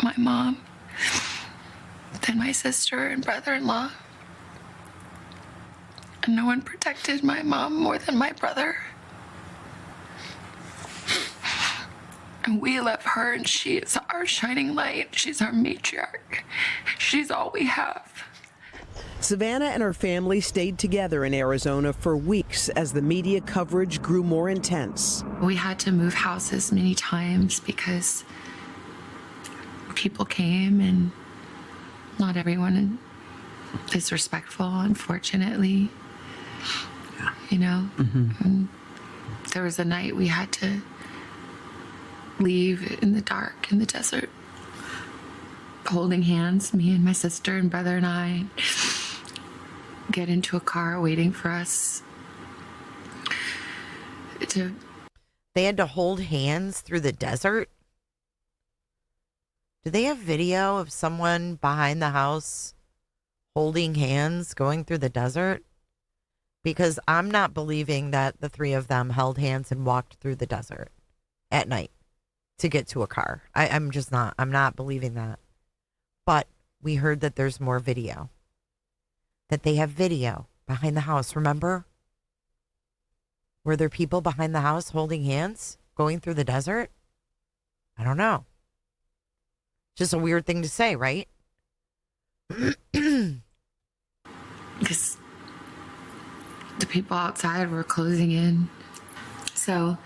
my mom than my sister and brother-in-law. And no one protected my mom more than my brother. And we love her, and she is our shining light. She's our matriarch. She's all we have. Savannah and her family stayed together in Arizona for weeks as the media coverage grew more intense. We had to move houses many times because people came, and not everyone is respectful, unfortunately. You know? And there was a night we had to leave in the dark in the desert, holding hands, me and my sister and brother and I, get into a car waiting for us to... They had to hold hands through the desert? Do they have video of someone behind the house holding hands going through the desert? Because I'm not believing that the three of them held hands and walked through the desert at night to get to a car. I'm just not. I'm not believing that. But we heard that there's more video. That they have video behind the house. Remember? Were there people behind the house holding hands going through the desert? I don't know. Just a weird thing to say, right? Because the people outside were closing in. So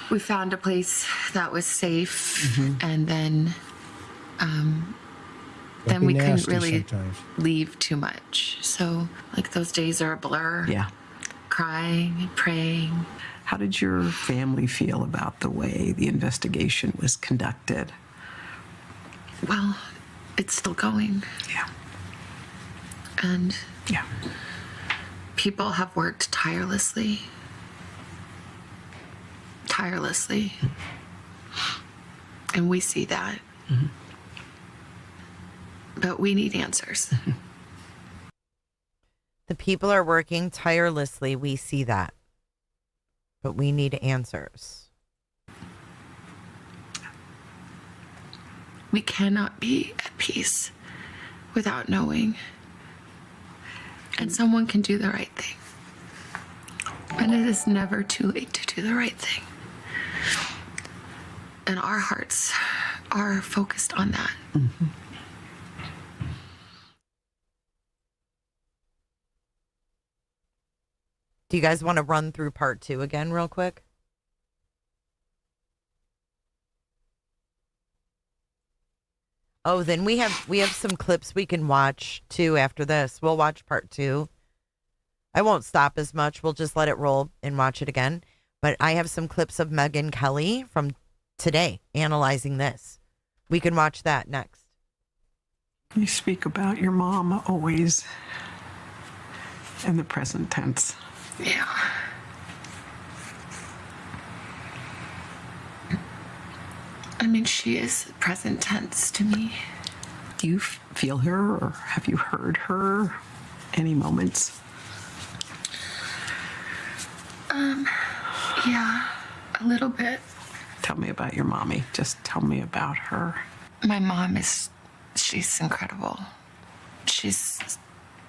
we found a place that was safe, and then we couldn't really leave too much. So, like, those days are a blur. Yeah. Crying and praying. How did your family feel about the way the investigation was conducted? Well, it's still going. Yeah. And yeah, people have worked tirelessly. And we see that. But we need answers. The people are working tirelessly. We see that. But we need answers. We cannot be at peace without knowing. And someone can do the right thing. And it is never too late to do the right thing. And our hearts are focused on that. Do you guys want to run through part 2 again real quick? Oh, then we have some clips we can watch too after this. We'll watch part 2. I won't stop as much. We'll just let it roll and watch it again. But I have some clips of Megyn Kelly from today analyzing this. We can watch that next. You speak about your mom always In the present tense. Yeah. I mean, she is present tense to me. Do you feel her, or have you heard her any moments? Yeah, a little bit. Tell me about your mommy. Just tell me about her. My mom she's incredible. She's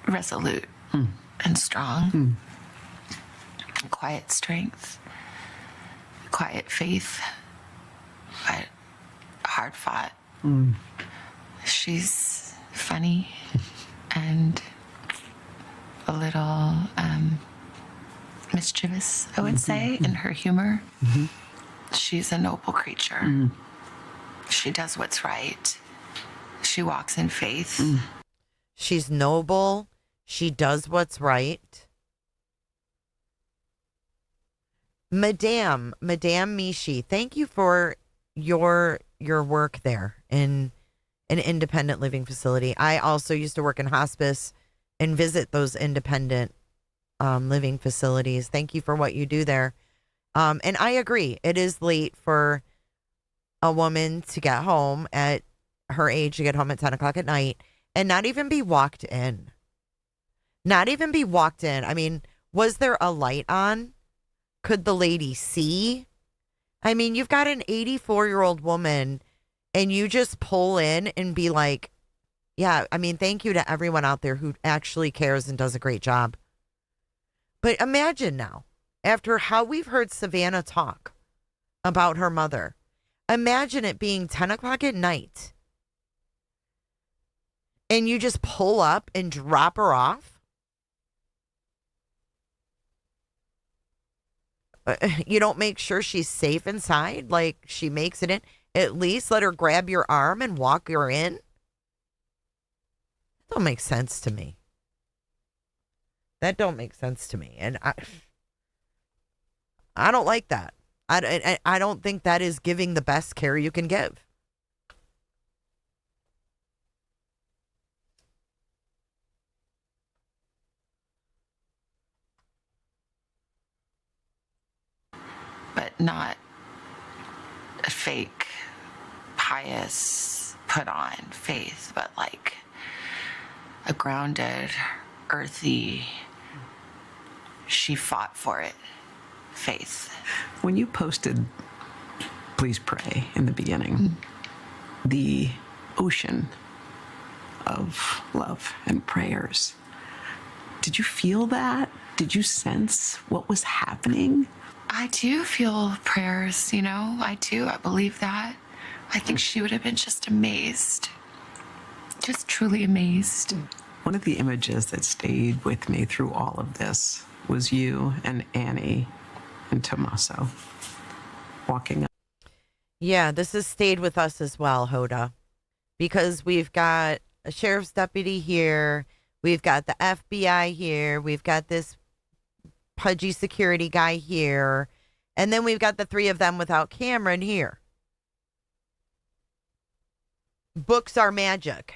resolute and strong. Quiet strength, quiet faith, but hard fought. She's funny and a little mischievous, I would say, in her humor. She's a noble creature. She does what's right. She walks in faith. She's noble. She does what's right. Madame Mishi, thank you for your work there in an independent living facility. I also used to work in hospice and visit those independent living facilities. Thank you for what you do there. And I agree. It is late for a woman to get home at her age, to get home at 10 o'clock at night and not even be walked in. Not even be walked in. I mean, was there a light on? Could the lady see? I mean, you've got an 84-year-old woman and you just pull in and be like, yeah, I mean, thank you to everyone out there who actually cares and does a great job. But imagine now, after how we've heard Savannah talk about her mother, imagine it being 10 o'clock at night and you just pull up and drop her off. You don't make sure she's safe inside, like she makes it in. At least let her grab your arm and walk her in. That don't make sense to me. That don't make sense to me. And I don't like that. I don't think that is giving the best care you can give. But not a fake, pious, put on faith, but like a grounded, earthy, she fought for it faith. When you posted Please Pray in the beginning, the ocean of love and prayers, did you feel that? Did you sense what was happening? I do feel prayers, you know, I do. I believe that. I think she would have been just amazed. Just truly amazed. One of the images that stayed with me through all of this was you and Annie and Tommaso walking up. Yeah, this has stayed with us as well, Hoda, because we've got a sheriff's deputy here. We've got the FBI here. We've got this pudgy security guy here. And then we've got the three of them without Cameron here. Books are magic.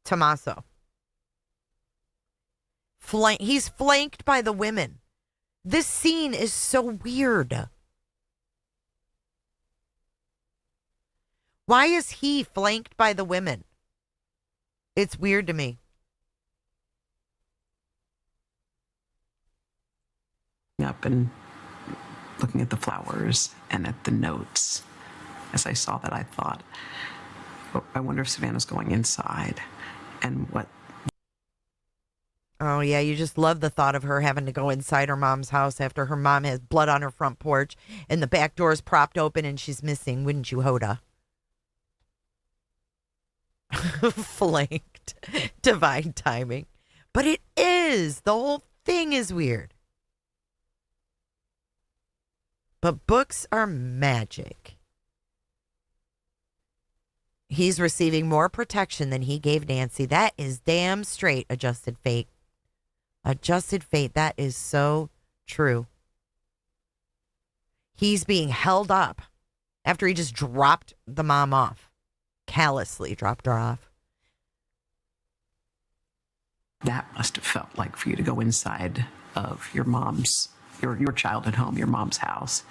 Tommaso. He's flanked by the women. This scene is so weird. Why is he flanked by the women? It's weird to me. Up and looking at the flowers and at the notes. As I saw that, I thought, oh, I wonder if Savannah's going inside and what. Oh, yeah, you just love the thought of her having to go inside her mom's house after her mom has blood on her front porch and the back door is propped open and she's missing, wouldn't you, Hoda? Flanked. Divine timing. But it is. The whole thing is weird. But books are magic. He's receiving more protection than he gave Nancy. That is damn straight, Adjusted Fate. Adjusted Fate. That is so true. He's being held up after he just dropped the mom off. Callously dropped her off. that must have felt like for you to go inside of your mom's, your childhood home, your mom's house.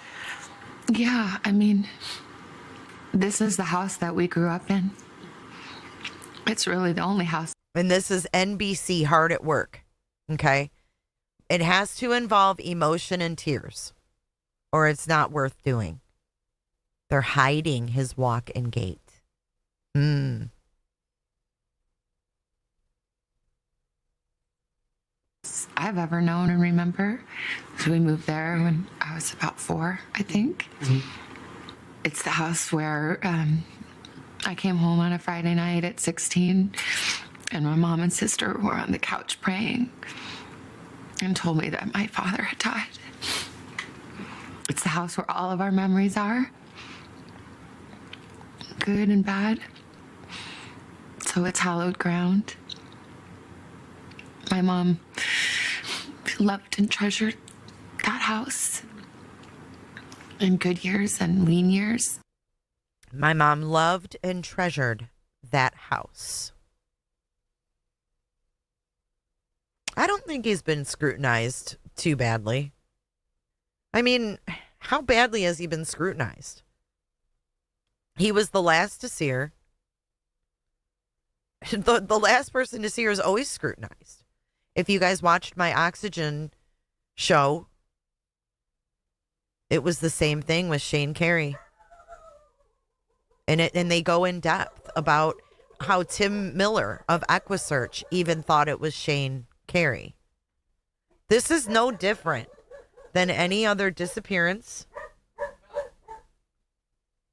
Yeah, I mean, this is the house that we grew up in. It's really the only house. And this is NBC hard at work. Okay. It has to involve emotion and tears, or it's not worth doing. They're hiding his walk and gait. I've ever known and remember. So we moved there when I was about 4, I think. It's the house where I came home on a Friday night at 16, and my mom and sister were on the couch praying and told me that my father had died. It's the house where all of our memories are, good and bad. So it's hallowed ground. My mom loved and treasured that house in good years and lean years. My mom loved and treasured that house. I don't think he's been scrutinized too badly. I mean, how badly has he been scrutinized? He was the last to see her. The last person to see her is always scrutinized. If you guys watched my Oxygen show, it was the same thing with Shane Carey. And they go in depth about how Tim Miller of EquiSearch even thought it was Shane Carey. This is no different than any other disappearance,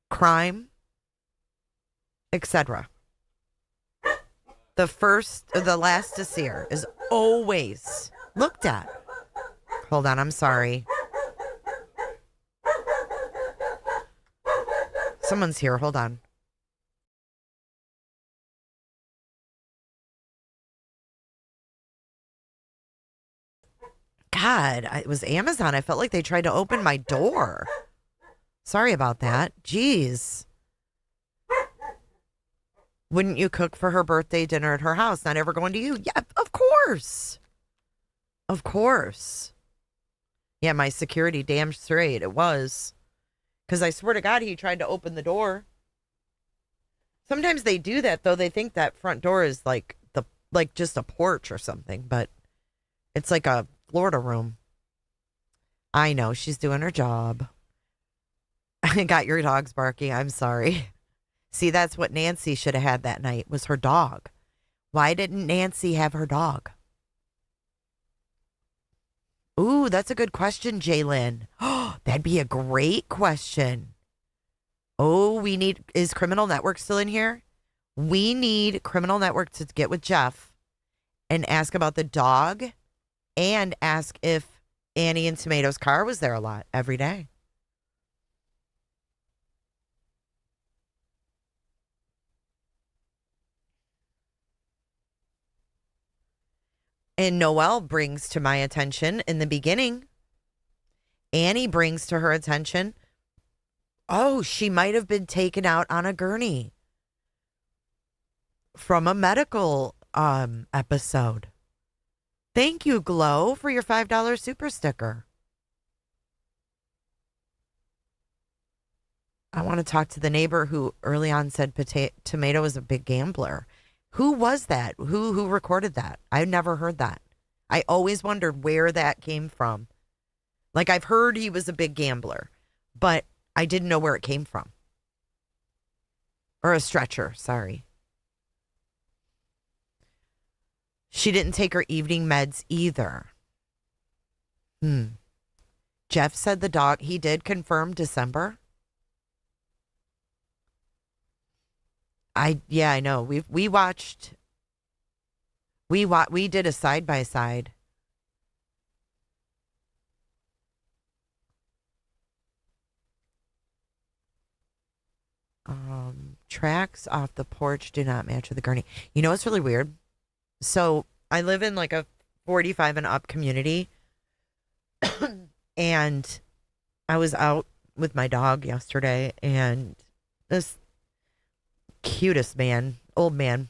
crime, etc. The last to see her is always looked at. Hold on, I'm sorry. Someone's here. Hold on. God, it was Amazon. I felt like they tried to open my door. Sorry about that. Jeez. Wouldn't you cook for her birthday dinner at her house? Not ever going to you? Yeah, of course. Of course. Yeah, my security damn straight. It was. Because I swear to God, he tried to open the door. Sometimes they do that, though. They think that front door is like just a porch or something, but it's like a Florida room. I know, she's doing her job. I got your dogs barking. I'm sorry. See, that's what Nancy should have had that night, was her dog. Why didn't Nancy have her dog? Ooh, that's a good question, Jalen. Oh, that'd be a great question. Oh, is Criminal Network still in here? We need Criminal Network to get with Jeff and ask about the dog and ask if Annie and Tomato's car was there a lot every day. And Noelle brings to my attention in the beginning, Annie brings to her attention, oh, she might have been taken out on a gurney from a medical episode. Thank you, Glow, for your $5 super sticker. I want to talk to the neighbor who early on said Tomato was a big gambler. Who was that? Who recorded that? I never heard that. I always wondered where that came from. Like, I've heard he was a big gambler, but I didn't know where it came from. Or a stretcher, sorry. She didn't take her evening meds either. Jeff said the dog, he did confirm December. I know. We watched. We did a side by side. Tracks off the porch do not match with the gurney. You know what's really weird? So I live in like a 45 and up community, and I was out with my dog yesterday, and this cutest man, old man,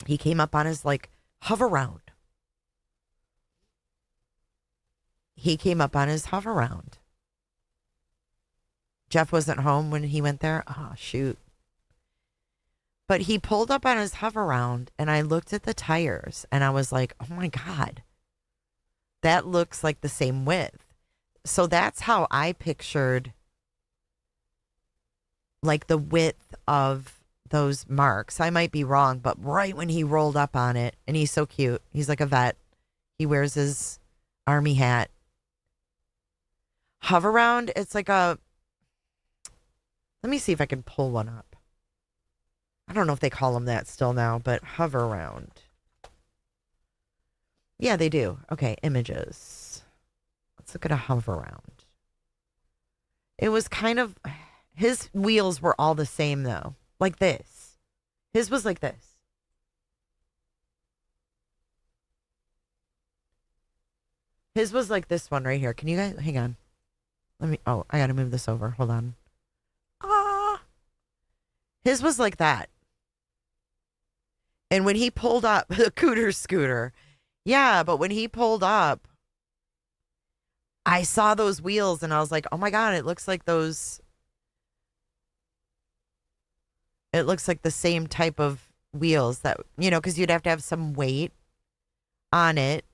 he came up on his like hover round. he came up on his hover round. Jeff wasn't home when he went there. Oh, shoot. But he pulled up on his hover round, and I looked at the tires, and I was like, oh, my God. That looks like the same width. So that's how I pictured, like, the width of those marks. I might be wrong, but right when he rolled up on it, and he's so cute. He's like a vet. He wears his army hat. Hover round, it's like a... Let me see if I can pull one up. I don't know if they call them that still now, but hover round. Yeah, they do. Okay, images. Let's look at a hover round. It was kind of... His wheels were all the same, though. Like this. His was like this. His was like this one right here. Can you guys... Hang on. Let me... Oh, I gotta move this over. Hold on. His was like that. And when he pulled up... The cooter scooter. Yeah, but when he pulled up... I saw those wheels and I was like, oh my God, it looks like those... It looks like the same type of wheels that, you know, because you'd have to have some weight on it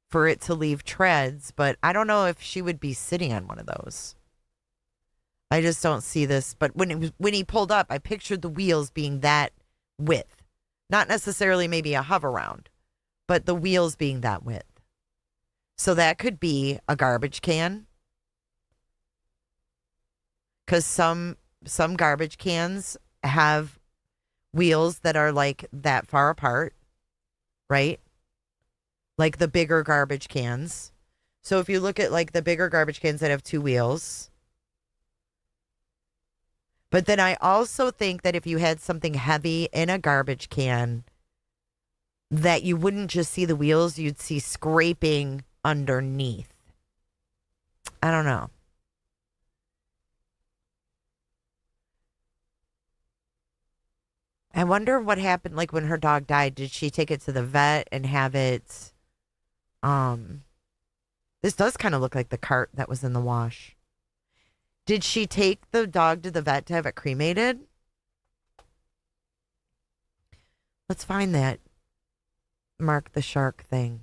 for it to leave treads. But I don't know if she would be sitting on one of those. I just don't see this. But when he pulled up, I pictured the wheels being that width. Not necessarily maybe a hover round, but the wheels being that width. So that could be a garbage can. Because some garbage cans have wheels that are like that far apart, right? Like the bigger garbage cans. So if you look at like the bigger garbage cans that have two wheels. But then I also think that if you had something heavy in a garbage can, that you wouldn't just see the wheels, you'd see scraping underneath. I don't know. I wonder what happened, like when her dog died. Did she take it to the vet and have it? This does kind of look like the cart that was in the wash. Did she take the dog to the vet to have it cremated? Let's find that Mark the Shark thing.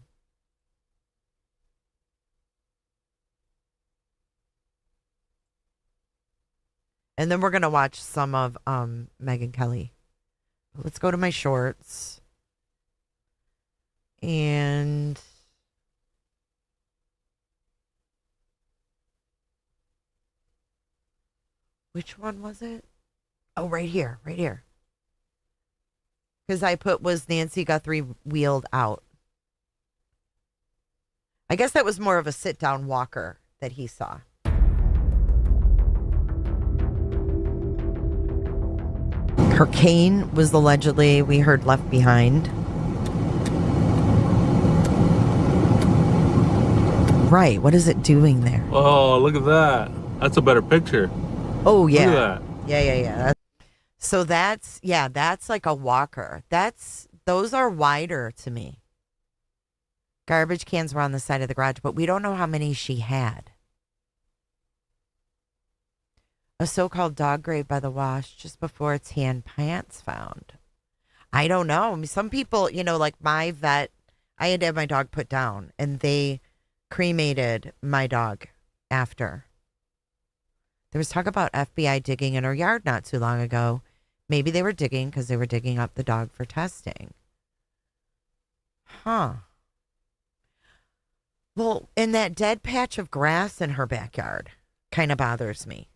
And then we're going to watch some of Megyn Kelly. Let's go to my shorts. And which one was it? Oh, right here, right here. Because I put was Nancy Guthrie wheeled out. I guess that was more of a sit-down walker that he saw. Her cane was allegedly, we heard, left behind. Right, what is it doing there? Oh, look at that. That's a better picture. Oh, yeah. Look at that. Yeah. So that's like a walker. Those are wider to me. Garbage cans were on the side of the garage, but we don't know how many she had. A so-called dog grave by the wash just before its tan pants found. I don't know. I mean, some people, you know, like my vet, I had to have my dog put down, and they cremated my dog after. There was talk about FBI digging in her yard not too long ago. Maybe they were digging because they were digging up the dog for testing. Huh. Well, and that dead patch of grass in her backyard kind of bothers me.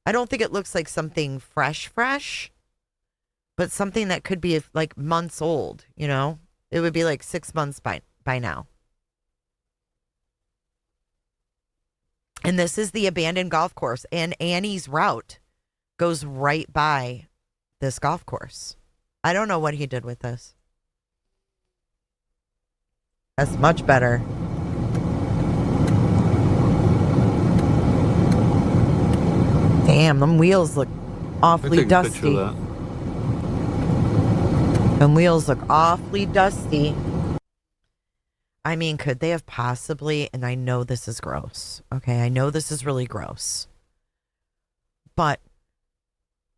I don't think it looks like something fresh, but something that could be like months old, you know? It would be like 6 months by now. And this is the abandoned golf course, and Annie's route goes right by this golf course. I don't know what he did with this. That's much better. Damn, them wheels look awfully dusty. Them wheels look awfully dusty. I mean, could they have possibly, and I know this is gross, okay? I know this is really gross. But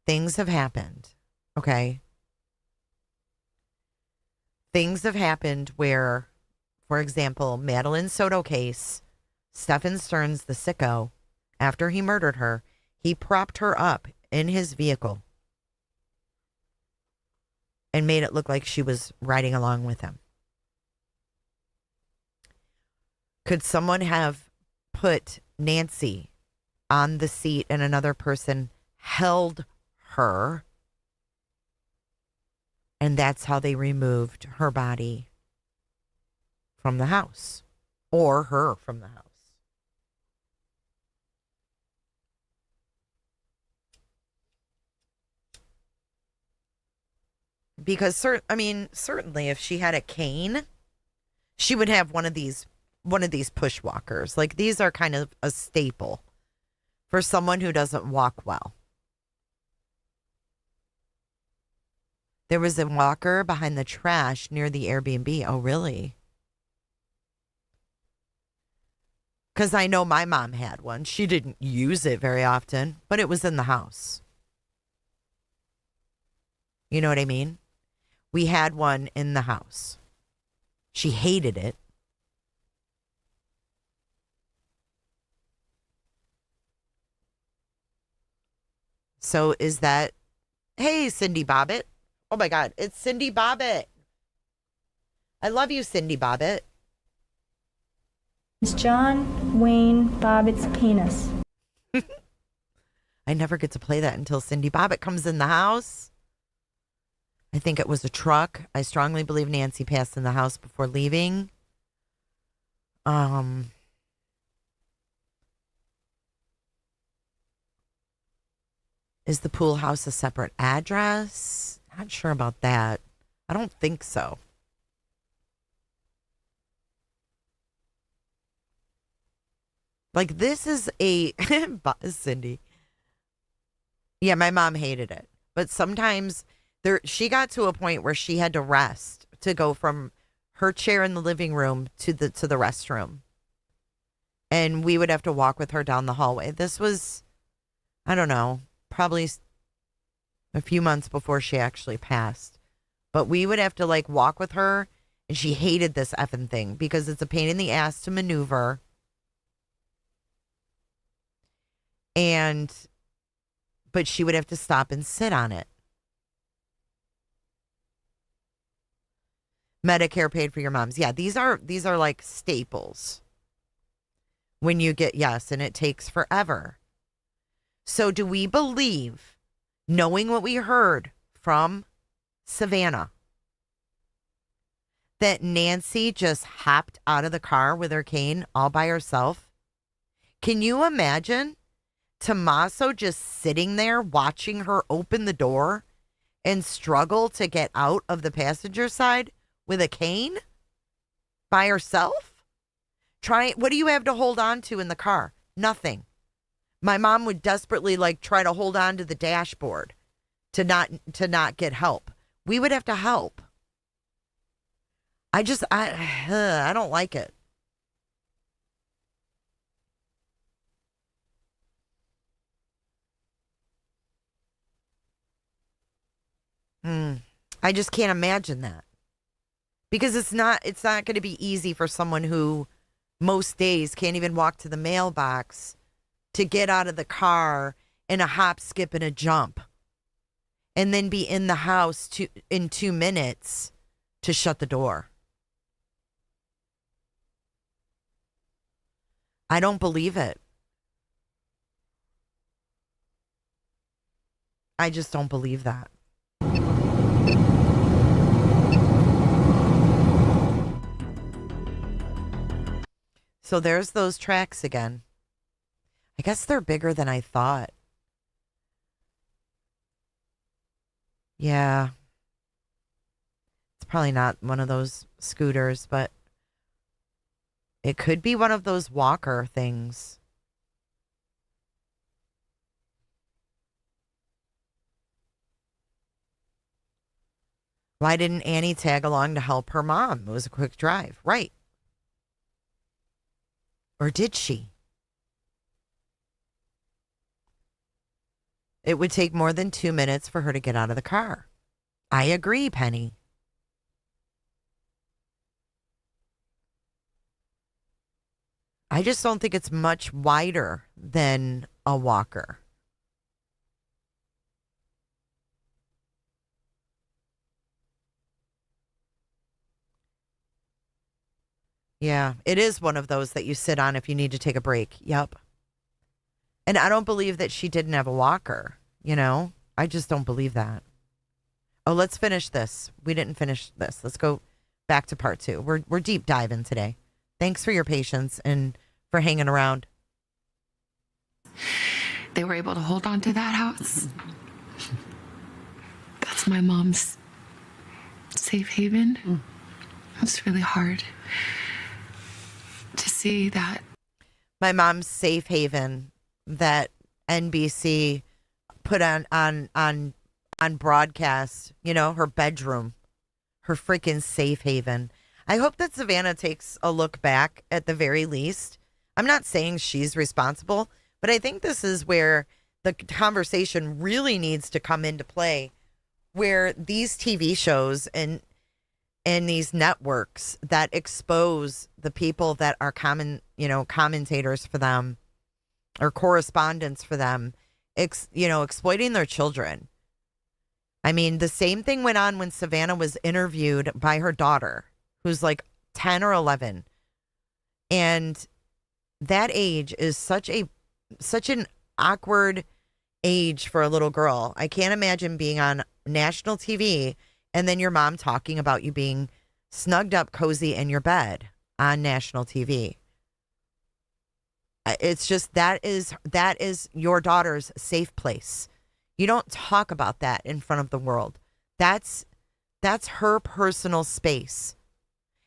things have happened, okay? Things have happened where, for example, Madeline Soto case, Stephen Stearns, the sicko, after he murdered her, he propped her up in his vehicle and made it look like she was riding along with him. Could someone have put Nancy on the seat and another person held her, and that's how they removed her body from the house, or her from the house? Because certainly if she had a cane, she would have one of these push walkers. Like, these are kind of a staple for someone who doesn't walk well. There was a walker behind the trash near the Airbnb. Oh, really? Because I know my mom had one. She didn't use it very often, but it was in the house. You know what I mean? We had one in the house. She hated it. So is that... Hey, Cindy Bobbitt. Oh, my God. It's Cindy Bobbitt. I love you, Cindy Bobbitt. It's John Wayne Bobbitt's penis. I never get to play that until Cindy Bobbitt comes in the house. I think it was a truck. I strongly believe Nancy passed in the house before leaving. Is the pool house a separate address? Not sure about that. I don't think so. Like, this is a... Cindy. Yeah, my mom hated it. But sometimes she got to a point where she had to rest to go from her chair in the living room to the restroom. And we would have to walk with her down the hallway. This was, I don't know, probably a few months before she actually passed. But we would have to, like, walk with her, and she hated this effing thing because it's a pain in the ass to maneuver. But she would have to stop and sit on it. Medicare paid for your mom's. Yeah, these are like staples. When you get, yes, and it takes forever. So do we believe, knowing what we heard from Savannah, that Nancy just hopped out of the car with her cane all by herself? Can you imagine Tommaso just sitting there watching her open the door and struggle to get out of the passenger side with a cane by herself? What do you have to hold on to in the car? Nothing. My mom would desperately try to hold on to the dashboard to not get help. We would have to help. I don't like it. I just can't imagine that. Because it's not going to be easy for someone who most days can't even walk to the mailbox to get out of the car in a hop, skip, and a jump. And then be in the house in 2 minutes to shut the door. I don't believe it. I just don't believe that. So there's those tracks again. I guess they're bigger than I thought. Yeah. It's probably not one of those scooters, but it could be one of those walker things. Why didn't Annie tag along to help her mom? It was a quick drive. Right. Or did she? It would take more than 2 minutes for her to get out of the car. I agree, Penny. I just don't think it's much wider than a walker. Yeah, it is one of those that you sit on if you need to take a break. Yep. And I don't believe that she didn't have a walker, you know? I just don't believe that. Oh, let's finish this. We didn't finish this. Let's go back to part 2. We're deep diving today. Thanks for your patience and for hanging around. They were able to hold on to that house. That's my mom's safe haven. It's really hard to see that. My mom's safe haven that NBC put on broadcast, you know, her bedroom, her freaking safe haven. I hope that Savannah takes a look back at the very least. I'm not saying she's responsible, but I think this is where the conversation really needs to come into play, where these TV shows and these networks that expose the people that are commentators for them or correspondents for them, exploiting their children. I mean, the same thing went on when Savannah was interviewed by her daughter, who's like 10 or 11. And that age is such an awkward age for a little girl. I can't imagine being on national TV and then your mom talking about you being snugged up cozy in your bed on national TV. It's just that is your daughter's safe place. You don't talk about that in front of the world. That's her personal space.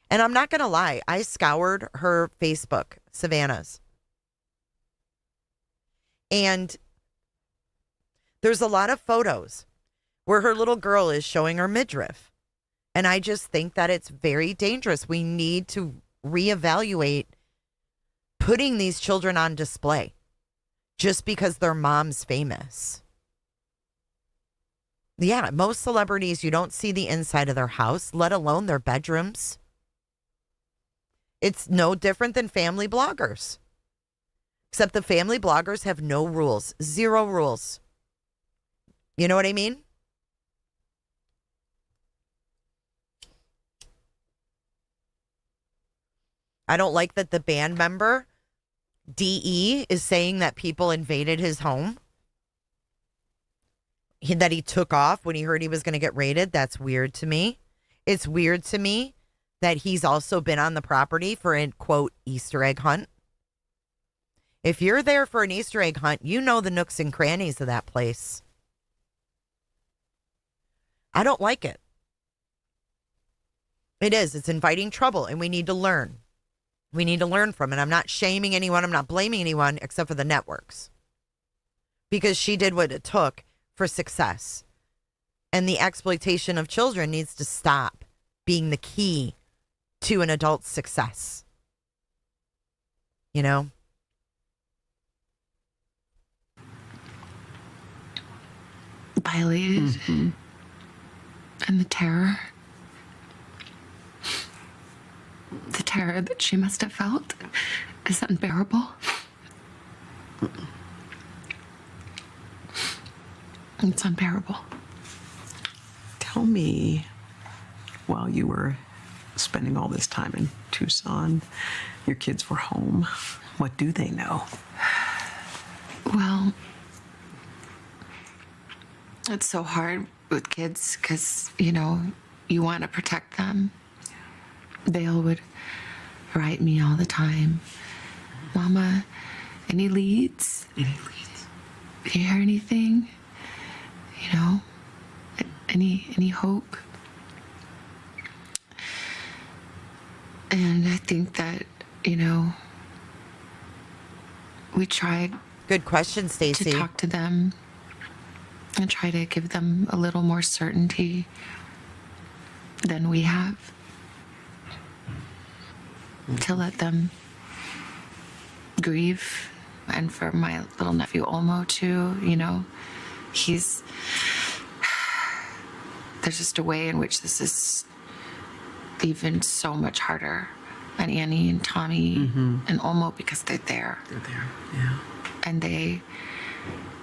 And I'm not going to lie. I scoured her Facebook, Savannah's. And there's a lot of photos where her little girl is showing her midriff. And I just think that it's very dangerous. We need to reevaluate putting these children on display just because their mom's famous. Yeah, most celebrities, you don't see the inside of their house, let alone their bedrooms. It's no different than family bloggers. Except the family bloggers have no rules. 0 rules. You know what I mean? I don't like that the band member, DE, is saying that people invaded his home. That he took off when he heard he was going to get raided. That's weird to me. It's weird to me that he's also been on the property for a, quote, Easter egg hunt. If you're there for an Easter egg hunt, you know the nooks and crannies of that place. I don't like it. It is. It's inviting trouble, and we need to learn. We need to learn from it. I'm not shaming anyone. I'm not blaming anyone except for the networks. Because she did what it took for success. And the exploitation of children needs to stop being the key to an adult's success. You know? Violated. Mm-hmm. And the terror that she must have felt is unbearable. It's unbearable. Tell me, while you were spending all this time in Tucson, your kids were home, what do they know? Well, it's so hard with kids because, you want to protect them. Vale would write me all the time. Mama, any leads? Any leads? Did you hear anything? Any hope? And I think that, we tried. Good question, Stacey. To talk to them and try to give them a little more certainty than we have. To let them grieve, and for my little nephew Olmo too. You know, there's just a way in which this is even so much harder on Annie and Tommy and Olmo because they're there. They're there, yeah. And they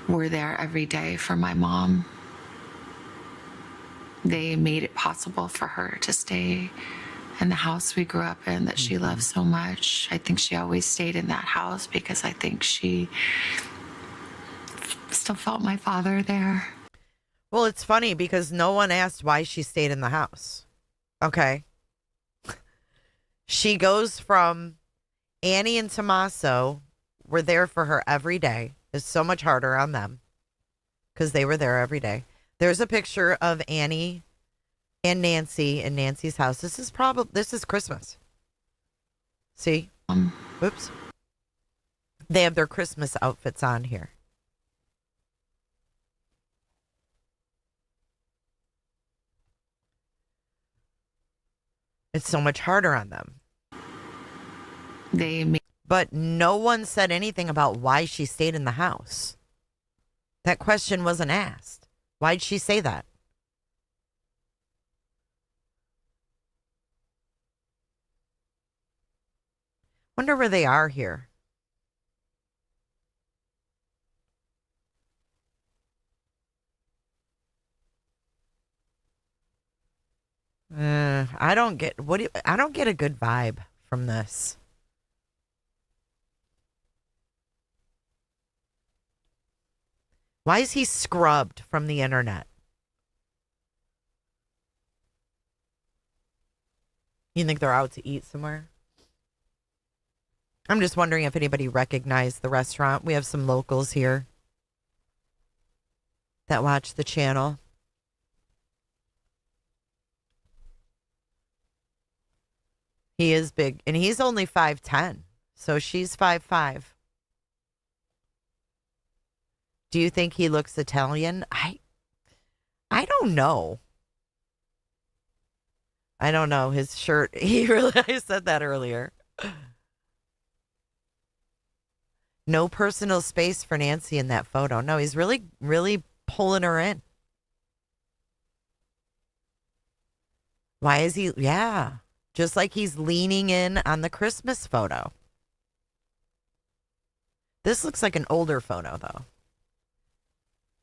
were there every day for my mom. They made it possible for her to stay in the house we grew up in that she loved so much. I think she always stayed in that house because I think she still felt my father there. Well, it's funny because no one asked why she stayed in the house. Okay. She goes from Annie and Tommaso were there for her every day. It's so much harder on them because they were there every day. There's a picture of Annie and Nancy in Nancy's house. This is Christmas. See? Oops. They have their Christmas outfits on here. It's so much harder on them. But no one said anything about why she stayed in the house. That question wasn't asked. Why'd she say that? Wonder where they are here. I don't get I don't get a good vibe from this. Why is he scrubbed from the internet? You think they're out to eat somewhere? I'm just wondering if anybody recognized the restaurant. We have some locals here that watch the channel. He is big, and he's only 5'10", so she's 5'5". Do you think he looks Italian? I don't know. I don't know. His shirt, I said that earlier. No personal space for Nancy in that photo. No, he's really, really pulling her in. Why is he? Yeah. Just like he's leaning in on the Christmas photo. This looks like an older photo, though.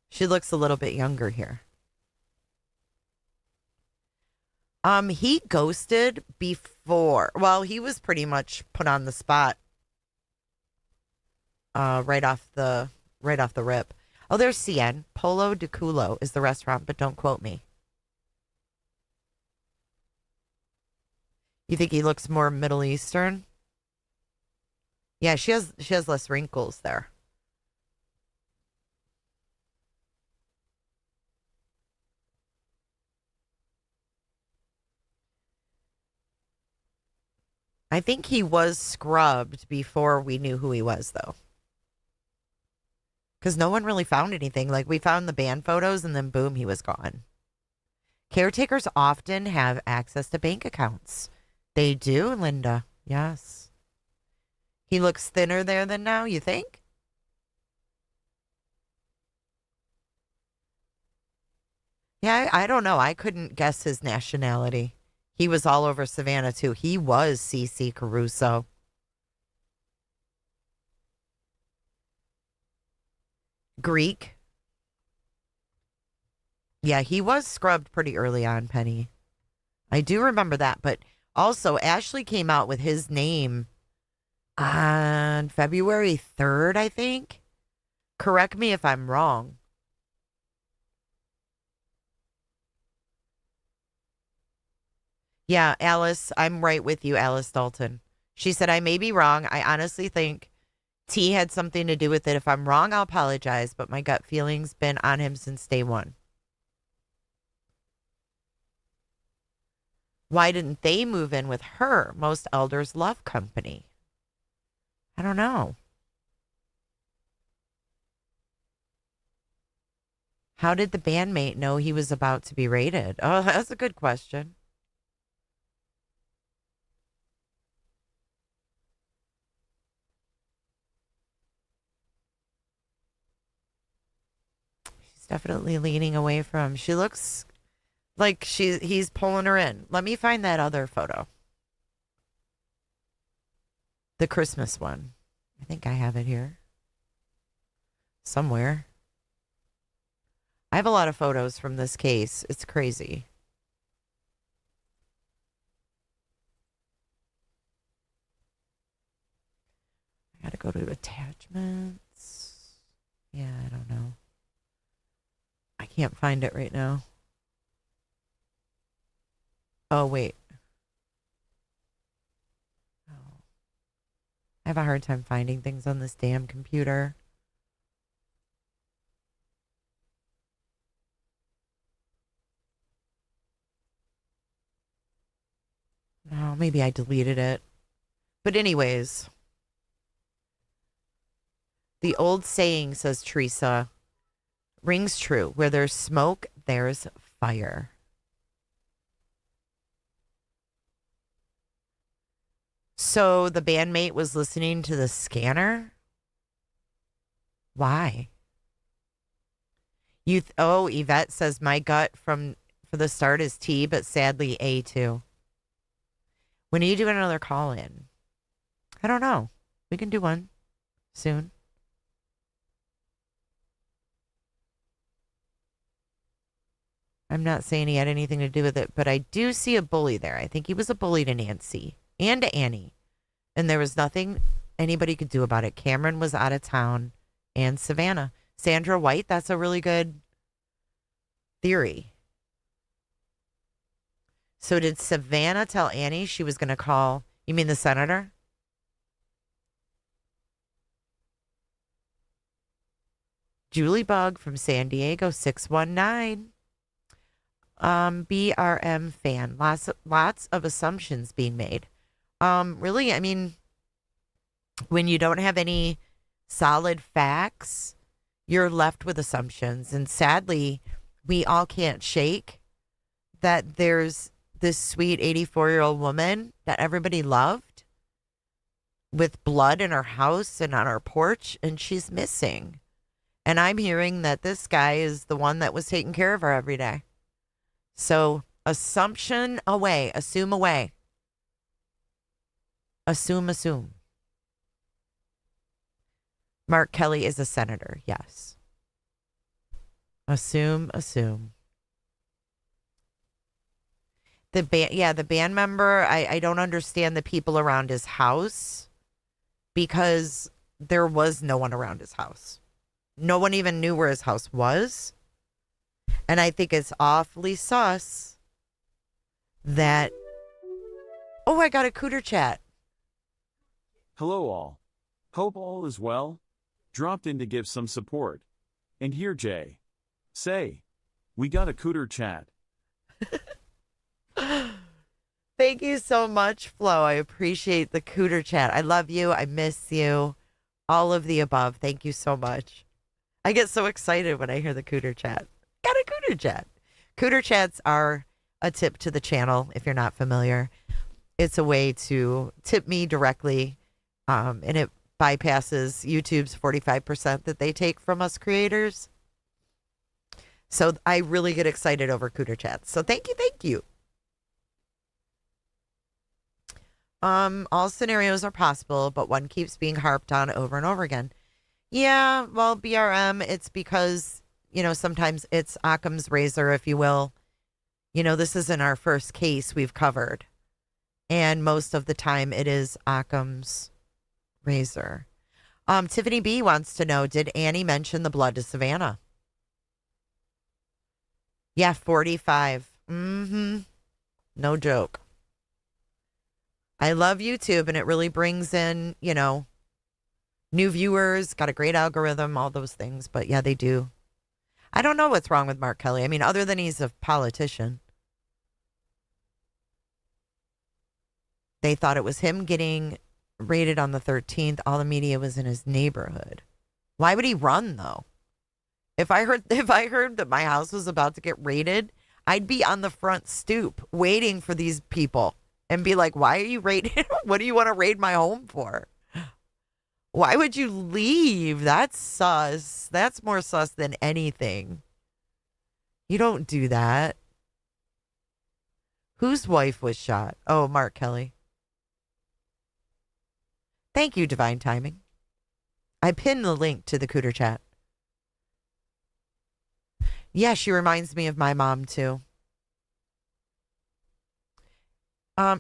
She looks a little bit younger here. He ghosted before. Well, he was pretty much put on the spot. Right off the rip. Oh, there's Cien. Polo de Culo is the restaurant, but don't quote me. You think he looks more Middle Eastern? Yeah, she has less wrinkles there. I think he was scrubbed before we knew who he was, though. Because no one really found anything. Like, we found the band photos, and then boom, he was gone. Caretakers often have access to bank accounts. They do, Linda. Yes. He looks thinner there than now, you think? Yeah, I don't know. I couldn't guess his nationality. He was all over Savannah, too. He was CC Caruso. Greek. Yeah, he was scrubbed pretty early on, Penny. I do remember that. But also, Ashley came out with his name on February 3rd, I think. Correct me if I'm wrong. Yeah, Alice, I'm right with you, Alice Dalton. She said, I may be wrong. I honestly think T had something to do with it. If I'm wrong, I'll apologize, but my gut feeling's been on him since day one. Why didn't they move in with her? Most elders love company. I don't know. How did the bandmate know he was about to be raided? Oh, that's a good question. Definitely leaning away from. She looks like he's pulling her in. Let me find that other photo. The Christmas one. I think I have it here. Somewhere. I have a lot of photos from this case. It's crazy. I gotta go to attachments. Yeah, I don't know. I can't find it right now. Oh, wait. Oh. I have a hard time finding things on this damn computer. Oh, maybe I deleted it. But anyways, the old saying, says Teresa, rings true. Where there's smoke, there's fire. So the bandmate was listening to the scanner? Why? Yvette says my gut for the start is T, but sadly A too. When are you doing another call in? I don't know. We can do one soon. I'm not saying he had anything to do with it, but I do see a bully there. I think he was a bully to Nancy and to Annie. And there was nothing anybody could do about it. Cameron was out of town and Savannah. Sandra White, that's a really good theory. So did Savannah tell Annie she was going to call, you mean the senator? Julie Bug from San Diego, 619. BRM fan. Lots of assumptions being made. Really, I mean, when you don't have any solid facts, you're left with assumptions. And sadly, we all can't shake that there's this sweet 84-year-old woman that everybody loved with blood in her house and on her porch, and she's missing. And I'm hearing that this guy is the one that was taking care of her every day. So assumption away, assume away. Assume. Mark Kelly is a senator, yes. Assume. The band member, I don't understand the people around his house because there was no one around his house. No one even knew where his house was. And I think it's awfully sus that... Oh, I got a cooter chat. Hello all. Hope all is well. Dropped in to give some support. And here Jay. Say, we got a cooter chat. Thank you so much, Flo. I appreciate the cooter chat. I love you. I miss you. All of the above. Thank you so much. I get so excited when I hear the cooter chat. Got a cooter chat. Cooter chats are a tip to the channel, if you're not familiar. It's a way to tip me directly, and it bypasses YouTube's 45% that they take from us creators. So I really get excited over cooter chats. So thank you. All scenarios are possible, but one keeps being harped on over and over again. Yeah, well, BRM, it's because, sometimes it's Occam's razor, if you will. This isn't our first case we've covered. And most of the time it is Occam's razor. Tiffany B wants to know, did Annie mention the blood to Savannah? Yeah, 45. No joke. I love YouTube, and it really brings in, new viewers, got a great algorithm, all those things. But yeah, they do. I don't know what's wrong with Mark Kelly. I mean, other than he's a politician. They thought it was him getting raided on the 13th. All the media was in his neighborhood. Why would he run, though? If I heard that my house was about to get raided, I'd be on the front stoop waiting for these people and be like, why are you raiding? What do you want to raid my home for? Why would you leave? That's sus. That's more sus than anything. You don't do that. Whose wife was shot? Oh, Mark Kelly. Thank you, Divine Timing. I pinned the link to the Cooter chat. Yeah, she reminds me of my mom, too.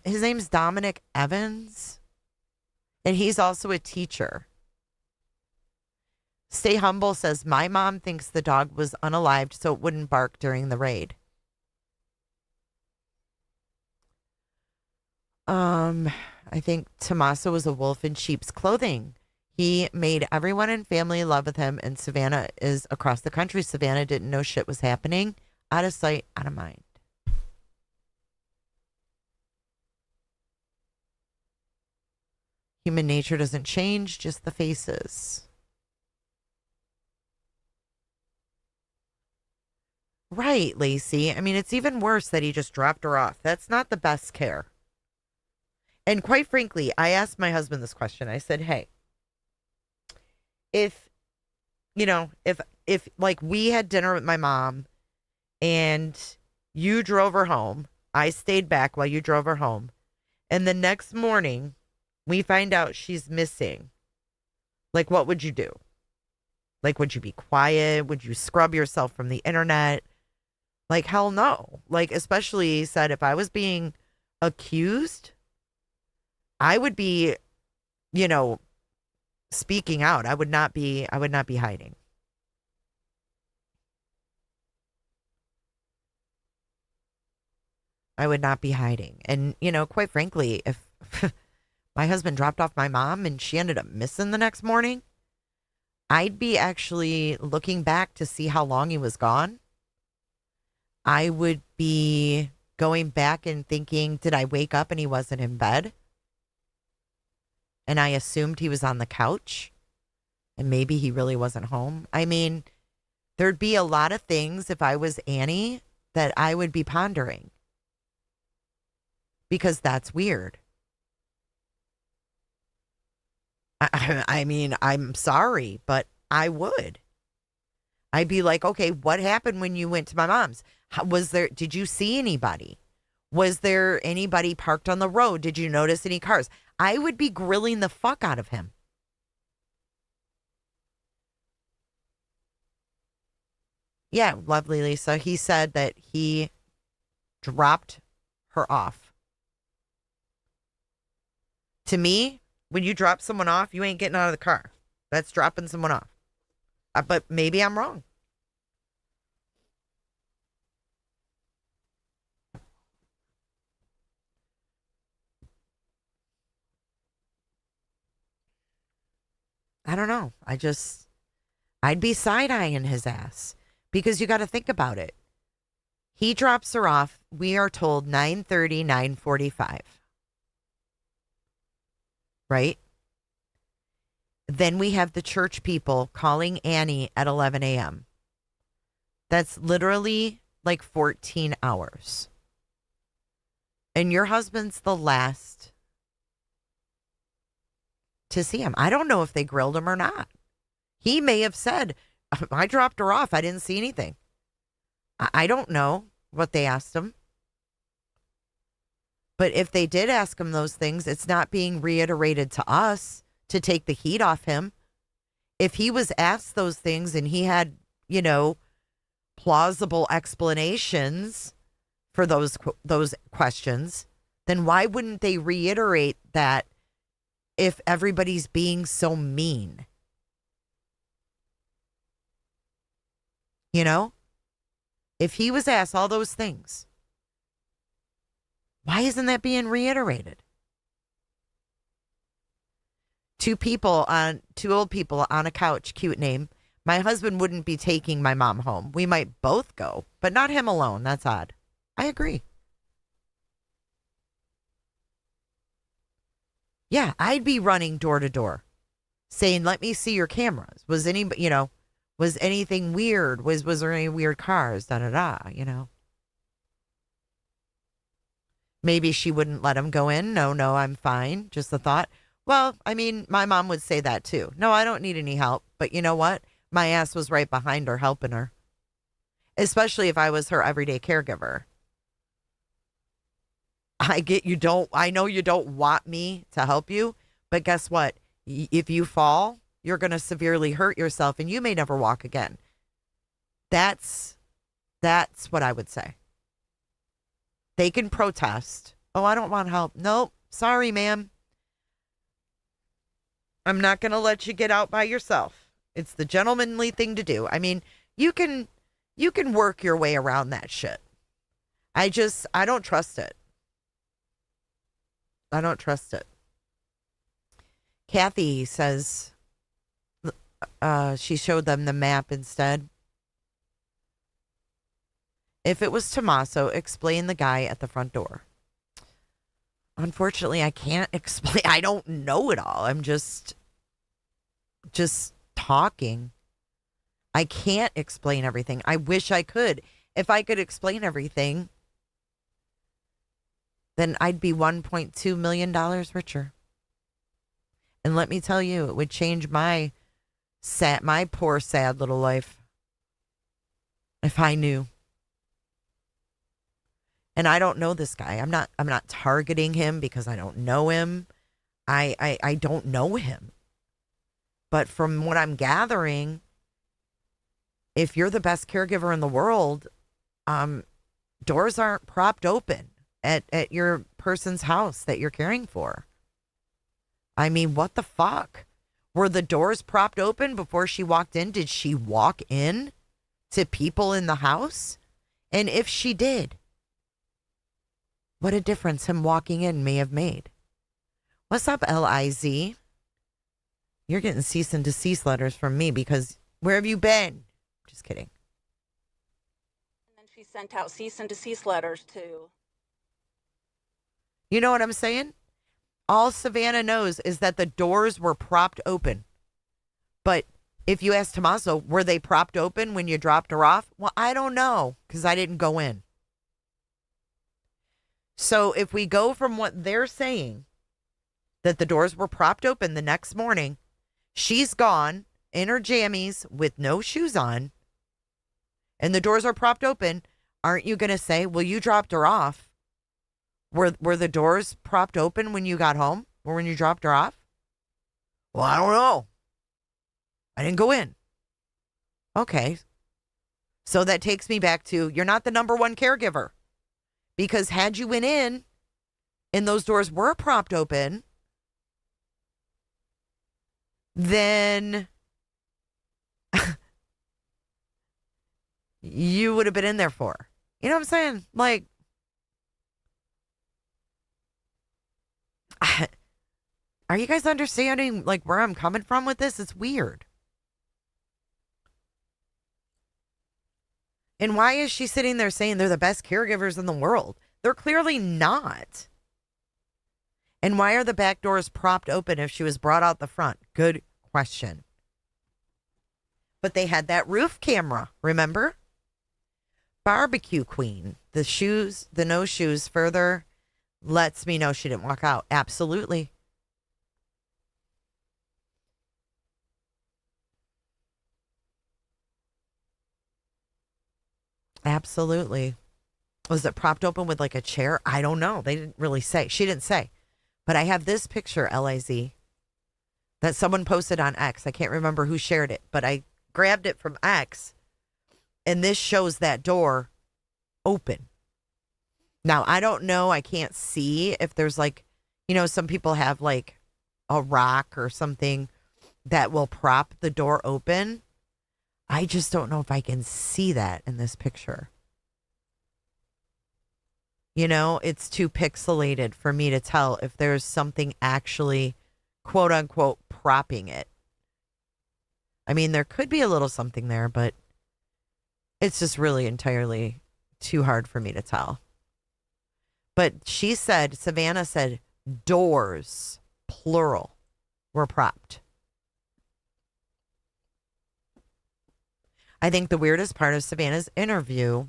His name's Dominic Evans, and he's also a teacher. Stay Humble says, my mom thinks the dog was unalived so it wouldn't bark during the raid. I think Tommaso was a wolf in sheep's clothing. He made everyone in family in love with him, and Savannah is across the country. Savannah didn't know shit was happening. Out of sight, out of mind. Human nature doesn't change, just the faces. Right, Lacey. I mean, it's even worse that he just dropped her off. That's not the best care. And quite frankly, I asked my husband this question. I said, hey, if like we had dinner with my mom and you drove her home, I stayed back while you drove her home, and the next morning we find out she's missing, like, what would you do? Like, would you be quiet? Would you scrub yourself from the internet? Like, hell no. Like, especially, he said, if I was being accused, I would be, speaking out. I would not be hiding. I would not be hiding. And, quite frankly, if my husband dropped off my mom and she ended up missing the next morning, I'd be actually looking back to see how long he was gone. I would be going back and thinking, did I wake up and he wasn't in bed? And I assumed he was on the couch and maybe he really wasn't home. I mean, there'd be a lot of things if I was Annie that I would be pondering, because that's weird. I mean, I'm sorry, but I would. I'd be like, okay, what happened when you went to my mom's? Did you see anybody? Was there anybody parked on the road? Did you notice any cars? I would be grilling the fuck out of him. Yeah, lovely Lisa. He said that he dropped her off. To me, when you drop someone off, you ain't getting out of the car. That's dropping someone off. But maybe I'm wrong. I don't know. I'd be side-eyeing his ass, because you got to think about it. He drops her off. We are told 9:30, 9:45. Right? Then we have the church people calling Annie at 11 a.m. That's literally like 14 hours. And your husband's the last to see him. I don't know if they grilled him or not. He may have said, I dropped her off. I didn't see anything. I don't know what they asked him. But if they did ask him those things, it's not being reiterated to us to take the heat off him. If he was asked those things and he had, plausible explanations for those questions, then why wouldn't they reiterate that if everybody's being so mean? If he was asked all those things, why isn't that being reiterated? Two old people on a couch, cute name. My husband wouldn't be taking my mom home. We might both go, but not him alone. That's odd. I agree. Yeah, I'd be running door to door saying, let me see your cameras. Was anything weird? Was there any weird cars? Maybe she wouldn't let him go in. No, I'm fine. Just a thought. Well, I mean, my mom would say that too. No, I don't need any help. But you know what? My ass was right behind her helping her. especially if I was her everyday caregiver. I know you don't want me to help you, but guess what? If you fall, you're going to severely hurt yourself and you may never walk again. That's what I would say. They can protest. Oh, I don't want help. Nope. Sorry, ma'am. I'm not going to let you get out by yourself. It's the gentlemanly thing to do. I mean, you can work your way around that shit. I don't trust it. I don't trust it. Kathy says she showed them the map instead. If it was Tommaso, explain the guy at the front door. Unfortunately, I can't explain. I don't know it all. I'm just talking. I can't explain everything. I wish I could. If I could explain everything, then I'd be $1.2 million richer. And let me tell you, it would change my poor, sad little life if I knew. And I don't know this guy. I'm not targeting him because I don't know him. I don't know him. But from what I'm gathering, if you're the best caregiver in the world, doors aren't propped open at your person's house that you're caring for. I mean, what the fuck? Were the doors propped open before she walked in? Did she walk in to people in the house? And if she did, what a difference him walking in may have made. What's up, LIZ? You're getting cease and desist letters from me because where have you been? Just kidding. And then she sent out cease and desist letters to. You know what I'm saying? All Savannah knows is that the doors were propped open. But if you ask Tommaso, were they propped open when you dropped her off? Well, I don't know because I didn't go in. So if we go from what they're saying, that the doors were propped open the next morning, she's gone in her jammies with no shoes on, and the doors are propped open, aren't you going to say, well, you dropped her off? Were the doors propped open when you got home or when you dropped her off? Well, I don't know. I didn't go in. Okay. So that takes me back to, you're not the number one caregiver. Because had you went in and those doors were propped open, then you would have been in there for her. You know what I'm saying? Like, are you guys understanding like where I'm coming from with this? It's weird. And why is she sitting there saying they're the best caregivers in the world? They're clearly not. And why are the back doors propped open if she was brought out the front? Good question. But they had that roof camera, remember? Barbecue Queen. The shoes, the no shoes further lets me know she didn't walk out. Absolutely. Absolutely. Was it propped open with like a chair? I don't know. They didn't really say. She didn't say. But I have this picture, LIZ, that someone posted on X. I can't remember who shared it, but I grabbed it from X. And this shows that door open. Now, I don't know. I can't see if there's like, you know, some people have like a rock or something that will prop the door open. I just don't know if I can see that in this picture. You know, it's too pixelated for me to tell if there's something actually, quote unquote, propping it. I mean, there could be a little something there, but it's just really entirely too hard for me to tell. But she said, Savannah said, doors, plural, were propped. I think the weirdest part of Savannah's interview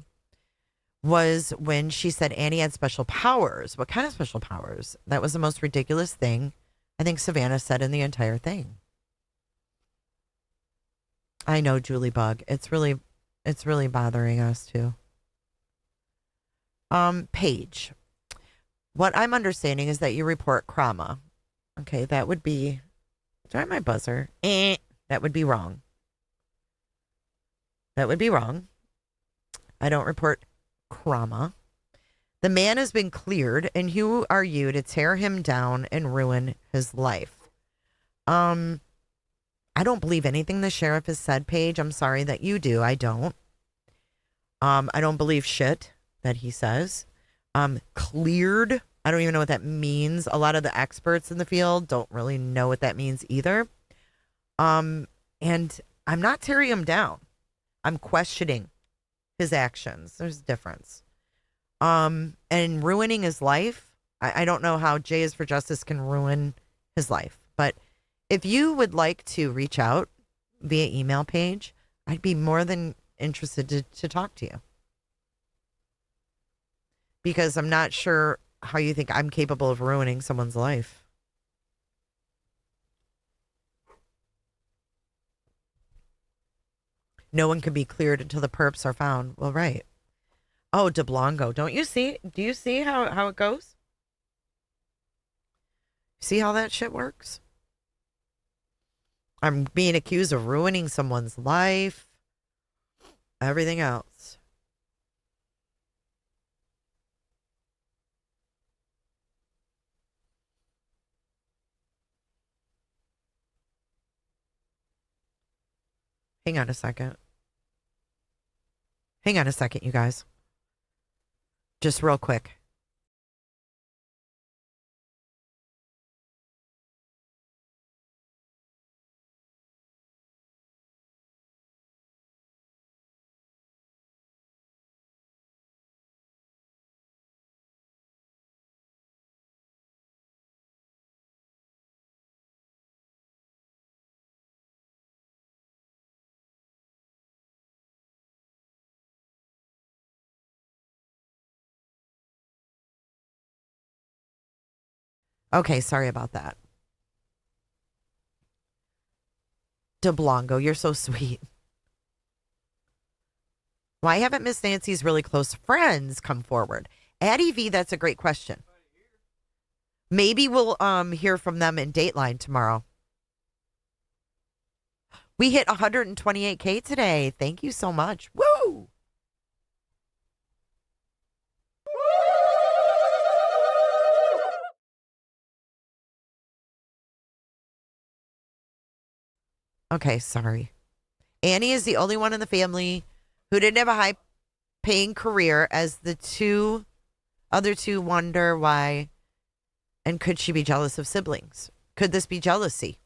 was when she said Annie had special powers. What kind of special powers? That was the most ridiculous thing I think Savannah said in the entire thing. I know, Julie Bug. It's really, It's really bothering us too. Paige. What I'm understanding is that you report trauma. Okay, that would be... Do I have my buzzer? That would be wrong. That would be wrong. I don't report trauma. The man has been cleared, and who are you to tear him down and ruin his life? I don't believe anything the sheriff has said, Paige. I'm sorry that you do. I don't. I don't believe shit that he says. Cleared. I don't even know what that means. A lot of the experts in the field don't really know what that means either. And I'm not tearing him down. I'm questioning his actions. There's a difference. And ruining his life. I don't know how Jay is for Justice can ruin his life. But if you would like to reach out via email, Paige, I'd be more than interested to talk to you. Because I'm not sure how you think I'm capable of ruining someone's life. No one can be cleared until the perps are found. Well, right. Oh, DeBlanco. Don't you see? Do you see how it goes? See how that shit works? I'm being accused of ruining someone's life. Everything else. Hang on a second. Hang on a second, you guys. Just real quick. Okay, sorry about that. DeBlanco, you're so sweet. Why haven't Miss Nancy's really close friends come forward? Addie V, that's a great question. Maybe we'll hear from them in Dateline tomorrow. We hit 128K today. Thank you so much. Woo! Okay, sorry. Annie is the only one in the family who didn't have a high-paying career, as the other two wonder why, and could she be jealous of siblings? Could this be jealousy?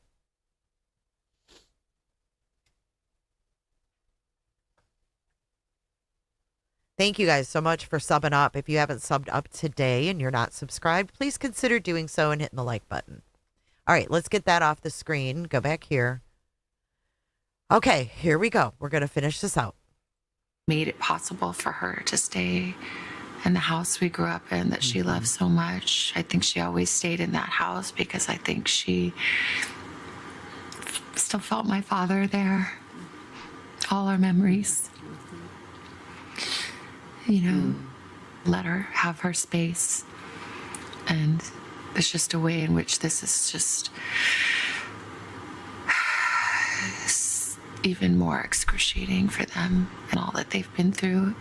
Thank you guys so much for subbing up. If you haven't subbed up today and you're not subscribed, please consider doing so and hitting the like button. All right, let's get that off the screen. Go back here. Okay, here we go. We're going to finish this out. Made it possible for her to stay in the house we grew up in that she loved so much. I think she always stayed in that house because I think she still felt my father there. All our memories. You know, let her have her space. And it's just a way in which this is just even more excruciating for them and all that they've been through.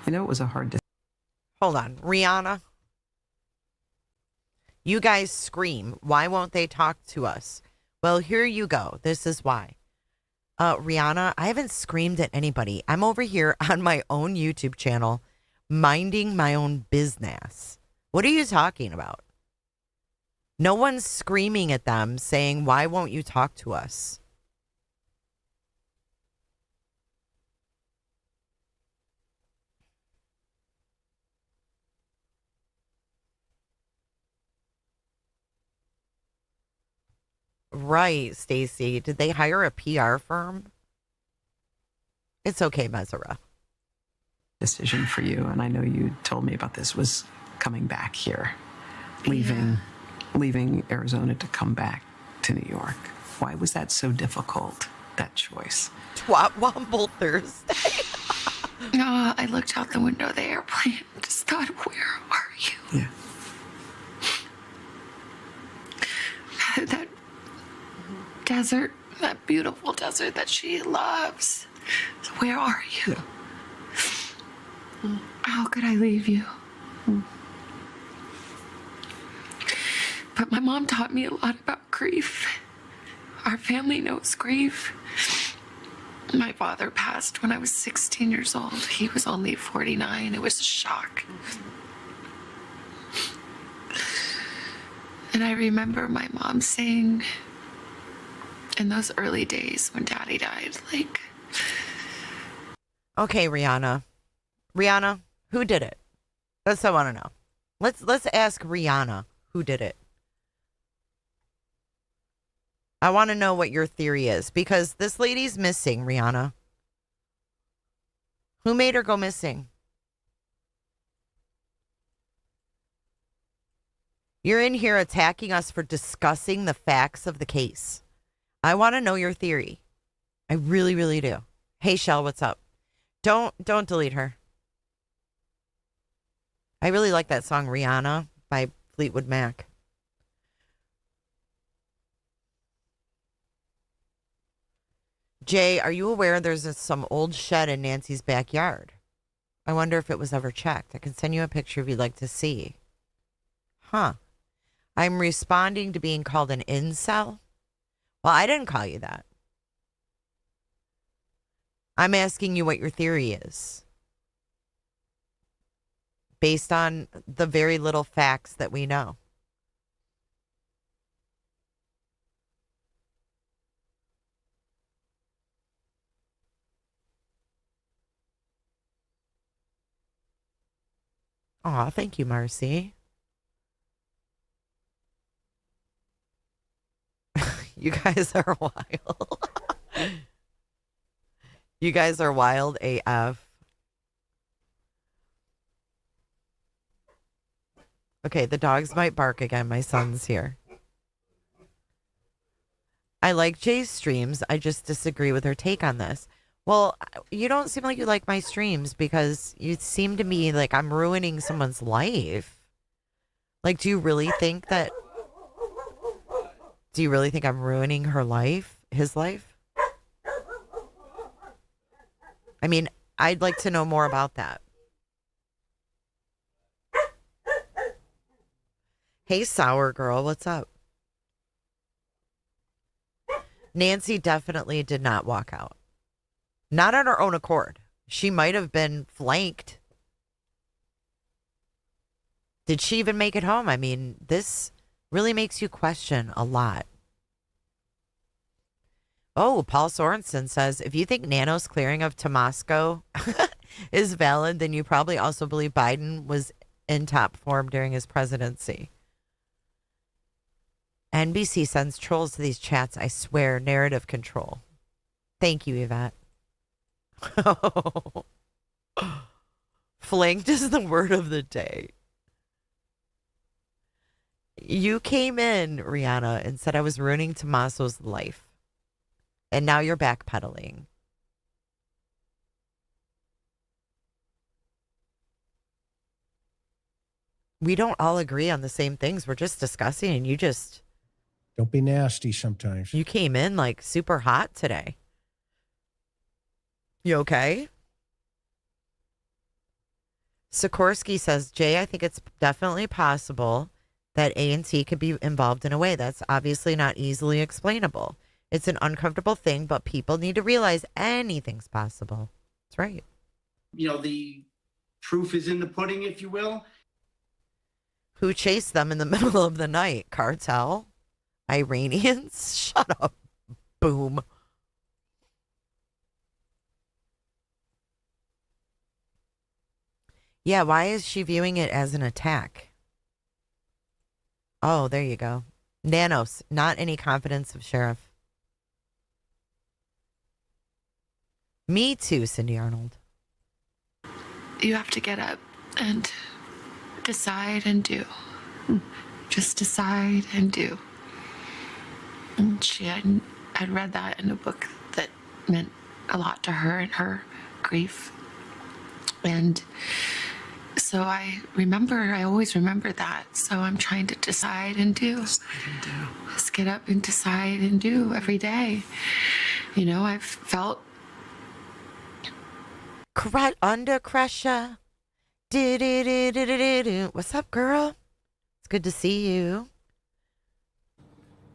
I know it was a hard decision. Hold on. Rihanna, you guys scream. Why won't they talk to us? Well, here you go. This is why. Rihanna, I haven't screamed at anybody. I'm over here on my own YouTube channel, minding my own business. What are you talking about? No one's screaming at them saying, why won't you talk to us? Right, Stacy. Did they hire a PR firm? It's okay, Mesera. Decision for you, and I know you told me about this, was coming back here, leaving Arizona to come back to New York. Why was that so difficult? that choice. Twat Womble Thursday. I looked out the window of the airplane and just thought, where are you? Yeah. That desert, that beautiful desert that she loves. Where are you? How could I leave you? But my mom taught me a lot about grief. Our family knows grief. My father passed when I was 16 years old. He was only 49. It was a shock. And I remember my mom saying in those early days when Daddy died, like... Okay, Rihanna. Rihanna, who did it? That's what I want to know. Let's ask Rihanna who did it. I want to know what your theory is, because this lady's missing, Rihanna. Who made her go missing? You're in here attacking us for discussing the facts of the case. I want to know your theory. I really, really do. Hey, Shell, what's up? Don't delete her. I really like that song, Rihanna, by Fleetwood Mac. Jay, are you aware there's some old shed in Nancy's backyard? I wonder if it was ever checked. I can send you a picture if you'd like to see. Huh. I'm responding to being called an incel. Well, I didn't call you that. I'm asking you what your theory is, based on the very little facts that we know. Aw, thank you, Marcy. You guys are wild. You guys are wild AF. Okay, the dogs might bark again. My son's here. I like Jay's streams. I just disagree with her take on this. Well, you don't seem like you like my streams because you seem to me like I'm ruining someone's life. Like, do you really think that... Do you really think I'm ruining her life? His life? I mean, I'd like to know more about that. Hey, Sour Girl, what's up? Nancy definitely did not walk out. Not on her own accord. She might have been flanked. Did she even make it home? I mean, this really makes you question a lot. Oh, Paul Sorensen says, if you think Nano's clearing of Tomasco is valid, then you probably also believe Biden was in top form during his presidency. NBC sends trolls to these chats, I swear, narrative control. Thank you, Yvette. Flanked is the word of the day. You came in, Rihanna, and said I was ruining Tommaso's life. And now you're backpedaling. We don't all agree on the same things. We're just discussing, and you just... Don't be nasty sometimes. You came in like super hot today. You okay? Sikorsky says, Jay, I think it's definitely possible that A&T could be involved in a way that's obviously not easily explainable. It's an uncomfortable thing, but people need to realize anything's possible. That's right. You know, the proof is in the pudding, if you will. Who chased them in the middle of the night? Cartel? Iranians? Shut up. Boom. Yeah, why is she viewing it as an attack? Oh, there you go. Nanos, not any confidence of Sheriff. Me too, Cindy Arnold. You have to get up and decide and do. Just decide and do. And I'd read that in a book that meant a lot to her and her grief. And so I always remember that. So I'm trying to decide and do. Just get up and decide and do every day. You know, I've felt. Under pressure. What's up, girl? It's good to see you.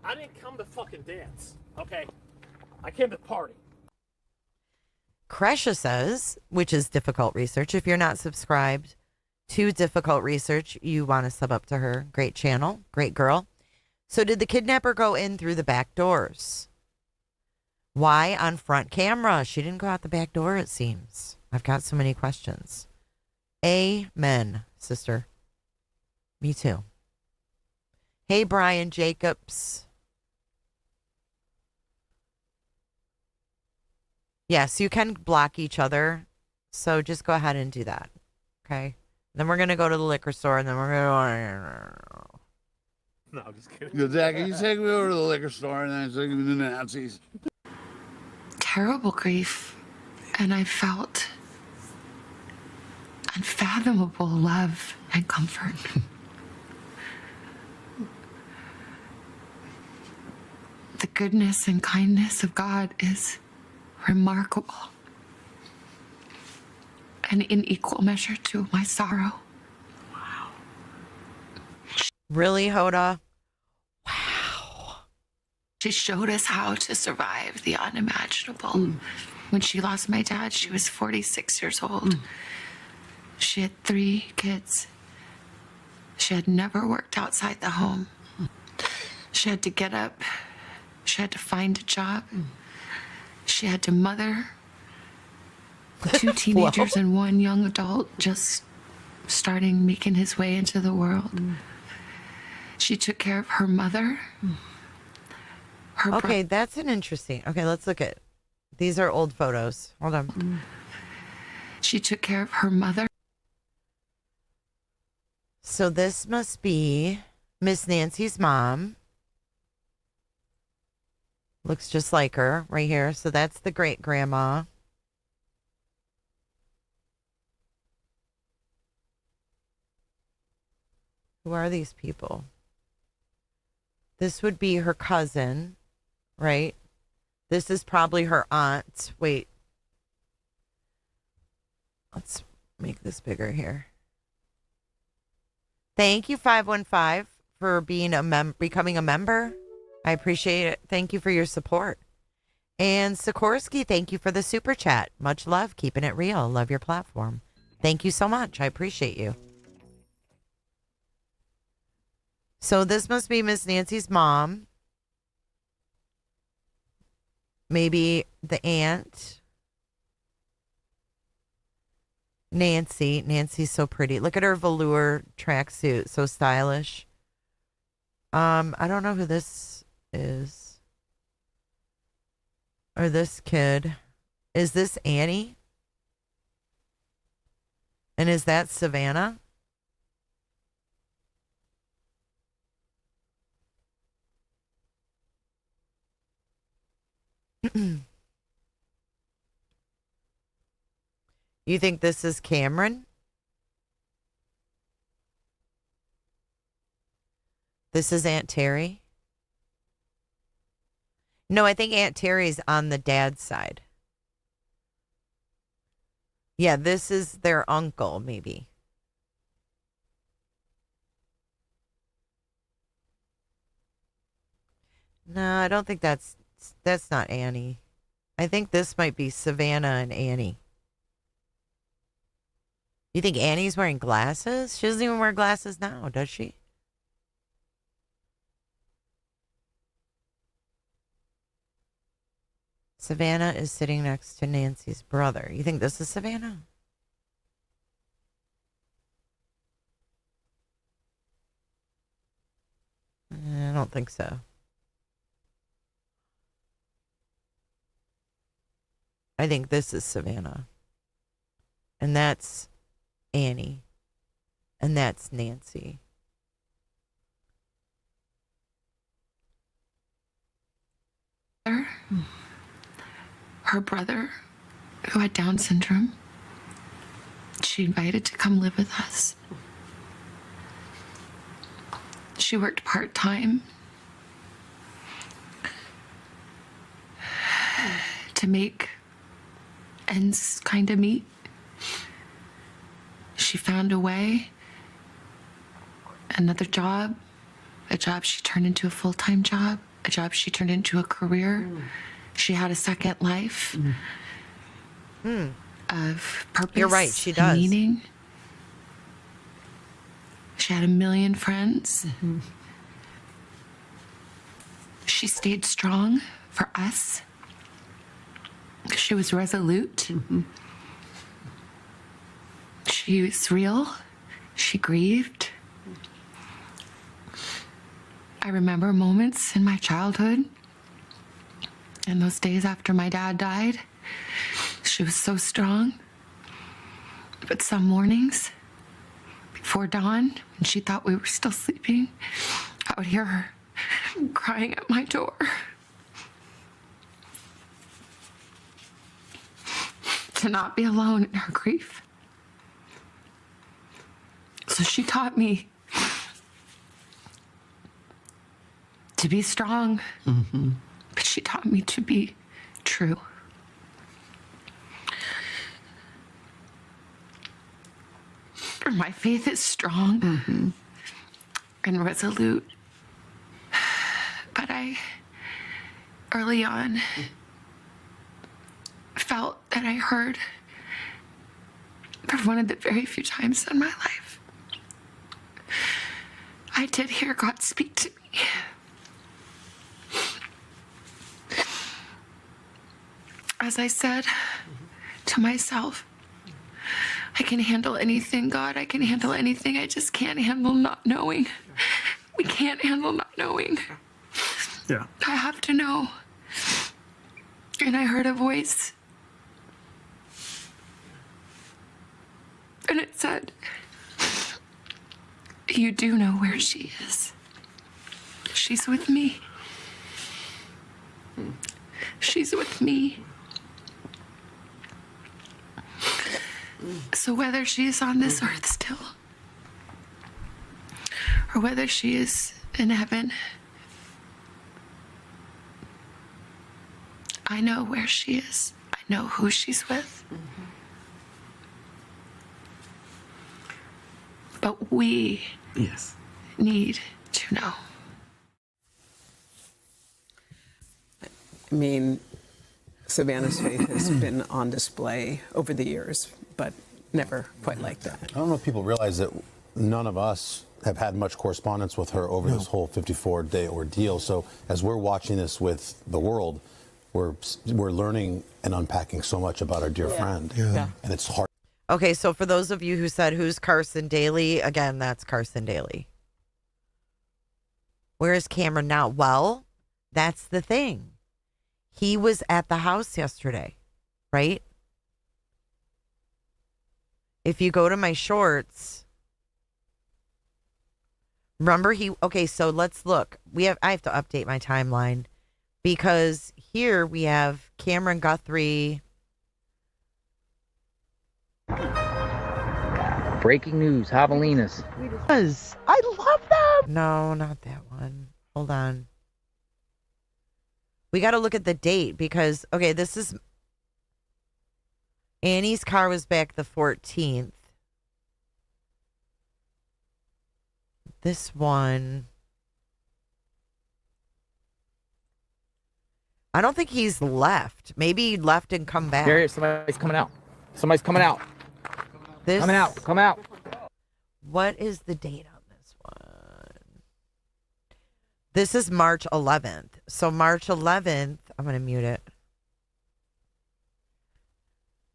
I didn't come to fucking dance, okay? I came to party. Kresha says, which is difficult research. If you're not subscribed to difficult research, you want to sub up to her. Great channel, great girl. So did the kidnapper go in through the back doors? Why on front camera? She didn't go out the back door, it seems. I've got so many questions. Amen, sister. Me too. Hey, Brian Jacobs. Yes, you can block each other. So just go ahead and do that. Okay. Then we're going to go to the liquor store and then we're going to. No, I'm just kidding. Good, Zach, can you take me over to the liquor store and then take me to the Nazis? Terrible grief. And I felt unfathomable love and comfort. The goodness and kindness of God is remarkable. And in equal measure to my sorrow. Wow. Really, Hoda? She showed us how to survive the unimaginable. When she lost my dad, she was 46 years old. She had 3 kids. She had never worked outside the home. She had to get up. She had to find a job. She had to mother 2 teenagers and 1 young adult just starting making his way into the world. She took care of her mother. Okay, that's an interesting. Okay, let's look at. These are old photos. Hold on. She took care of her mother. So this must be Miss Nancy's mom. Looks just like her right here. So that's the great grandma. Who are these people? This would be her cousin, right? This is probably her aunt. Wait. Let's make this bigger here. Thank you, 515, for being becoming a member. I appreciate it. Thank you for your support. And Sikorsky, thank you for the super chat. Much love, keeping it real. Love your platform. Thank you so much. I appreciate you. So this must be Miss Nancy's mom. Maybe the aunt. Nancy. Nancy's so pretty. Look at her velour tracksuit. So stylish. I don't know who this is. Or this kid. Is this Annie? And is that Savannah? You think this is Cameron? This is Aunt Terry? No, I think Aunt Terry's on the dad's side. Yeah, this is their uncle, maybe. No, I don't think that's not Annie. I think this might be Savannah and Annie. You think Annie's wearing glasses? She doesn't even wear glasses now, does she? Savannah is sitting next to Nancy's brother. You think this is Savannah? I don't think so. I think this is Savannah. And that's Annie. And that's Nancy. Her her brother who had Down syndrome. She invited to come live with us. She worked part-time to make ends kind of meet. She found a way, another job, a job she turned into a full-time job, a job she turned into a career. She had a second life of purpose. You're right, she and does. meaning. She had a million friends. She stayed strong for us. She was resolute. She was real. She grieved. I remember moments in my childhood, and those days after my dad died. She was so strong. But some mornings, before dawn, when she thought we were still sleeping, I would hear her crying at my door. To not be alone in her grief. So she taught me to be strong, but she taught me to be true. My faith is strong and resolute. But I, early on, felt that I heard, for one of the very few times in my life, I did hear God speak to me. As I said to myself, I can handle anything, God. I can handle anything. I just can't handle not knowing. We can't handle not knowing. Yeah. I have to know. And I heard a voice. And it said, you do know where she is. She's with me. She's with me. So whether she is on this earth still, or whether she is in heaven, I know where she is. I know who she's with. But we need to know. I mean, Savannah's faith has been on display over the years, but never quite like that. I don't know if people realize that none of us have had much correspondence with her over this whole 54-day ordeal. So as we're watching this with the world, we're learning and unpacking so much about our dear friend. And it's hard. Okay, so for those of you who said, who's Carson Daly? Again, that's Carson Daly. Where is Cameron now? Well, that's the thing. He was at the house yesterday, right? If you go to my shorts, remember okay, so let's look. I have to update my timeline because here we have Cameron Guthrie. Breaking news, Javelinas. I love them. No, not that one. Hold on. We got to look at the date because, okay, this is Annie's car was back the 14th. This one, I don't think he's left. Maybe he left and come back. Here, somebody's coming out. Somebody's coming out. Coming out. Come out. What is the date on this one? This is March 11th. So March 11th, I'm going to mute it.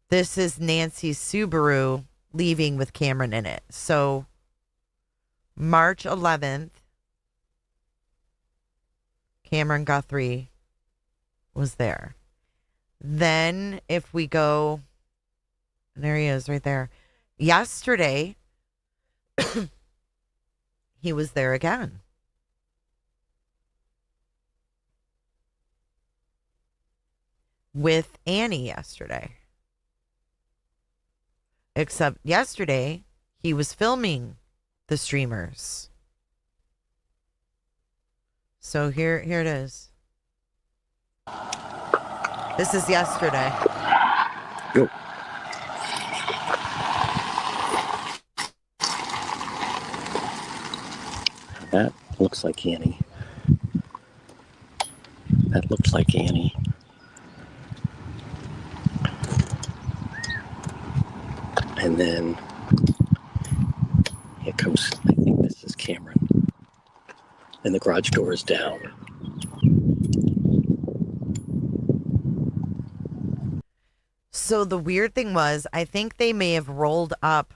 This is Nancy's Subaru leaving with Cameron in it. So March 11th, Cameron Guthrie was there. Then if we go, there he is right there. Yesterday, he was there again. with Annie yesterday. Except yesterday, he was filming the streamers. So here it is. This is yesterday. Go. That looks like Annie. That looks like Annie. And then here comes, I think this is Cameron. And the garage door is down. So the weird thing was, I think they may have rolled up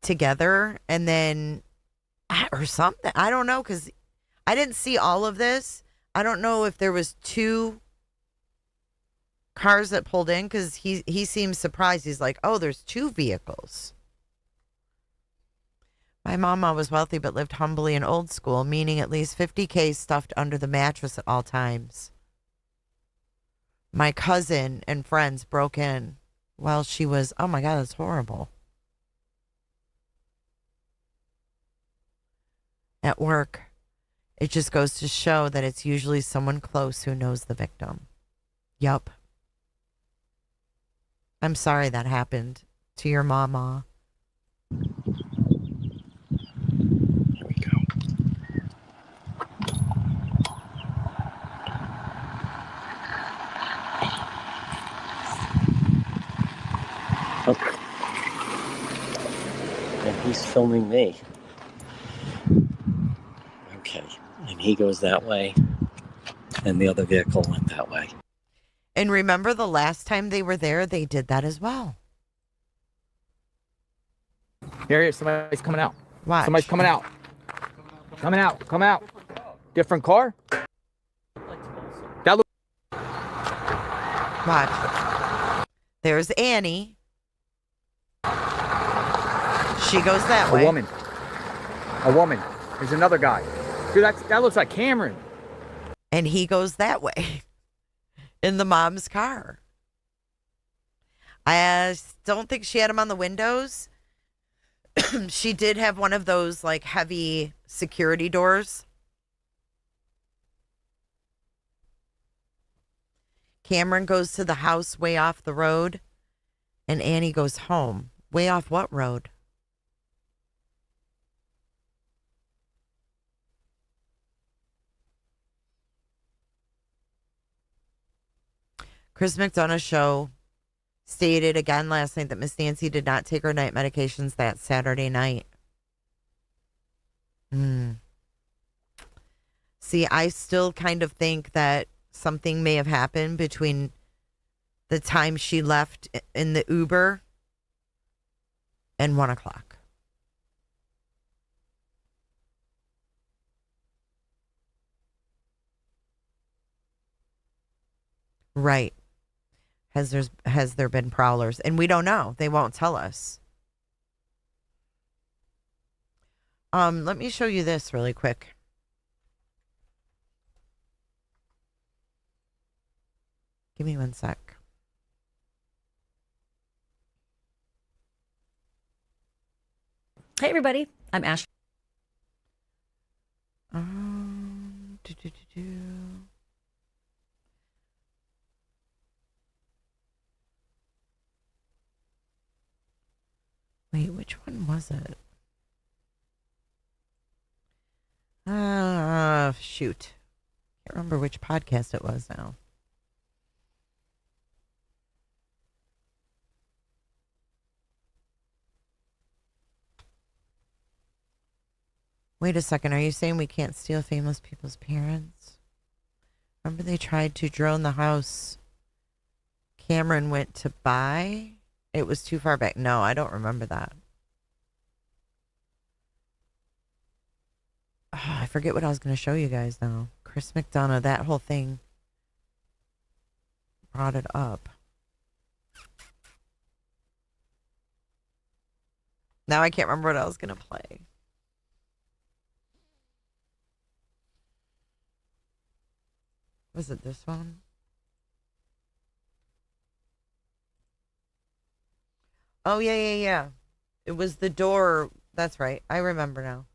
together and then, or something. I don't know, because I didn't see all of this. I don't know if there was two cars that pulled in, because he seems surprised. He's like, oh, there's two vehicles. My mama was wealthy but lived humbly and old school, meaning at least $50K stuffed under the mattress at all times. My cousin and friends broke in while she was, oh my God, that's horrible. At work, it just goes to show that it's usually someone close who knows the victim. Yup. I'm sorry that happened to your mama. Here we go. Okay. And he's filming me. Okay. And he goes that way. And the other vehicle went that way. And remember the last time they were there, they did that as well. Here, somebody's coming out. Watch. Somebody's coming out. Coming out. Come out. Different car? That looks. Watch. There's Annie. She goes that way. A woman. A woman. There's another guy. Dude, that looks like Cameron. And he goes that way. In the mom's car. I don't think she had him on the windows. She did have one of those like heavy security doors. Cameron goes to the house way off the road. And Annie goes home. Way off what road? Chris McDonough's show stated again last night that Miss Nancy did not take her night medications that Saturday night. See, I still kind of think that something may have happened between the time she left in the Uber and 1 o'clock. Right. Has there been prowlers? And we don't know. They won't tell us. Let me show you this really quick. Give me 1 sec. Hey everybody, I'm Ash. Wait, which one was it? Shoot. Can't remember which podcast it was now. Wait a second. Are you saying we can't steal famous people's parents? Remember they tried to drone the house Cameron went to buy? It was too far back. No, I don't remember that. Oh, I forget what I was going to show you guys now. Chris McDonough, that whole thing brought it up. Now I can't remember what I was going to play. Was it this one? Oh, yeah. It was the door. That's right. I remember now.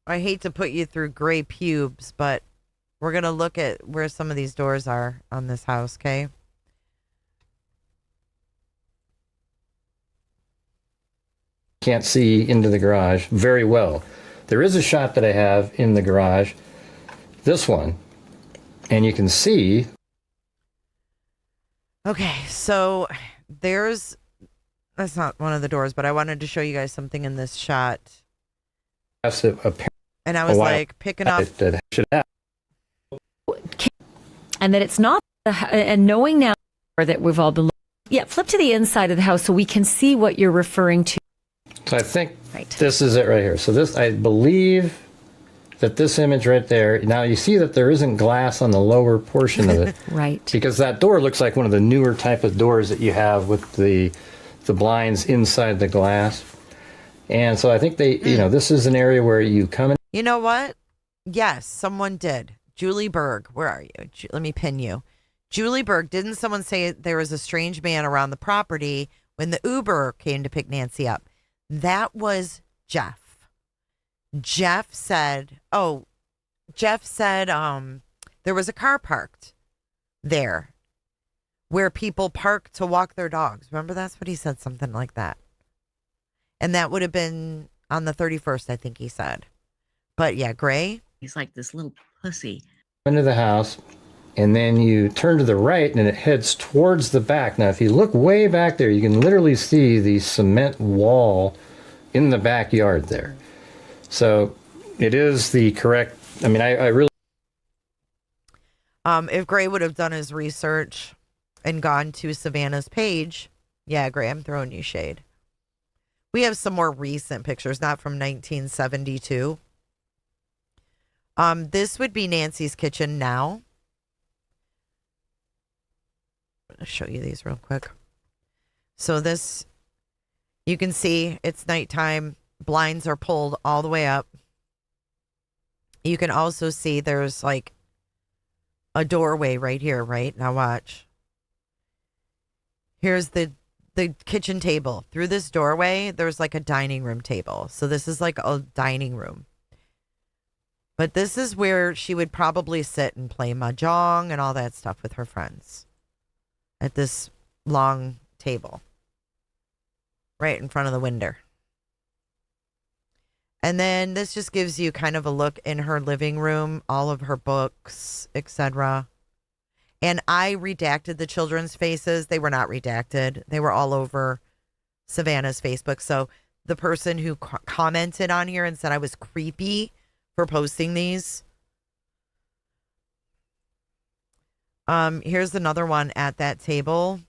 I hate to put you through gray pubes, but we're going to look at where some of these doors are on this house, okay? Can't see into the garage very well. There is a shot that I have in the garage, this one, and you can see. Okay, so that's not one of the doors, but I wanted to show you guys something in this shot. And I was like picking up. And that it's not, and knowing now that we've all been, flip to the inside of the house so we can see what you're referring to. So I think this is it right here. So this, I believe that this image right there, now you see that there isn't glass on the lower portion of it. Right. Because that door looks like one of the newer type of doors that you have with the blinds inside the glass. And so I think this is an area where you come in. You know what? Yes, someone did. Julie Berg, where are you? Let me pin you. Julie Berg, didn't someone say there was a strange man around the property when the Uber came to pick Nancy up? That was Jeff. Jeff said there was a car parked there where people park to walk their dogs. Remember, that's what he said, something like that. And that would have been on the 31st, I think he said. But yeah, Gray. He's like this little pussy. Into the house, and then you turn to the right and it heads towards the back. Now, if you look way back there, you can literally see the cement wall in the backyard there. So it is the correct, I mean, I really. If Gray would have done his research and gone to Savannah's page, yeah, Gray, I'm throwing you shade. We have some more recent pictures, not from 1972. This would be Nancy's kitchen now. I'll show you these real quick. So this, you can see it's nighttime. Blinds are pulled all the way up. You can also see there's like a doorway right here, right? Now watch. Here's the kitchen table. Through this doorway, there's like a dining room table. So this is like a dining room. But this is where she would probably sit and play mahjong and all that stuff with her friends. At this long table. Right in front of the window. And then this just gives you kind of a look in her living room, all of her books, etc. And I redacted the children's faces. They were not redacted. They were all over Savannah's Facebook. So the person who commented on here and said I was creepy for posting these. Here's another one at that table.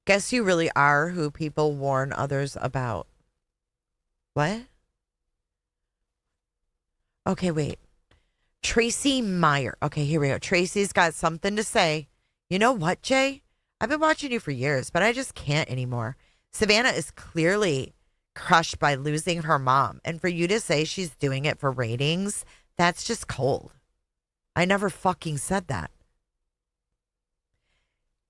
Guess you really are who people warn others about. What? Okay, wait. Tracy Meyer. Okay, here we go. Tracy's got something to say. You know what, Jay? I've been watching you for years, but I just can't anymore. Savannah is clearly crushed by losing her mom. And for you to say she's doing it for ratings, that's just cold. I never fucking said that.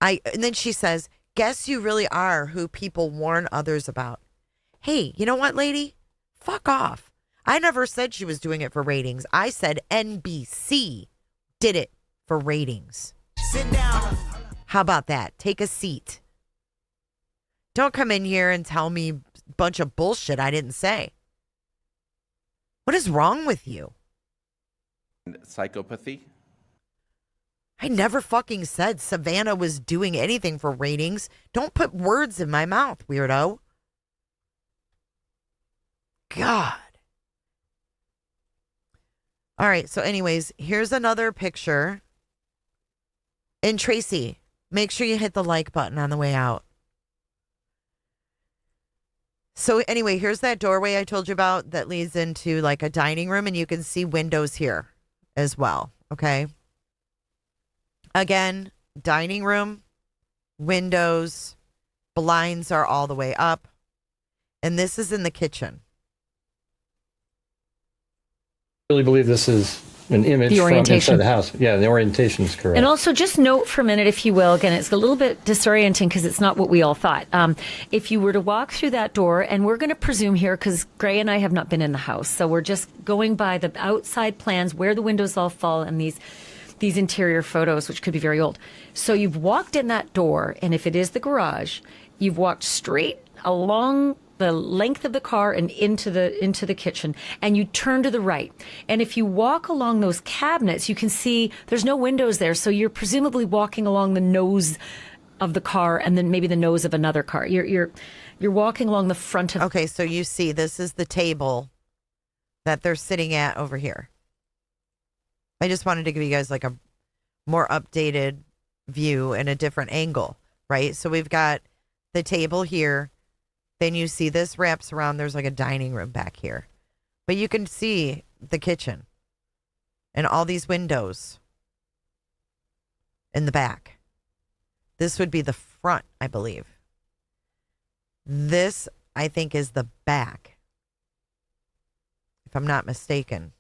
And then she says, guess you really are who people warn others about. Hey, you know what, lady? Fuck off. I never said she was doing it for ratings. I said NBC did it for ratings. Sit down. How about that? Take a seat. Don't come in here and tell me a bunch of bullshit I didn't say. What is wrong with you? Psychopathy? I never fucking said Savannah was doing anything for ratings. Don't put words in my mouth, weirdo. God. All right, so anyways, here's another picture. And Tracy, make sure you hit the like button on the way out. So anyway, here's that doorway I told you about that leads into like a dining room, and you can see windows here as well, okay? Again, dining room, windows, blinds are all the way up. And this is in the kitchen. I really believe this is an image The from orientation. inside the house. Yeah, the orientation is correct. And also, just note for a minute, if you will, again, it's a little bit disorienting because it's not what we all thought. If you were to walk through that door, and we're going to presume here, because Gray and I have not been in the house, so we're just going by the outside plans, where the windows all fall, and these interior photos, which could be very old. So you've walked in that door, and if it is the garage, you've walked straight along the length of the car and into the kitchen, and you turn to the right. And if you walk along those cabinets, you can see there's no windows there, so you're presumably walking along the nose of the car and then maybe the nose of another car. You're walking along the front of. Okay, so you see this is the table that they're sitting at over here. I just wanted to give you guys like a more updated view and a different angle, right? So we've got the table here. Then you see this wraps around. There's like a dining room back here. But you can see the kitchen and all these windows in the back. This would be the front, I believe. This, I think, is the back, if I'm not mistaken.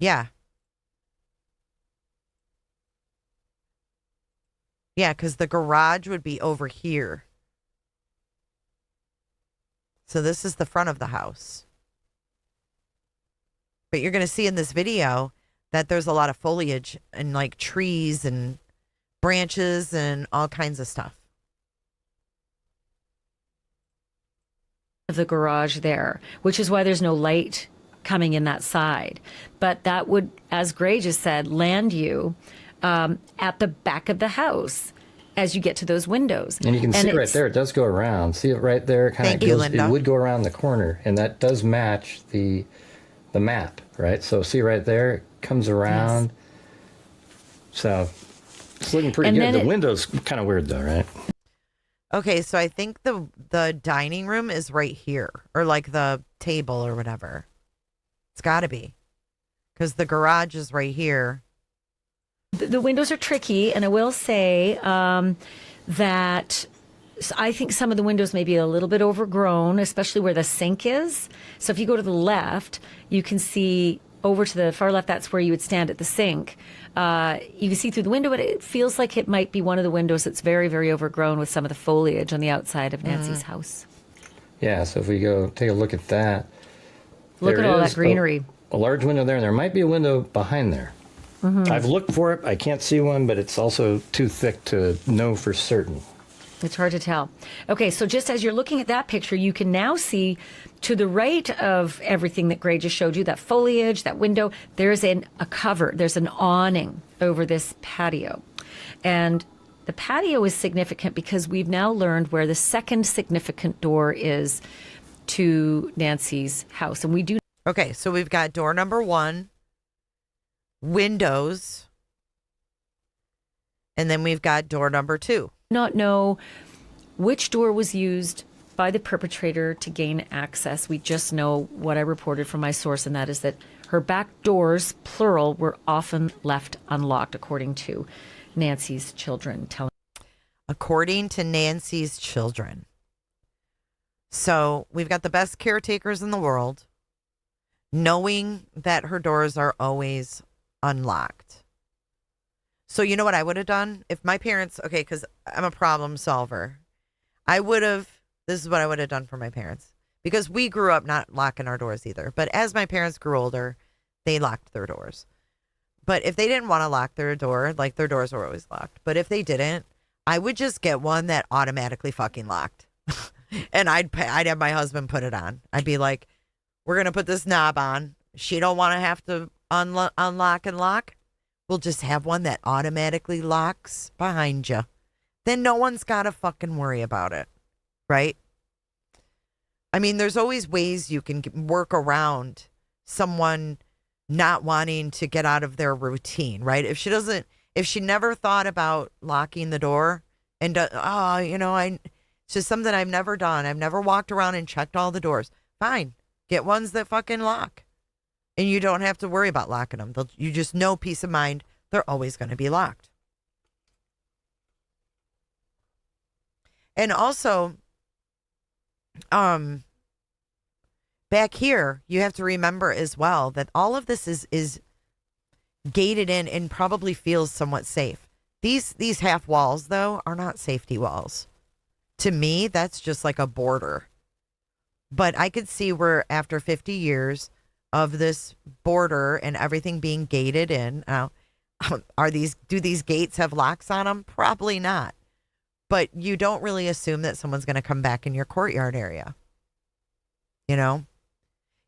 Yeah. Yeah, because the garage would be over here. So this is the front of the house. But you're going to see in this video that there's a lot of foliage and like trees and branches and all kinds of stuff. Of the garage there, which is why there's no light coming in that side. But that would, as Gray just said, land you at the back of the house as you get to those windows. And you can see right there, it does go around. See it right there? Kind of goes, it would go around the corner, and that does match the map, right? So see right there, it comes around. Yes. So it's looking pretty good. The window's kind of weird though, right? Okay, so I think the dining room is right here, or like the table or whatever. It's got to be, because the garage is right here. The windows are tricky, and I will say that I think some of the windows may be a little bit overgrown, especially where the sink is. So if you go to the left, you can see over to the far left, that's where you would stand at the sink. You can see through the window, but it feels like it might be one of the windows that's very, very overgrown with some of the foliage on the outside of Nancy's house. Yeah, so if we go take a look at that. Look at all that greenery. A large window there, and there might be a window behind there. Mm-hmm. I've looked for it. I can't see one, but it's also too thick to know for certain. It's hard to tell. Okay, so just as you're looking at that picture, you can now see to the right of everything that Gray just showed you, that foliage, that window, there's a cover, there's an awning over this patio. And the patio is significant because we've now learned where the second significant door is to Nancy's house. And we do. Okay, so we've got door number 1, windows, and then we've got door number 2. Not know which door was used by the perpetrator to gain access. We just know what I reported from my source, and that is that her back doors, plural, were often left unlocked, according to Nancy's children. According to Nancy's children. So we've got the best caretakers in the world, knowing that her doors are always unlocked. So you know what I would have done? If my parents, okay, because I'm a problem solver, this is what I would have done for my parents. Because we grew up not locking our doors either. But as my parents grew older, they locked their doors. But if they didn't want to lock their door, like their doors were always locked. But if they didn't, I would just get one that automatically fucking locked. And I'd have my husband put it on. I'd be like, we're going to put this knob on. She don't want to have to unlock and lock. We'll just have one that automatically locks behind you. Then no one's got to fucking worry about it. Right? I mean, there's always ways you can work around someone not wanting to get out of their routine, right? If she never thought about locking the door and, it's just something I've never done. I've never walked around and checked all the doors. Fine. Get ones that fucking lock. And you don't have to worry about locking them. You just know, peace of mind, they're always going to be locked. And also, back here, you have to remember as well that all of this is gated in and probably feels somewhat safe. These half walls, though, are not safety walls. To me, that's just like a border. But I could see where after 50 years of this border and everything being gated in, do these gates have locks on them? Probably not. But you don't really assume that someone's going to come back in your courtyard area. You know?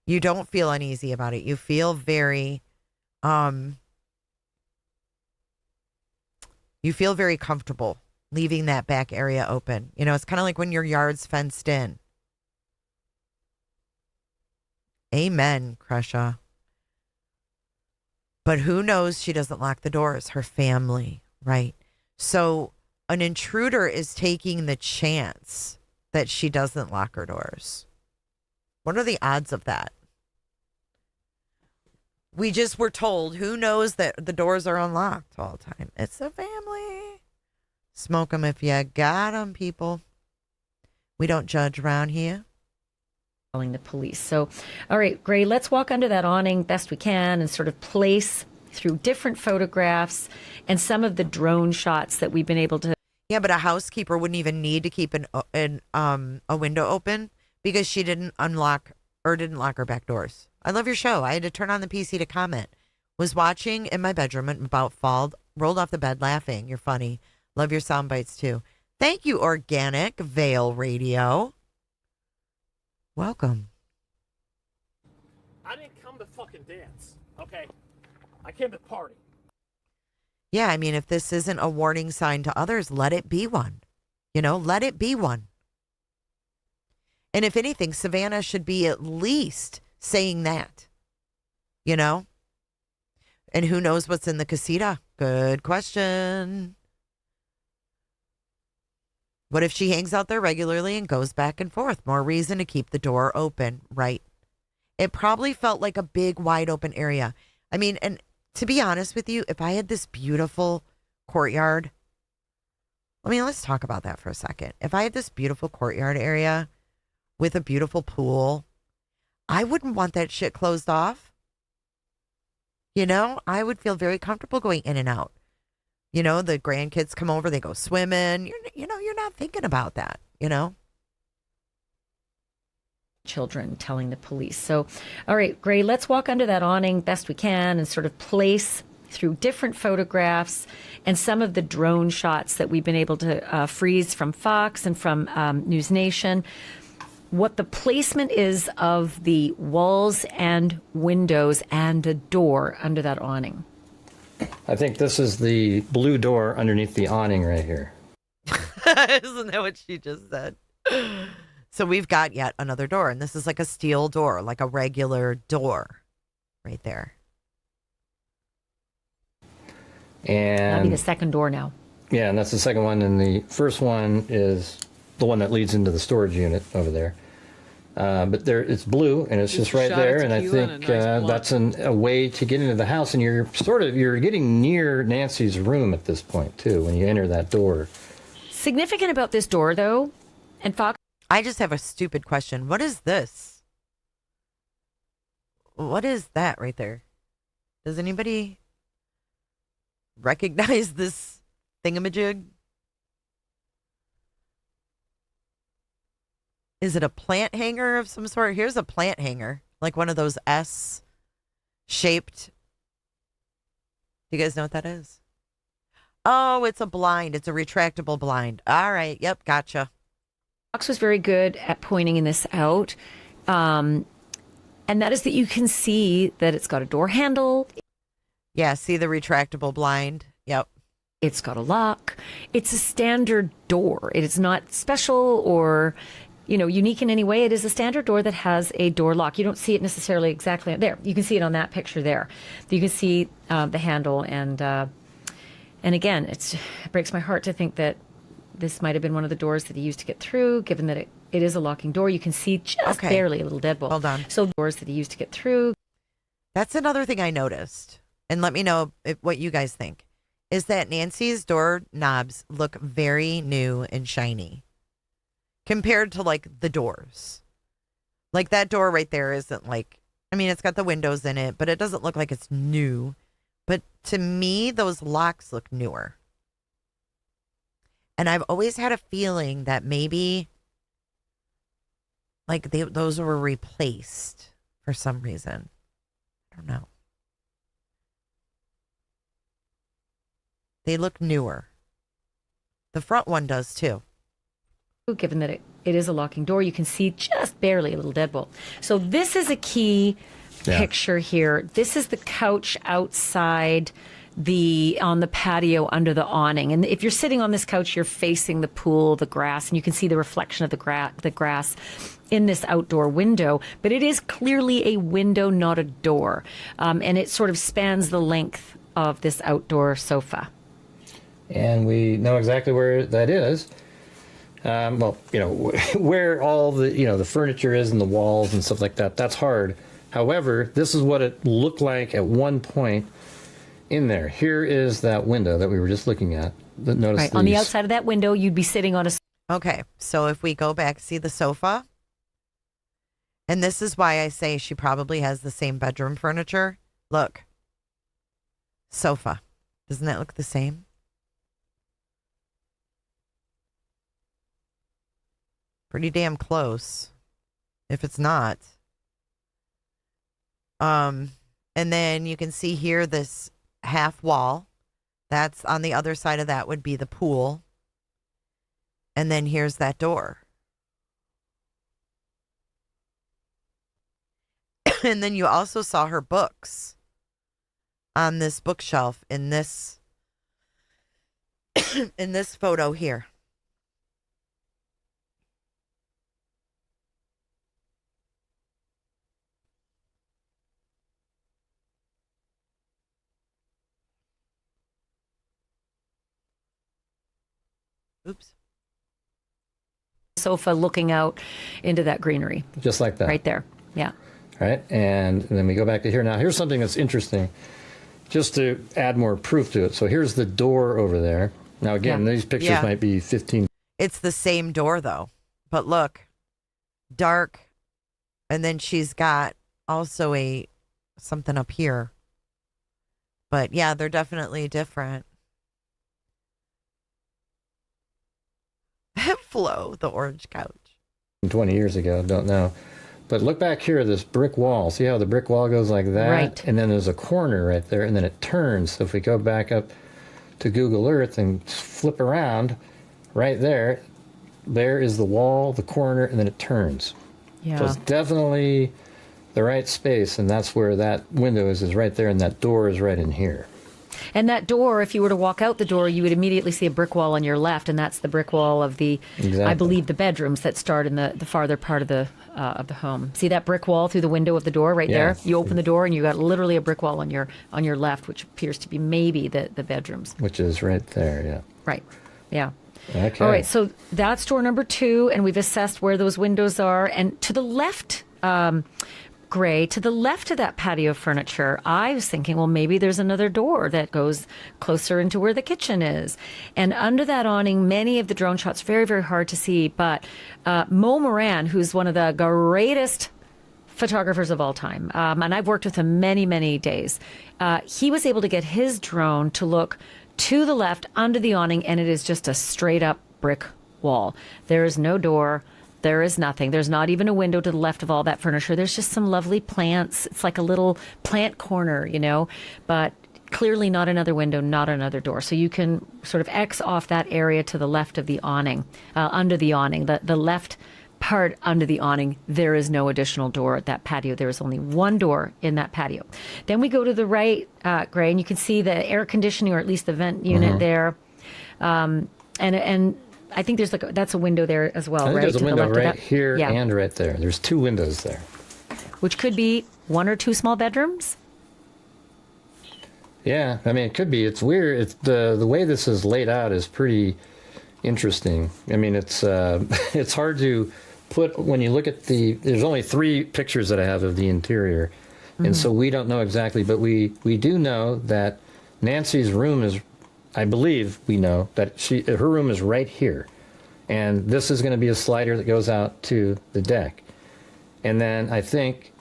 You don't feel uneasy about it. You feel very comfortable leaving that back area open. You know, it's kind of like when your yard's fenced in. Amen, Crusha. But who knows she doesn't lock the doors? Her family, right? So an intruder is taking the chance that she doesn't lock her doors. What are the odds of that? We just were told, who knows that the doors are unlocked all the time? It's a family. Smoke them if you got them, people. We don't judge around here. Calling the police. So, all right, Gray, let's walk under that awning best we can and sort of place through different photographs and some of the drone shots that we've been able to. Yeah, but a housekeeper wouldn't even need to keep a window open because she didn't lock her back doors. I love your show. I had to turn on the PC to comment. Was watching in my bedroom and about rolled off the bed laughing. You're funny. Love your sound bites too. Thank you, Organic Veil Radio. Welcome. I didn't come to fucking dance, okay? I came to party. Yeah, I mean, if this isn't a warning sign to others, let it be one. You know, let it be one. And if anything, Savannah should be at least saying that, you know? And who knows what's in the casita? Good question. What if she hangs out there regularly and goes back and forth? More reason to keep the door open, right? It probably felt like a big, wide open area. I mean, and to be honest with you, if I had this beautiful courtyard, let's talk about that for a second. If I had this beautiful courtyard area with a beautiful pool, I wouldn't want that shit closed off. You know, I would feel very comfortable going in and out. You know, the grandkids come over, they go swimming. You're not thinking about that, you know? Children telling the police. So, all right, Gray, let's walk under that awning best we can and sort of place through different photographs and some of the drone shots that we've been able to freeze from Fox and from News Nation, what the placement is of the walls and windows and the door under that awning. I think this is the blue door underneath the awning right here. Isn't that what she just said? So we've got yet another door, and this is like a steel door, like a regular door right there. And that'll be the second door now. Yeah, and that's the second one. And the first one is the one that leads into the storage unit over there. But there, it's blue, and it's just right there. And I think that's a way to get into the house. And you're getting near Nancy's room at this point, too, when you enter that door. Significant about this door, though, and Fox. I just have a stupid question. What is this? What is that right there? Does anybody recognize this thingamajig? Is it a plant hanger of some sort? Here's a plant hanger, like one of those S-shaped. Do you guys know what that is? Oh, it's a blind. It's a retractable blind. All right. Yep. Gotcha. Fox was very good at pointing this out. And that is that you can see that it's got a door handle. Yeah. See the retractable blind? Yep. It's got a lock. It's a standard door. It is not special or unique in any way. It is a standard door that has a door lock. You don't see it necessarily exactly there. You can see it on that picture there. You can see the handle, and again, it breaks my heart to think that this might have been one of the doors that he used to get through, given that it is a locking door. You can see just barely a little deadbolt. Hold on. So doors that he used to get through. That's another thing I noticed, and let me know what you guys think, is that Nancy's door knobs look very new and shiny. compared to like the doors. Like that door right there isn't like, I mean, it's got the windows in it, but it doesn't look like it's new. But to me, those locks look newer. And I've always had a feeling that maybe like those were replaced for some reason. I don't know. They look newer. The front one does too. Given that it is a locking door, you can see just barely a little deadbolt. So this is a key picture here. This is the couch outside on the patio under the awning. And if you're sitting on this couch, you're facing the pool, the grass, and you can see the reflection of the grass in this outdoor window. But it is clearly a window, not a door. And it sort of spans the length of this outdoor sofa. And we know exactly where that is. Well, you know, where all the, you know, the furniture is and the walls and stuff like that, that's hard. However, this is what it looked like at one point in there. Here is that window that we were just looking at. Notice right, on the outside of that window, you'd be sitting on a... Okay, so if we go back, see the sofa? And this is why I say she probably has the same bedroom furniture. Look. Sofa. Doesn't that look the same? Pretty damn close, if it's not. And then you can see here this half wall. That's on the other side of that would be the pool. And then here's that door. And then you also saw her books on this bookshelf in this in this photo here. Oops. Sofa looking out into that greenery. Just like that. Right there. Yeah. Right. And then we go back to here. Now, here's something that's interesting, just to add more proof to it. So here's the door over there. Now, again, these pictures might be 15. It's the same door, though. But look, dark. And then she's got also something up here. But yeah, they're definitely different. Flo, the orange couch. 20 years ago, don't know. But look back here, this brick wall. See how the brick wall goes like that? Right. And then there's a corner right there, and then it turns. So if we go back up to Google Earth and flip around, right there, there is the wall, the corner, and then it turns. Yeah. So it's definitely the right space, and that's where that window is right there, and that door is right in here. And that door, if you were to walk out the door, you would immediately see a brick wall on your left, and that's the brick wall of the, I believe, the bedrooms that start in the farther part of the home. See that brick wall through the window of the door right there? You open the door, and you got literally a brick wall on your left, which appears to be maybe the bedrooms. Which is right there, yeah. Right, yeah. Okay. All right, so that's door number 2, and we've assessed where those windows are. And to the left, Gray, to the left of that patio furniture, I was thinking, well, maybe there's another door that goes closer into where the kitchen is. And under that awning, many of the drone shots, very, very hard to see. But Mo Moran, who's one of the greatest photographers of all time, and I've worked with him many, many days, he was able to get his drone to look to the left under the awning, and it is just a straight up brick wall. There is no door. There is nothing. There's not even a window to the left of all that furniture. There's just some lovely plants. It's like a little plant corner, you know, but clearly not another window, not another door. So you can sort of X off that area to the left of the awning, under the awning, the left part under the awning. There is no additional door at that patio. There is only one door in that patio. Then we go to the right, Gray, and you can see the air conditioning, or at least the vent unit there. And I think there's that's a window there as well, I think right? there's a window the right here and right there. There's 2 windows there. Which could be 1 or 2 small bedrooms? Yeah, I mean, it could be. It's weird. It's the way this is laid out is pretty interesting. I mean, it's it's hard to put, when you look at there's only 3 pictures that I have of the interior. And so we don't know exactly, but we do know that Nancy's room is, I believe we know that her room is right here. And this is going to be a slider that goes out to the deck. And then I think...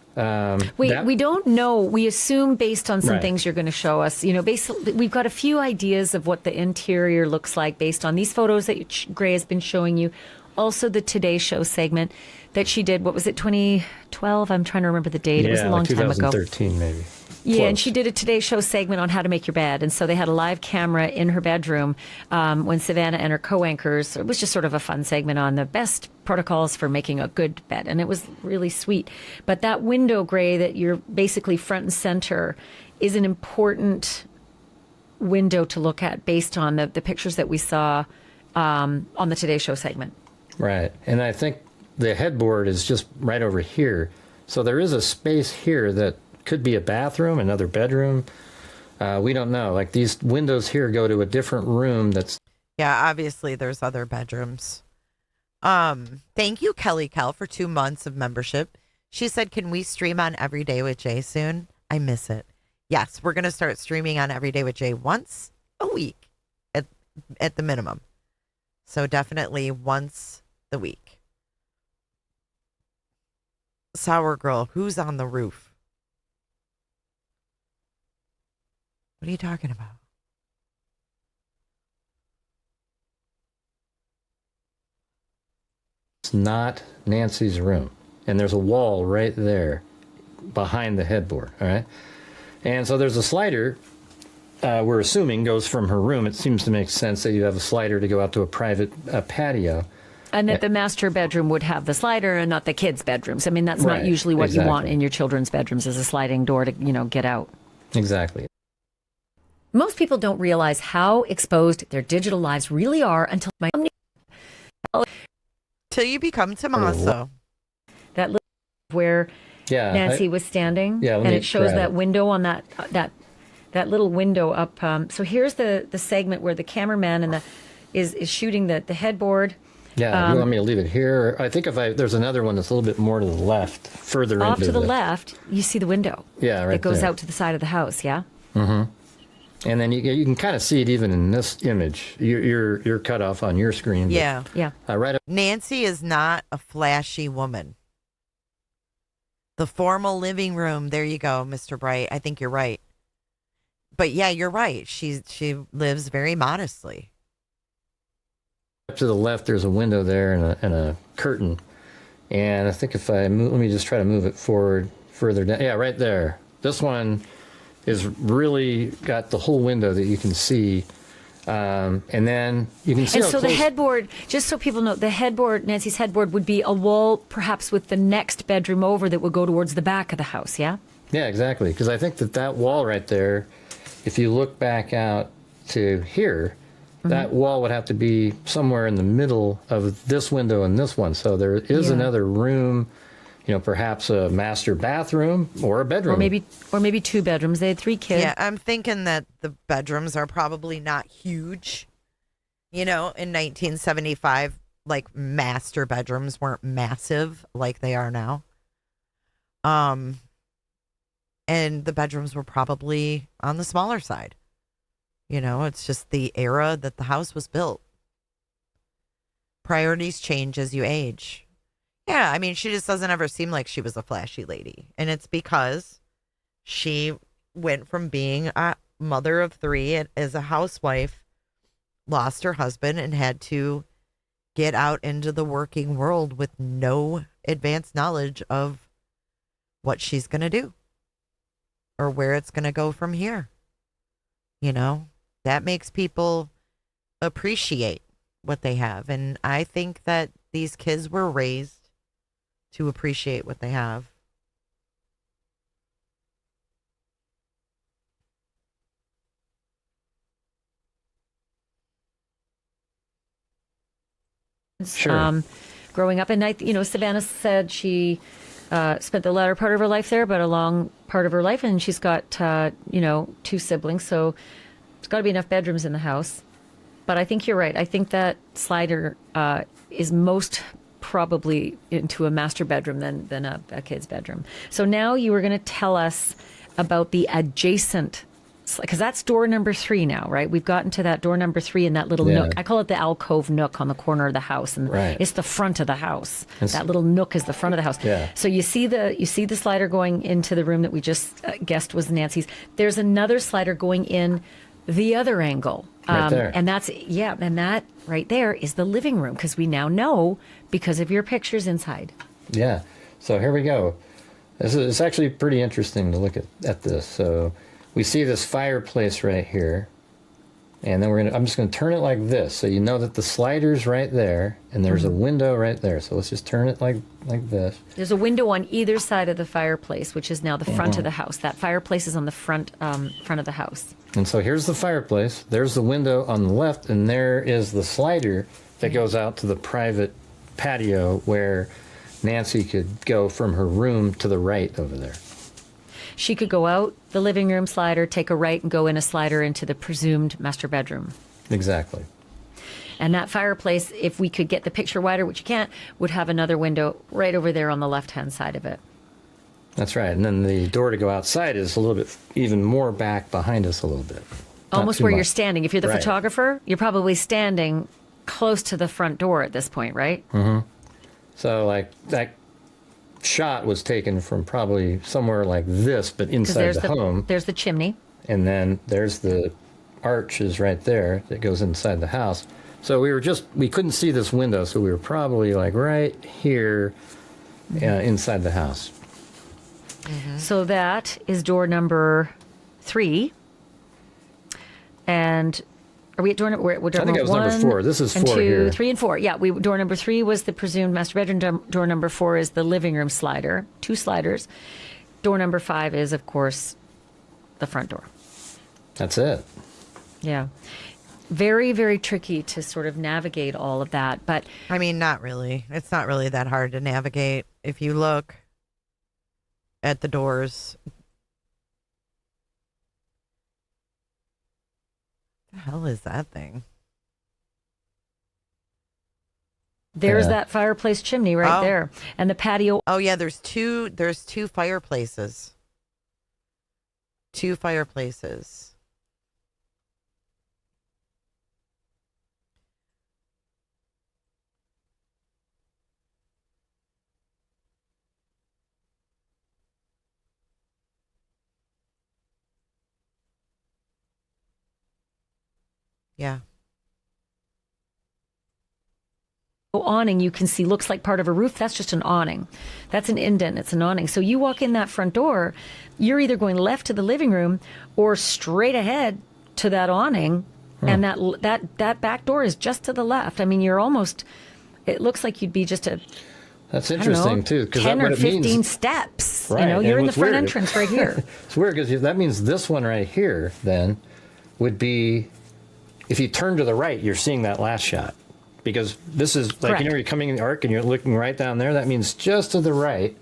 we don't know. We assume based on some Right. things you're going to show us. You know, basically, we've got a few ideas of what the interior looks like based on these photos that Gray has been showing you. Also, the Today Show segment that she did. What was it, 2012? I'm trying to remember the date. It was a long time ago. 2013 maybe. Yeah, and she did a Today Show segment on how to make your bed. And so they had a live camera in her bedroom when Savannah and her co-anchors, it was just sort of a fun segment on the best protocols for making a good bed. And it was really sweet. But that window, Gray, that you're basically front and center is an important window to look at based on the pictures that we saw on the Today Show segment. Right. And I think the headboard is just right over here. So there is a space here that could be a bathroom, another bedroom. We don't know. Like these windows here go to a different room that's... Yeah, obviously there's other bedrooms. Thank you, Kelly Kell, for 2 months of membership. She said, can we stream on Every Day with Jay soon? I miss it. Yes, we're going to start streaming on Every Day with Jay once a week at the minimum. So definitely once the week. Sour Girl, who's on the roof? What are you talking about? It's not Nancy's room. And there's a wall right there behind the headboard, all right? And so there's a slider, we're assuming, goes from her room. It seems to make sense that you have a slider to go out to a private patio. And that the master bedroom would have the slider and not the kids' bedrooms. I mean, that's Right, not usually what you want exactly. in your children's bedrooms, is a sliding door to, get out. Exactly. Most people don't realize how exposed their digital lives really are until Till you become Tommaso. That little where Yeah, Nancy was standing, yeah, let and me it shows grab that it. window on that little window up. So here's the segment where the cameraman is shooting the headboard. Yeah, you want me to leave it here? I think there's another one that's a little bit more to the left, further Off into to the left, you see the window. Yeah, right That goes there. out to the side of the house. Yeah. Mm-hmm. And then you can kind of see it even in this image. You're cut off on your screen. But, Yeah. right up. Nancy is not a flashy woman. The formal living room. There you go, Mr. Bright. I think you're right. But yeah, you're right. She lives very modestly. Up to the left, there's a window there and a curtain. And I think if I move, let me just try to move it forward further down. Yeah, right there. This one is really got the whole window that you can see. And then you can see And how so the close- headboard, just so people know, the headboard, Nancy's headboard, would be a wall perhaps with the next bedroom over that would go towards the back of the house, yeah? Yeah, exactly. Because I think that wall right there, if you look back out to here, that wall would have to be somewhere in the middle of this window and this one. So there is Yeah. another room, perhaps a master bathroom or a bedroom. Or maybe 2 bedrooms. They had 3 kids. Yeah, I'm thinking that the bedrooms are probably not huge. In 1975, like master bedrooms weren't massive like they are now. And the bedrooms were probably on the smaller side. It's just the era that the house was built. Priorities change as you age. Yeah, I mean, she just doesn't ever seem like she was a flashy lady. And it's because she went from being a mother of 3 and as a housewife, lost her husband and had to get out into the working world with no advanced knowledge of what she's going to do or where it's going to go from here. That makes people appreciate what they have. And I think that these kids were raised to appreciate what they have. Sure. Growing up, and Savannah said she spent the latter part of her life there, but a long part of her life, and she's got 2 siblings, so there's got to be enough bedrooms in the house. But I think you're right. I think that slider is most probably into a master bedroom than a kid's bedroom. So now you were going to tell us about the adjacent because that's door number 3 now, right? We've gotten to that door number 3 in that little nook. I call it the alcove nook on the corner of the house, and it's the front of the house. That little nook is the front of the house. So you see the slider going into the room that we just guessed was Nancy's. There's another slider going in the other angle, right there. and that right there is the living room, because we now know because of your pictures inside. Yeah. So here we go. It's actually pretty interesting to look at this. So we see this fireplace right here, and then I'm just gonna turn it like this, so you know that the slider's right there, and there's a window right there. So let's just turn it like this. There's a window on either side of the fireplace, which is now the front of the house. That fireplace is on the front of the house. And so here's the fireplace. There's the window on the left, and there is the slider that goes out to the private patio where Nancy could go from her room to the right over there. She could go out the living room slider, take a right, and go in a slider into the presumed master bedroom. Exactly. And that fireplace, if we could get the picture wider, which you can't, would have another window right over there on the left-hand side of it. That's right. And then the door to go outside is a little bit even more back behind us a little bit. Almost where you're standing. If you're the photographer, you're probably standing close to the front door at this point, right? Mm-hmm. So like that shot was taken from probably somewhere like this, but inside the home. There's the chimney. And then there's the arches right there that goes inside the house. So we couldn't see this window, so we were probably like right here inside the house. So that is door number 3. And are we at door number? I think it was number 4. This is 4 2, here. 3, and 4. Yeah, door number 3 was the presumed master bedroom. Door number 4 is the living room slider. 2 sliders. Door number 5 is, of course, the front door. That's it. Yeah. Very, very tricky to sort of navigate all of that. But I mean, not really. It's not really that hard to navigate. If you look at the doors. What the hell is that thing? There's that fireplace chimney right there. And the patio. Oh yeah, there's two fireplaces. 2 fireplaces. Yeah. Awning you can see looks like part of a roof. That's just an awning. That's an indent. It's an awning. So you walk in that front door, you're either going left to the living room or straight ahead to that awning, and that back door is just to the left. I mean, you're almost. It looks like you'd be just a. That's interesting too, because 10 what or it 15 means, steps. right. You know, you're in the front weird. entrance right here. It's weird because that means this one right here then would be. If you turn to the right, you're seeing that last shot. Because this is like, you're coming in the arc and you're looking right down there. That means just to the right,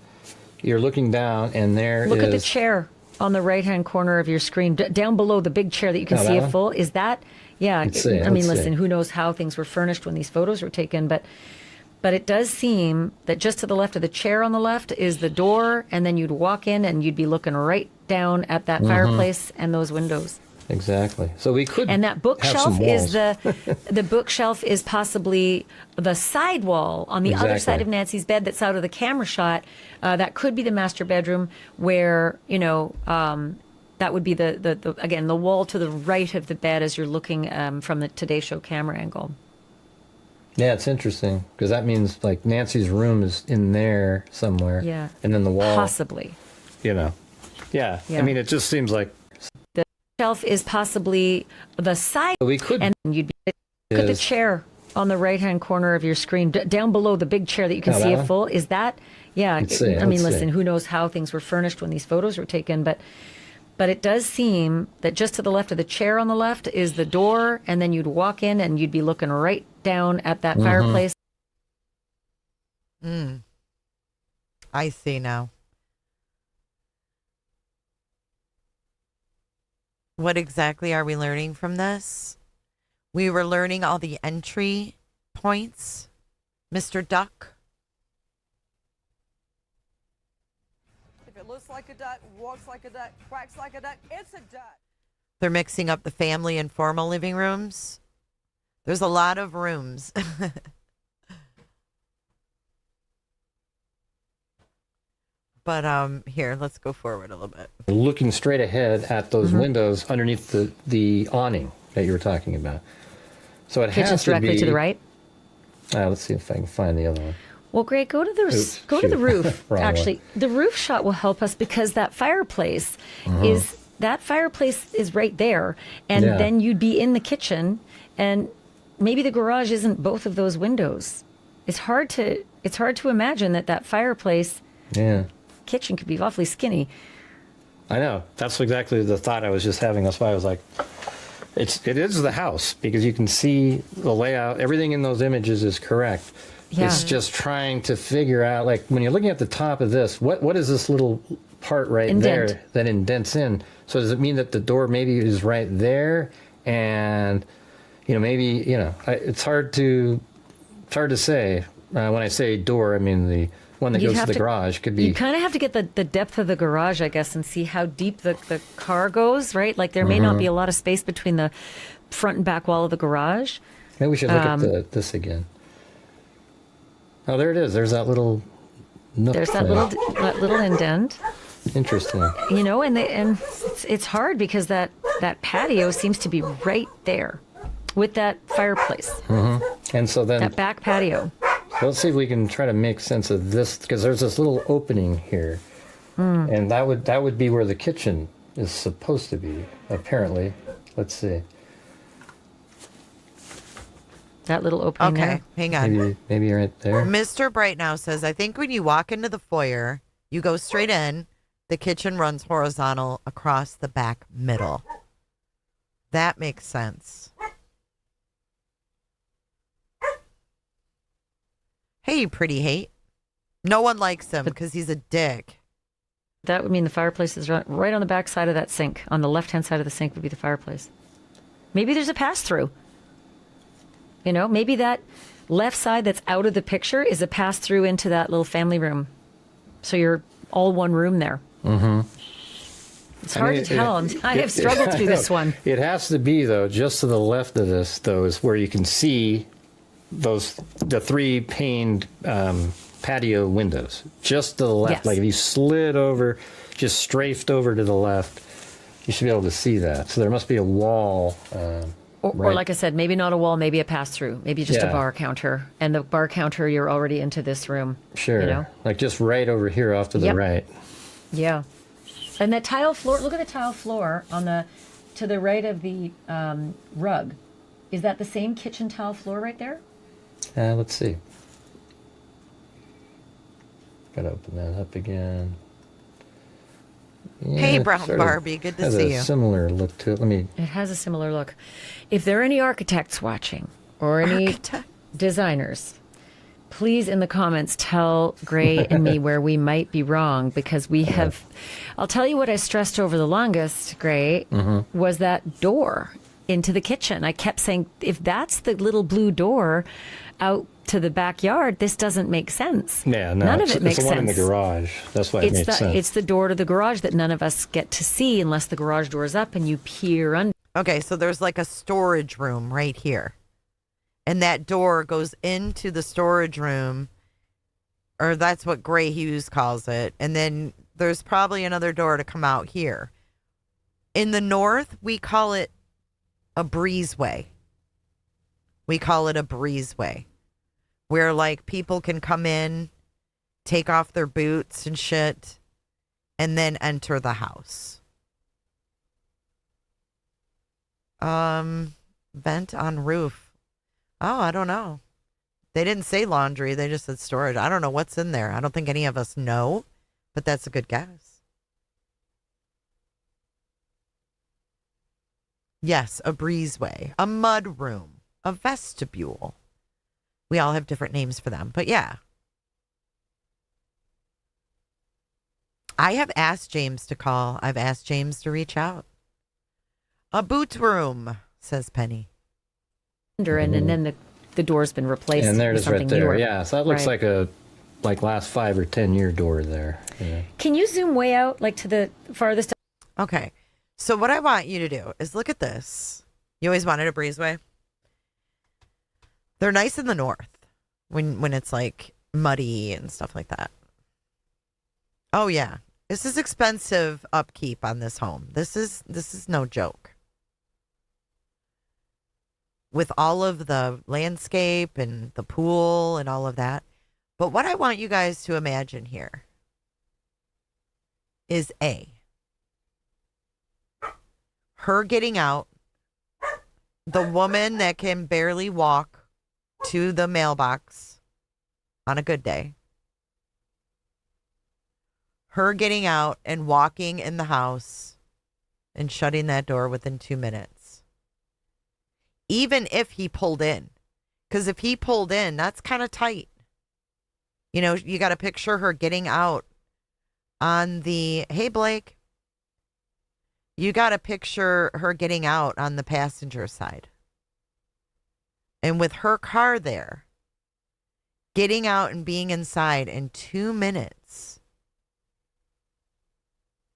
you're looking down and there Look at the chair on the right-hand corner of your screen. Down below the big chair that you can see a full. Is that? Yeah. I mean, listen, who knows how things were furnished when these photos were taken. But it does seem that just to the left of the chair on the left is the door. And then you'd walk in and you'd be looking right down at that fireplace and those windows. Exactly. So we could. And that bookshelf is the bookshelf is possibly the side wall on the other side of Nancy's bed that's out of the camera shot. That could be the master bedroom where, you know, that would be the again, the wall to the right of the bed as you're looking from the Today Show camera angle. Yeah, it's interesting because that means like Nancy's room is in there somewhere. Yeah. And then the wall. Possibly. You know. Yeah. I mean, it just seems like. Shelf is possibly the side, we could, and you'd look at the chair on the right-hand corner of your screen. Down below the big chair that you can see a full. Is that? Yeah. I mean, listen, who knows how things were furnished when these photos were taken, but it does seem that just to the left of the chair on the left is the door, and then you'd walk in and you'd be looking right down at that fireplace. I see now. What exactly are we learning from this? We were learning all the entry points, Mr. Duck. If it looks like a duck, walks like a duck, quacks like a duck, it's a duck. They're mixing up the family and formal living rooms. There's a lot of rooms. But here, let's go forward a little bit. Looking straight ahead at those windows underneath the awning that you were talking about. So it Kitchen's has to directly be, to the right. Let's see if I can find the other one. Well, Greg, go to the roof. Wrong Actually, one. the roof shot will help us because that fireplace is right there, and then you'd be in the kitchen, and maybe the garage isn't both of those windows. It's hard to imagine that fireplace. Yeah. Kitchen could be awfully skinny. I know. That's exactly the thought I was just having. That's why I was like, it is the house because you can see the layout. Everything in those images is correct. Yeah. It's just trying to figure out, like, when you're looking at the top of this, what is this little part right there that indents in? So does it mean that the door maybe is right there? And, maybe, it's hard to say. When I say door, I mean the one that goes to the garage could be. You kind of have to get the depth of the garage, I guess, and see how deep the car goes, right? Like there may not be a lot of space between the front and back wall of the garage. Maybe we should look at this again. Oh, there it is. There's that little nook. There's that little indent. Interesting. And it's hard because that patio seems to be right there with that fireplace. And so then that back patio. So let's see if we can try to make sense of this, because there's this little opening here, and that would be where the kitchen is supposed to be, apparently. Let's see. That little opening there. Okay, hang on. Maybe right there. Mr. Bright now says, I think when you walk into the foyer, you go straight in, the kitchen runs horizontal across the back middle. That makes sense. Hey, you pretty hate. No one likes him because he's a dick. That would mean the fireplace is right on the back side of that sink. On the left-hand side of the sink would be the fireplace. Maybe there's a pass-through. Maybe that left side that's out of the picture is a pass-through into that little family room. So you're all one room there. It's hard to tell. I have struggled through this one. It has to be, though, just to the left of this, though, is where you can see the three-paned patio windows, just to the left. Yes. Like if you slid over, just strafed over to the left, you should be able to see that. So there must be a wall. Or like I said, maybe not a wall, maybe a pass-through, maybe just a bar counter. And the bar counter, you're already into this room. Sure. Like just right over here off to the right. Yeah. And that tile floor, look at the tile floor to the right of the rug. Is that the same kitchen tile floor right there? Let's see. Gotta open that up again. Yeah, hey, Brown Barbie, good to see you. Has a similar look to it. It has a similar look. If there are any architects watching or any designers, please in the comments tell Gray and me where we might be wrong, because we have. I'll tell you what I stressed over the longest, Gray, was that door into the kitchen. I kept saying, if that's the little blue door out to the backyard, this doesn't make sense. Yeah, no, none of it makes sense. It's the one in the garage. That's why it makes sense. It's the door to the garage that none of us get to see unless the garage door is up and you peer under. Okay, so there's like a storage room right here. And that door goes into the storage room, or that's what Gray Hughes calls it. And then there's probably another door to come out here. In the north, we call it a breezeway. We call it a breezeway, where like people can come in, take off their boots and shit, and then enter the house. Vent on roof. Oh, I don't know. They didn't say laundry. They just said storage. I don't know what's in there. I don't think any of us know, but that's a good guess. Yes, a breezeway, a mud room, a vestibule. We all have different names for them, but yeah. I have asked James to call. I've asked James to reach out. A boot room, says Penny. And then the door's been replaced. And there it with is right something there. newer. Yeah, so that looks like a last 5 or 10 year door there. Yeah. Can you zoom way out, like to the farthest? Okay. So what I want you to do is look at this. You always wanted a breezeway. They're nice in the north when it's like muddy and stuff like that. Oh yeah. This is expensive upkeep on this home. This is no joke. With all of the landscape and the pool and all of that. But what I want you guys to imagine here is her getting out, the woman that can barely walk to the mailbox on a good day, her getting out and walking in the house and shutting that door within 2 minutes. Even if he pulled in, because if he pulled in, that's kind of tight. You know, you got to picture her getting out on the, hey, Blake, you got to picture her getting out on the passenger side. And with her car there, getting out and being inside in 2 minutes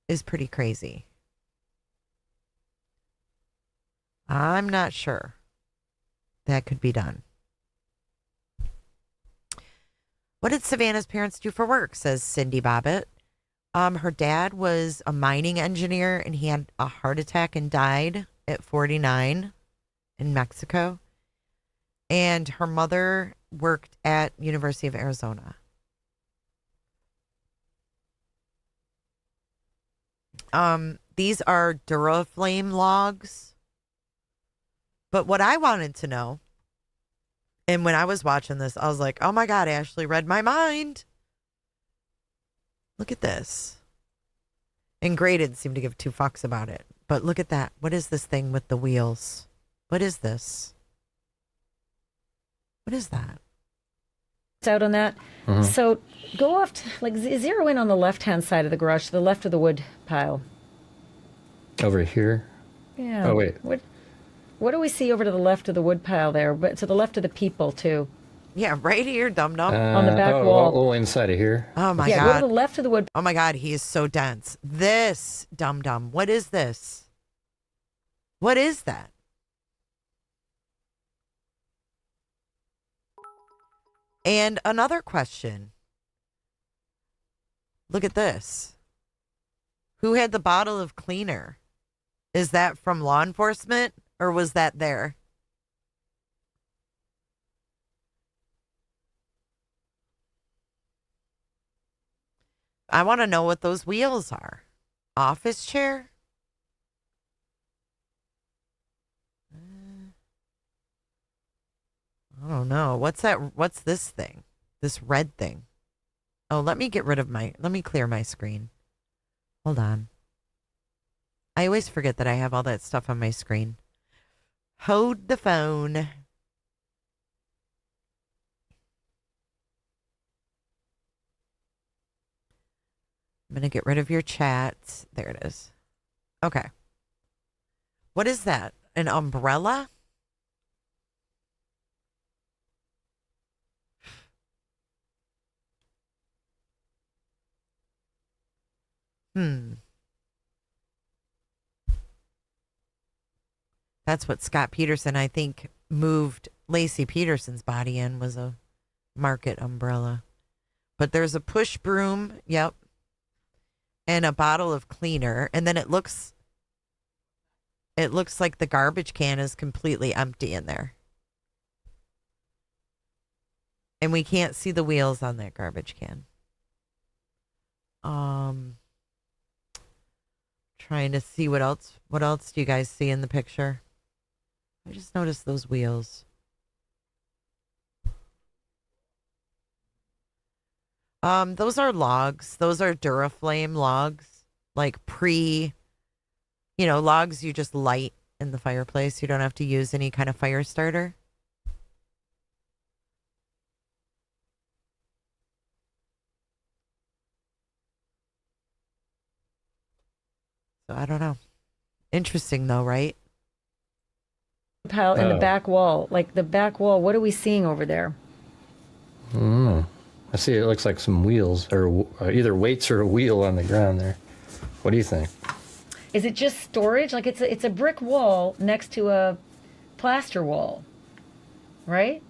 is pretty crazy. I'm not sure that could be done. What did Savannah's parents do for work, says Cindy Bobbitt. Her dad was a mining engineer and he had a heart attack and died at 49 in Mexico. And her mother worked at University of Arizona. These are Duraflame logs. But what I wanted to know, and when I was watching this, I was like, oh my God, Ashley read my mind. Look at this. And Gray didn't seem to give two fucks about it. But look at that. What is this thing with the wheels? What is this? What is that? It's out on that. Mm-hmm. So go off, zero in on the left-hand side of the garage, to the left of the wood pile. Over here? Yeah. Oh, wait. What do we see over to the left of the wood pile there? But to the left of the people, too. Yeah, right here, dum-dum. On the back wall. Oh, inside of here. Oh, my God. Yeah, go to the left of the wood. Oh, my God, he is so dense. This, dum-dum, what is this? What is that? And another question. Look at this. Who had the bottle of cleaner? Is that from law enforcement or was that there? I want to know what those wheels are. Office chair? I don't know. What's that? What's this thing? This red thing. Oh, let me clear my screen. Hold on. I always forget that I have all that stuff on my screen. Hold the phone. I'm going to get rid of your chat. There it is. Okay. What is that? An umbrella? That's what Scott Peterson, I think, moved Lacey Peterson's body in, was a market umbrella. But there's a push broom, yep, and a bottle of cleaner, and then it looks like the garbage can is completely empty in there. And we can't see the wheels on that garbage can. Trying to see what else do you guys see in the picture? I just noticed those wheels. Those are logs. Those are Duraflame logs. Like logs you just light in the fireplace. You don't have to use any kind of fire starter. So I don't know. Interesting though, right? Pile in the back wall. Like the back wall, what are we seeing over there? I see it looks like some wheels or either weights or a wheel on the ground there. What do you think? Is it just storage? Like it's a brick wall next to a plaster wall, right?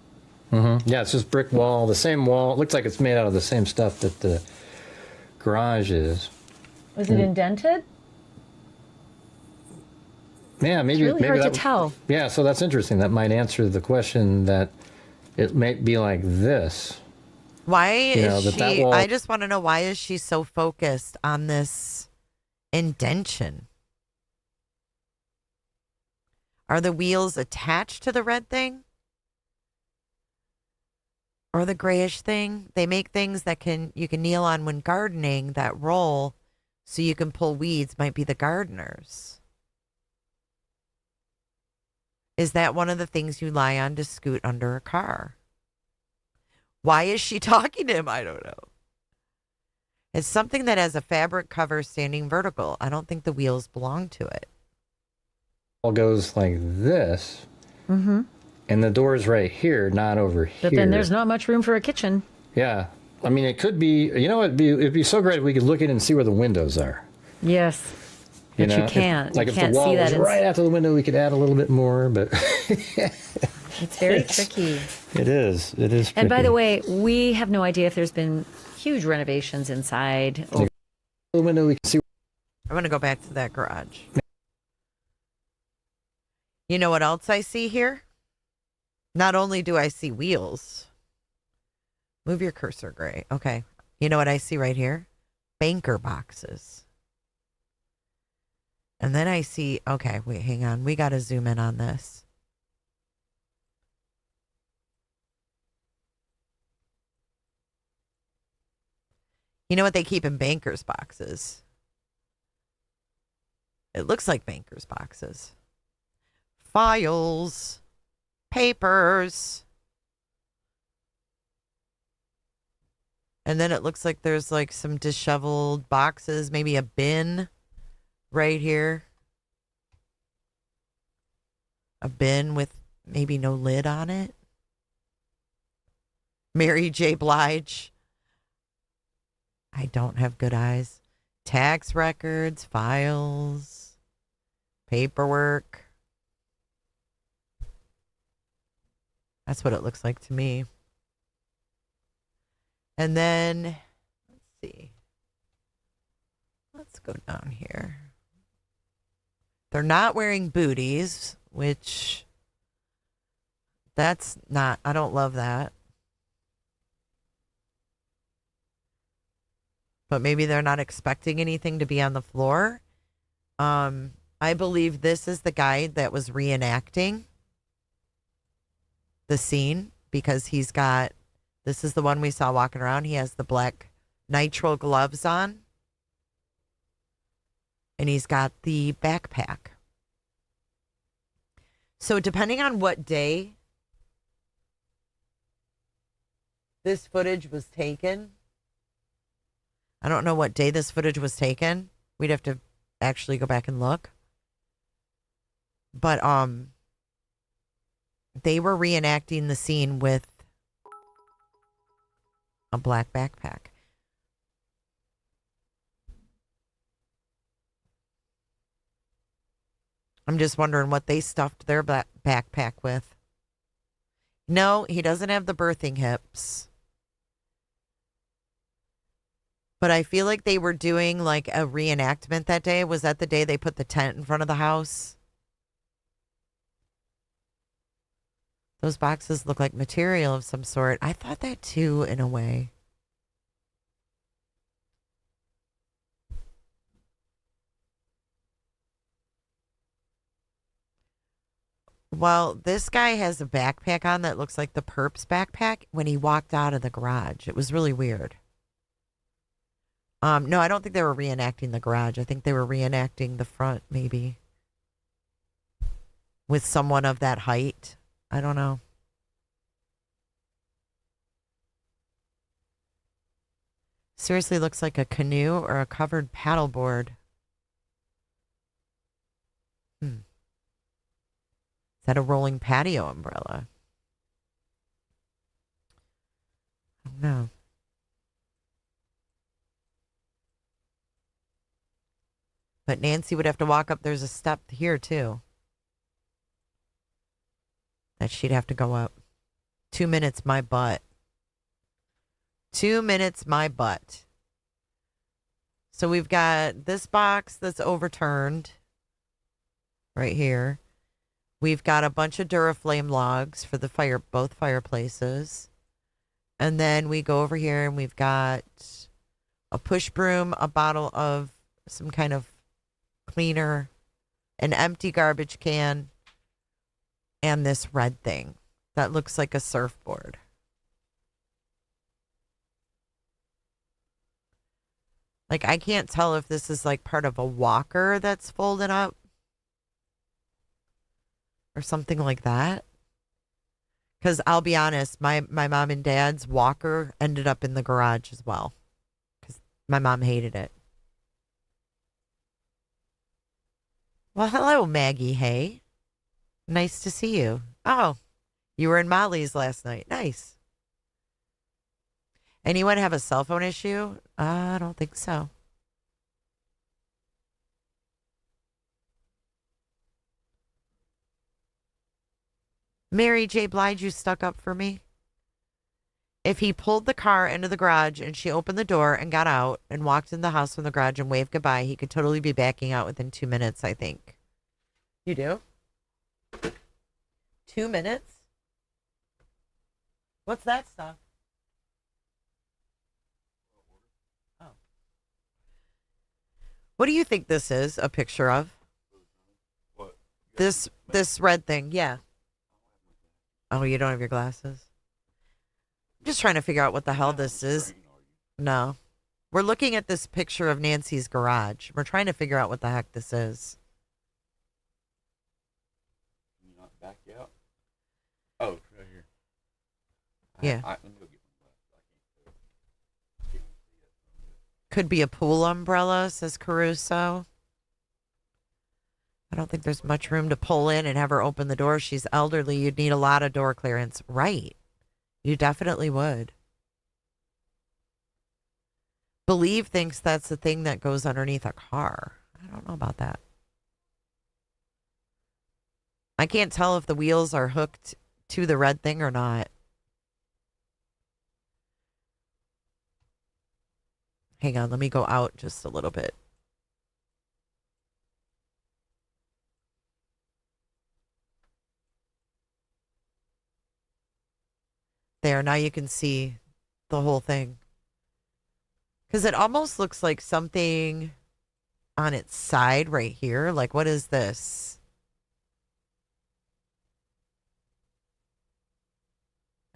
Yeah, it's just brick wall, the same wall. It looks like it's made out of the same stuff that the garage is. Was it indented? Yeah, maybe. It's really maybe hard to tell. Yeah, so that's interesting. That might answer the question that it might be like this. Why is that she? wall, I just want to know, why is she so focused on this indention? Are the wheels attached to the red thing? Or the grayish thing? They make things that you can kneel on when gardening that roll so you can pull weeds. Might be the gardeners. Is that one of the things you lie on to scoot under a car? Why is she talking to him? I don't know. It's something that has a fabric cover standing vertical. I don't think the wheels belong to it. wall goes like this. Mm-hmm. And the door's right here, not over here. But then there's not much room for a kitchen. Yeah. I mean, it could be, it'd be so great if we could look in and see where the windows are. Yes. But you can't. Like you if can't the wall see that. was right after the window, we could add a little bit more, but... It's very tricky. It is. It is tricky. And by the way, we have no idea if there's been huge renovations inside. The window, we can see... I'm going to go back to that garage. You know what else I see here? Not only do I see wheels. Move your cursor, Gray. Okay. You know what I see right here? Banker boxes. And then I see, okay, wait, hang on. We got to zoom in on this. You know what they keep in bankers' boxes? It looks like bankers' boxes. Files. Papers. And then it looks like there's like some disheveled boxes, maybe a bin right here. A bin with maybe no lid on it. Mary J. Blige. I don't have good eyes. Tax records, files, paperwork. That's what it looks like to me. And then, let's see. Let's go down here. They're not wearing booties, which that's not, I don't love that. But maybe they're not expecting anything to be on the floor. I believe this is the guy that was reenacting the scene, because he's got, this is the one we saw walking around. He has the black nitrile gloves on. And he's got the backpack. So depending on what day this footage was taken, I don't know what day this footage was taken. We'd have to actually go back and look. But they were reenacting the scene with a black backpack. I'm just wondering what they stuffed their backpack with. No, he doesn't have the birthing hips. But I feel like they were doing like a reenactment that day. Was that the day they put the tent in front of the house? Those boxes look like material of some sort. I thought that too, in a way. Well, this guy has a backpack on that looks like the Perp's backpack when he walked out of the garage. It was really weird. No, I don't think they were reenacting the garage. I think they were reenacting the front, maybe. With someone of that height. I don't know. Seriously looks like a canoe or a covered paddleboard. Is that a rolling patio umbrella? I don't know. But Nancy would have to walk up. There's a step here, too, that she'd have to go up. 2 minutes, my butt. 2 minutes, my butt. So we've got this box that's overturned right here. We've got a bunch of Duraflame logs for the both fireplaces. And then we go over here and we've got a push broom, a bottle of some kind of cleaner, an empty garbage can, and this red thing that looks like a surfboard. Like, I can't tell if this is like part of a walker that's folded up or something like that. Because I'll be honest, my mom and dad's walker ended up in the garage as well. Because my mom hated it. Well, hello, Maggie. Hey. Nice to see you. Oh, you were in Molly's last night. Nice. Anyone have a cell phone issue? I don't think so. Mary J. Blige, you stuck up for me? If he pulled the car into the garage and she opened the door and got out and walked in the house from the garage and waved goodbye, he could totally be backing out within 2 minutes, I think. You do? 2 minutes? What's that stuff? Oh. What do you think this is a picture of? What? This red thing, yeah. Oh, you don't have your glasses? I'm just trying to figure out what the hell this is. No. We're looking at this picture of Nancy's garage. We're trying to figure out what the heck this is. Can you not back you out? Oh, right here. Yeah. Let me go get my glasses. Could be a pool umbrella, says Caruso. I don't think there's much room to pull in and have her open the door. She's elderly. You'd need a lot of door clearance. Right. You definitely would. Believe thinks that's the thing that goes underneath a car. I don't know about that. I can't tell if the wheels are hooked to the red thing or not. Hang on, let me go out just a little bit. There, now you can see the whole thing. Because it almost looks like something on its side right here. Like, what is this?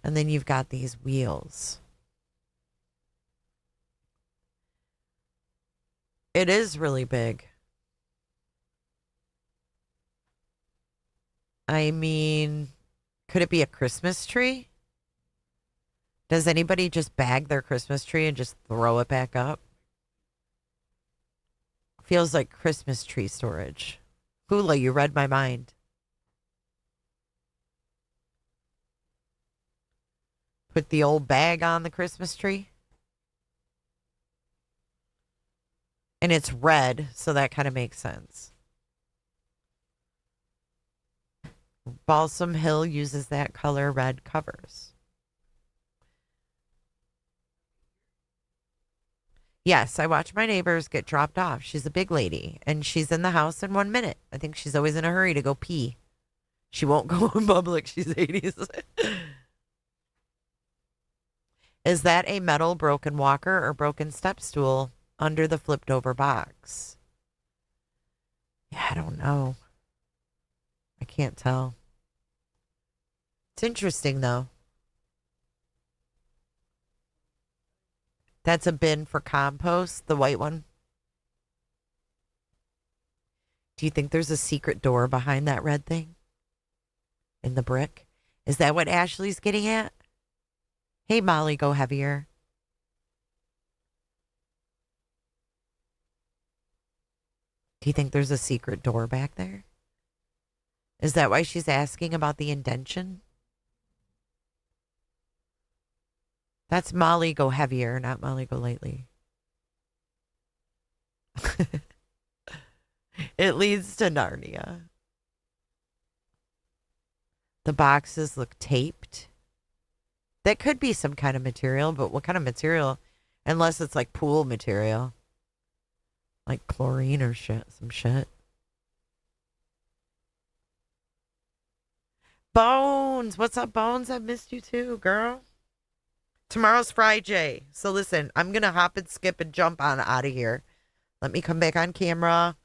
And then you've got these wheels. It is really big. I mean, could it be a Christmas tree? Does anybody just bag their Christmas tree and just throw it back up? Feels like Christmas tree storage. Hula, you read my mind. Put the old bag on the Christmas tree. And it's red, so that kind of makes sense. Balsam Hill uses that color red covers. Yes, I watch my neighbors get dropped off. She's a big lady, and she's in the house in 1 minute. I think she's always in a hurry to go pee. She won't go in public. She's 80s. Is that a metal broken walker or broken step stool under the flipped over box? Yeah, I don't know. I can't tell. It's interesting, though. That's a bin for compost, the white one. Do you think there's a secret door behind that red thing? In the brick? Is that what Ashley's getting at? Hey, Molly, go heavier. Do you think there's a secret door back there? Is that why she's asking about the indention? That's Molly go heavier, not Molly go lightly. It leads to Narnia. The boxes look taped. That could be some kind of material, but what kind of material? Unless it's like pool material. Like chlorine or shit, some shit. Bones, what's up, Bones? I missed you too, girl. Tomorrow's Friday, so listen, I'm gonna hop and skip and jump on out of here. Let me come back on camera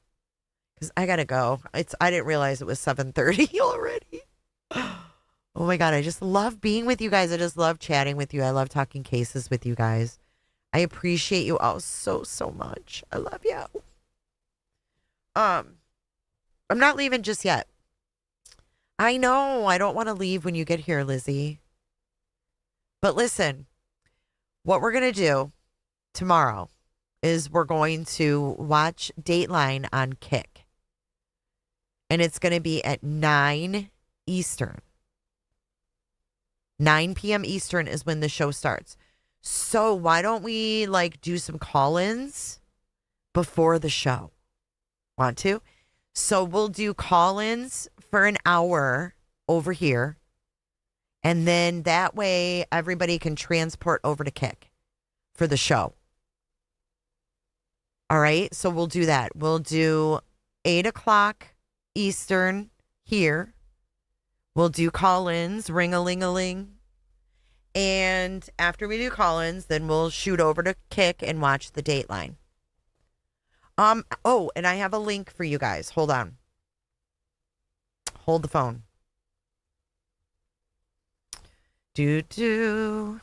because I gotta go. I didn't realize it was 7:30 already. Oh my god, I just love being with you guys. I just love chatting with you. I love talking cases with you guys. I appreciate you all so much. I love you. I'm not leaving just yet. I know I don't want to leave when you get here, Lizzie. But listen, what we're going to do tomorrow is we're going to watch Dateline on Kick. And it's going to be at 9 Eastern. 9 p.m. Eastern is when the show starts. So why don't we do some call-ins before the show? Want to? So we'll do call-ins for an hour over here. And then that way everybody can transport over to Kick for the show. All right. So we'll do that. We'll do 8 o'clock Eastern here. We'll do call-ins, ring-a-ling-a-ling. And after we do call-ins, then we'll shoot over to Kick and watch the Dateline. Oh, and I have a link for you guys. Hold on. Hold the phone. Do.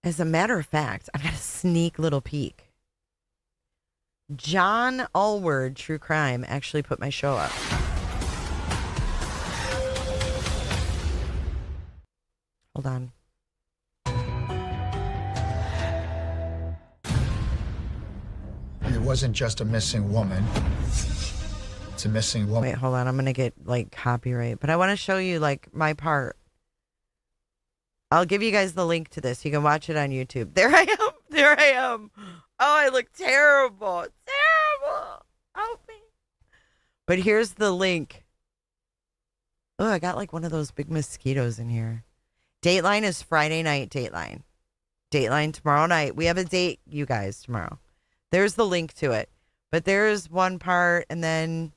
As a matter of fact, I got a sneak little peek. John Allward, True Crime, actually put my show up. Hold on. It wasn't just a missing woman. It's a missing woman. Wait, hold on. I'm going to get copyright, but I want to show you my part. I'll give you guys the link to this. You can watch it on YouTube. There I am. There I am. Oh, I look terrible. Terrible. Help me. But here's the link. Oh, I got one of those big mosquitoes in here. Dateline is Friday night Dateline. Dateline tomorrow night. We have a date, you guys, tomorrow. There's the link to it. But there's one part, and then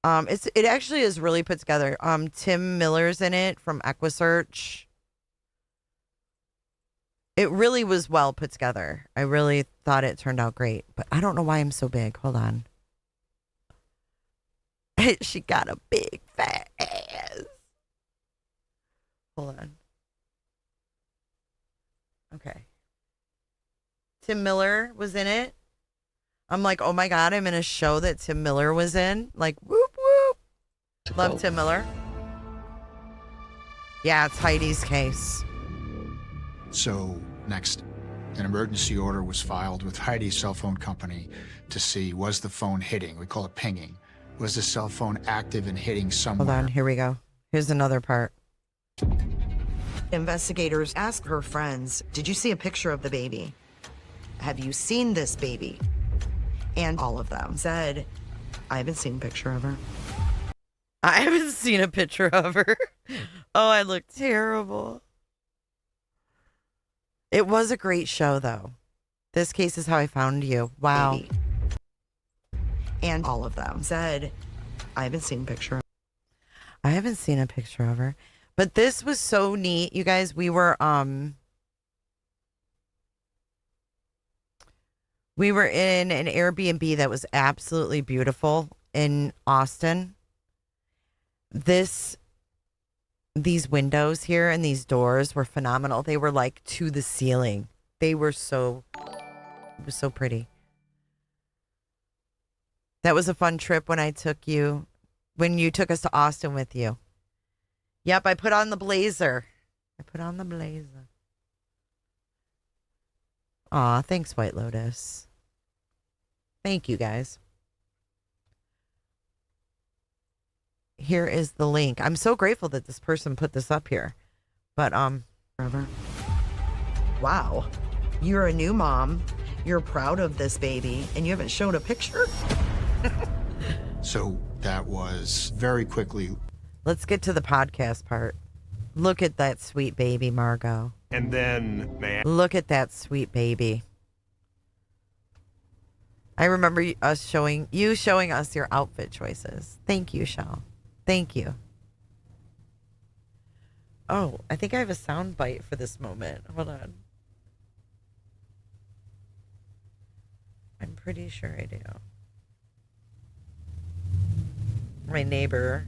it actually is really put together. Tim Miller's in it from EquiSearch. It really was well put together. I really thought it turned out great. But I don't know why I'm so big. Hold on. She got a big fat ass. Hold on. Okay. Tim Miller was in it. I'm like, oh my God, I'm in a show that Tim Miller was in. Whoop, whoop. Love Tim Miller. Yeah, it's Heidi's case. So next, an emergency order was filed with Heidi's cell phone company to see, was the phone hitting? We call it pinging. Was the cell phone active and hitting somewhere? Hold on, here we go. Here's another part. Investigators asked her friends, did you see a picture of the baby? Have you seen this baby? And all of them said, I haven't seen a picture of her. I haven't seen a picture of her. Oh, I look terrible. It was a great show, though. This case is how I found you. Wow. Baby. And all of them said, I haven't seen a picture of her. I haven't seen a picture of her. But this was so neat, you guys. We were in an Airbnb that was absolutely beautiful in Austin. These windows here and these doors were phenomenal. They were to the ceiling. They were it was so pretty. That was a fun trip when you took us to Austin with you. Yep, I put on the blazer. Aw, thanks, White Lotus. Thank you, guys. here is the link. I'm so grateful that this person put this up here. But wow. You're a new mom. You're proud of this baby, and you haven't shown a picture? So that was very quickly. Let's get to the podcast part. Look at that sweet baby, Margot. And then, man. Look at that sweet baby. I remember showing us your outfit choices. Thank you, Shell. Thank you. Oh, I think I have a sound bite for this moment. Hold on. I'm pretty sure I do. My neighbor.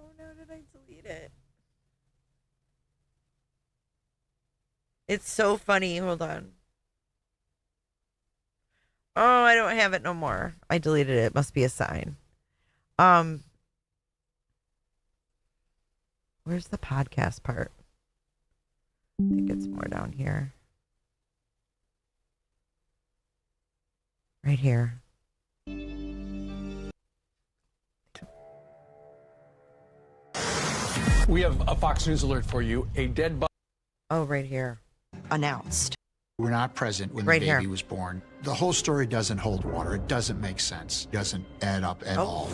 Oh no, did I delete it? It's so funny. Hold on. Oh, I don't have it no more. I deleted it. It must be a sign. Where's the podcast part? I think it's more down here. Right here. We have a Fox News alert for you. A dead body. Oh, right here. Announced. We're not present when Right the baby here. was born. The whole story doesn't hold water. It doesn't make sense. It doesn't add up at all.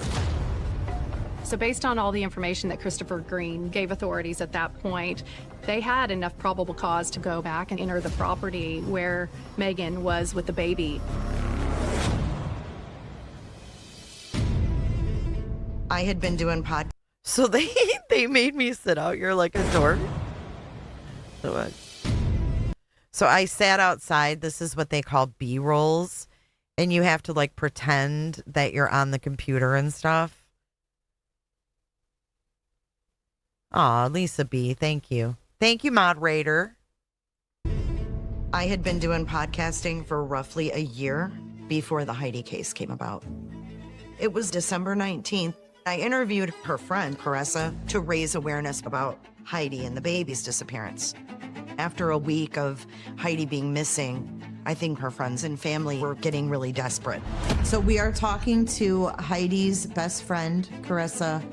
So based on all the information that Christopher Green gave authorities at that point, they had enough probable cause to go back and enter the property where Megan was with the baby. I had been doing So they made me sit out here like a dork. So I sat outside. This is what they call B-rolls. And you have to like pretend that you're on the computer and stuff. Aw, Lisa B, thank you. Thank you, moderator. I had been doing podcasting for roughly a year before the Heidi case came about. It was December 19th. I interviewed her friend, Caressa, to raise awareness about Heidi and the baby's disappearance. After a week of Heidi being missing, I think her friends and family were getting really desperate. So we are talking to Heidi's best friend, Caressa.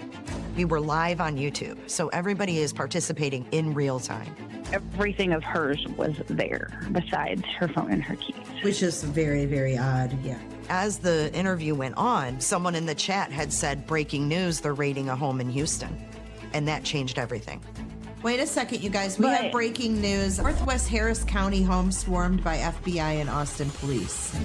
We were live on YouTube, so everybody is participating in real time. Everything of hers was there, besides her phone and her keys. Which is very, very odd, yeah. As the interview went on, someone in the chat had said, breaking news, they're raiding a home in Houston. And that changed everything. Wait a second, you guys. We have breaking news. Northwest Harris County home swarmed by FBI and Austin police.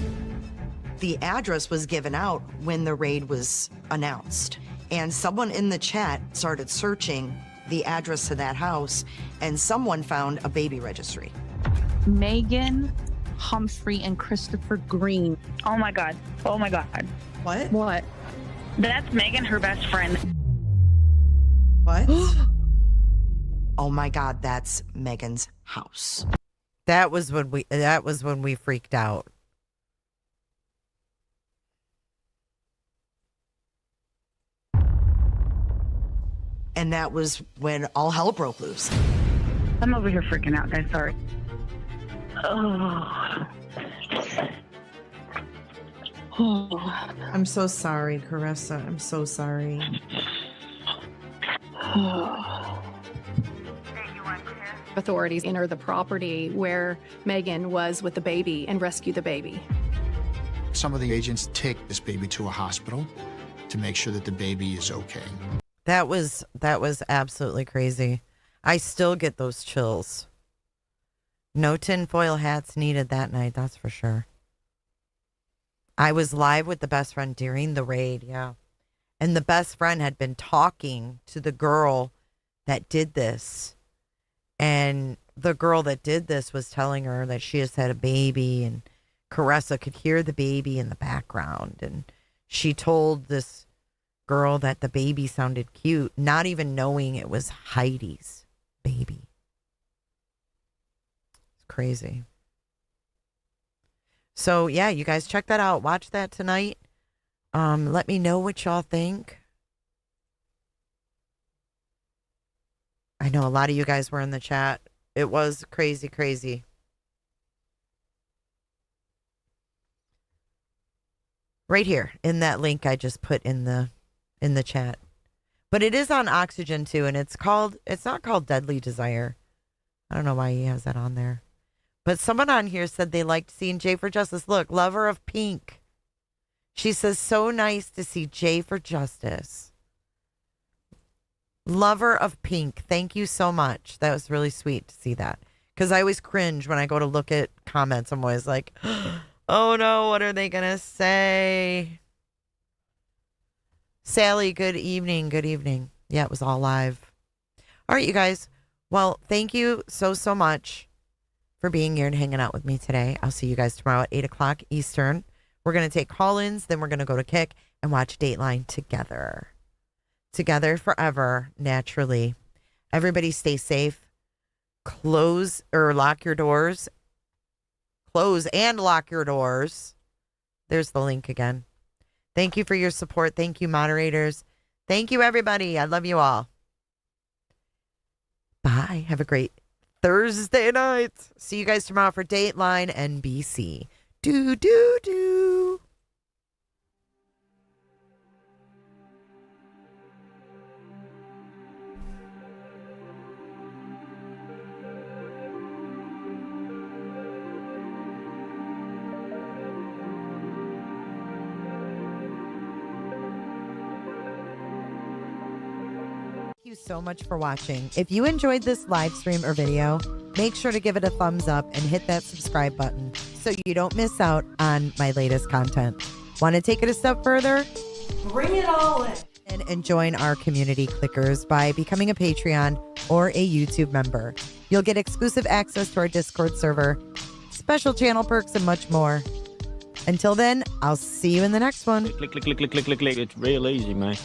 The address was given out when the raid was announced. And someone in the chat started searching the address to that house, and someone found a baby registry. Megan, Humphrey, and Christopher Green. Oh my God. Oh my God. What? What? That's Megan, her best friend. What? Oh my God, that's Megan's house. That was when we freaked out. And that was when all hell broke loose. I'm over here freaking out, guys. Sorry. Oh. I'm so sorry, Caressa. I'm so sorry. Authorities enter the property where Megan was with the baby and rescue the baby. Some of the agents take this baby to a hospital to make sure that the baby is okay. That was absolutely crazy. I still get those chills. No tinfoil hats needed that night, that's for sure. I was live with the best friend during the raid, yeah. And the best friend had been talking to the girl that did this. And the girl that did this was telling her that she has had a baby, and Caressa could hear the baby in the background. And she told this girl that the baby sounded cute, not even knowing it was Heidi's baby. It's crazy. So yeah, you guys check that out. Watch that tonight. Let me know what y'all think. I know a lot of you guys were in the chat. It was crazy, crazy. Right here in that link I just put in the chat. But it is on Oxygen too, and it's not called Deadly Desire. I don't know why he has that on there. But someone on here said they liked seeing J for Justice. Look, Lover of Pink. She says, so nice to see J for Justice. Lover of Pink. Thank you so much. That was really sweet to see that. Because I always cringe when I go to look at comments. I'm always like, oh no, what are they going to say? Sally, good evening. Good evening. Yeah, it was all live. All right, you guys. Well, thank you so much for being here and hanging out with me today. I'll see you guys tomorrow at 8 o'clock Eastern. We're going to take call-ins, then we're going to go to Kick and watch Dateline together. Together forever, naturally. Everybody stay safe. Close or lock your doors. Close and lock your doors. There's the link again. Thank you for your support. Thank you, moderators. Thank you, everybody. I love you all. Bye. Have a great Thursday night. See you guys tomorrow for Dateline NBC. Do. Thank you so much for watching. If you enjoyed this live stream or video, make sure to give it a thumbs up and hit that subscribe button so you don't miss out on my latest content. Want to take it a step further? Bring it all in. And join our community clickers by becoming a Patreon or a YouTube member. You'll get exclusive access to our Discord server, special channel perks, and much more. Until then, I'll see you in the next one. Click. It's real easy, man.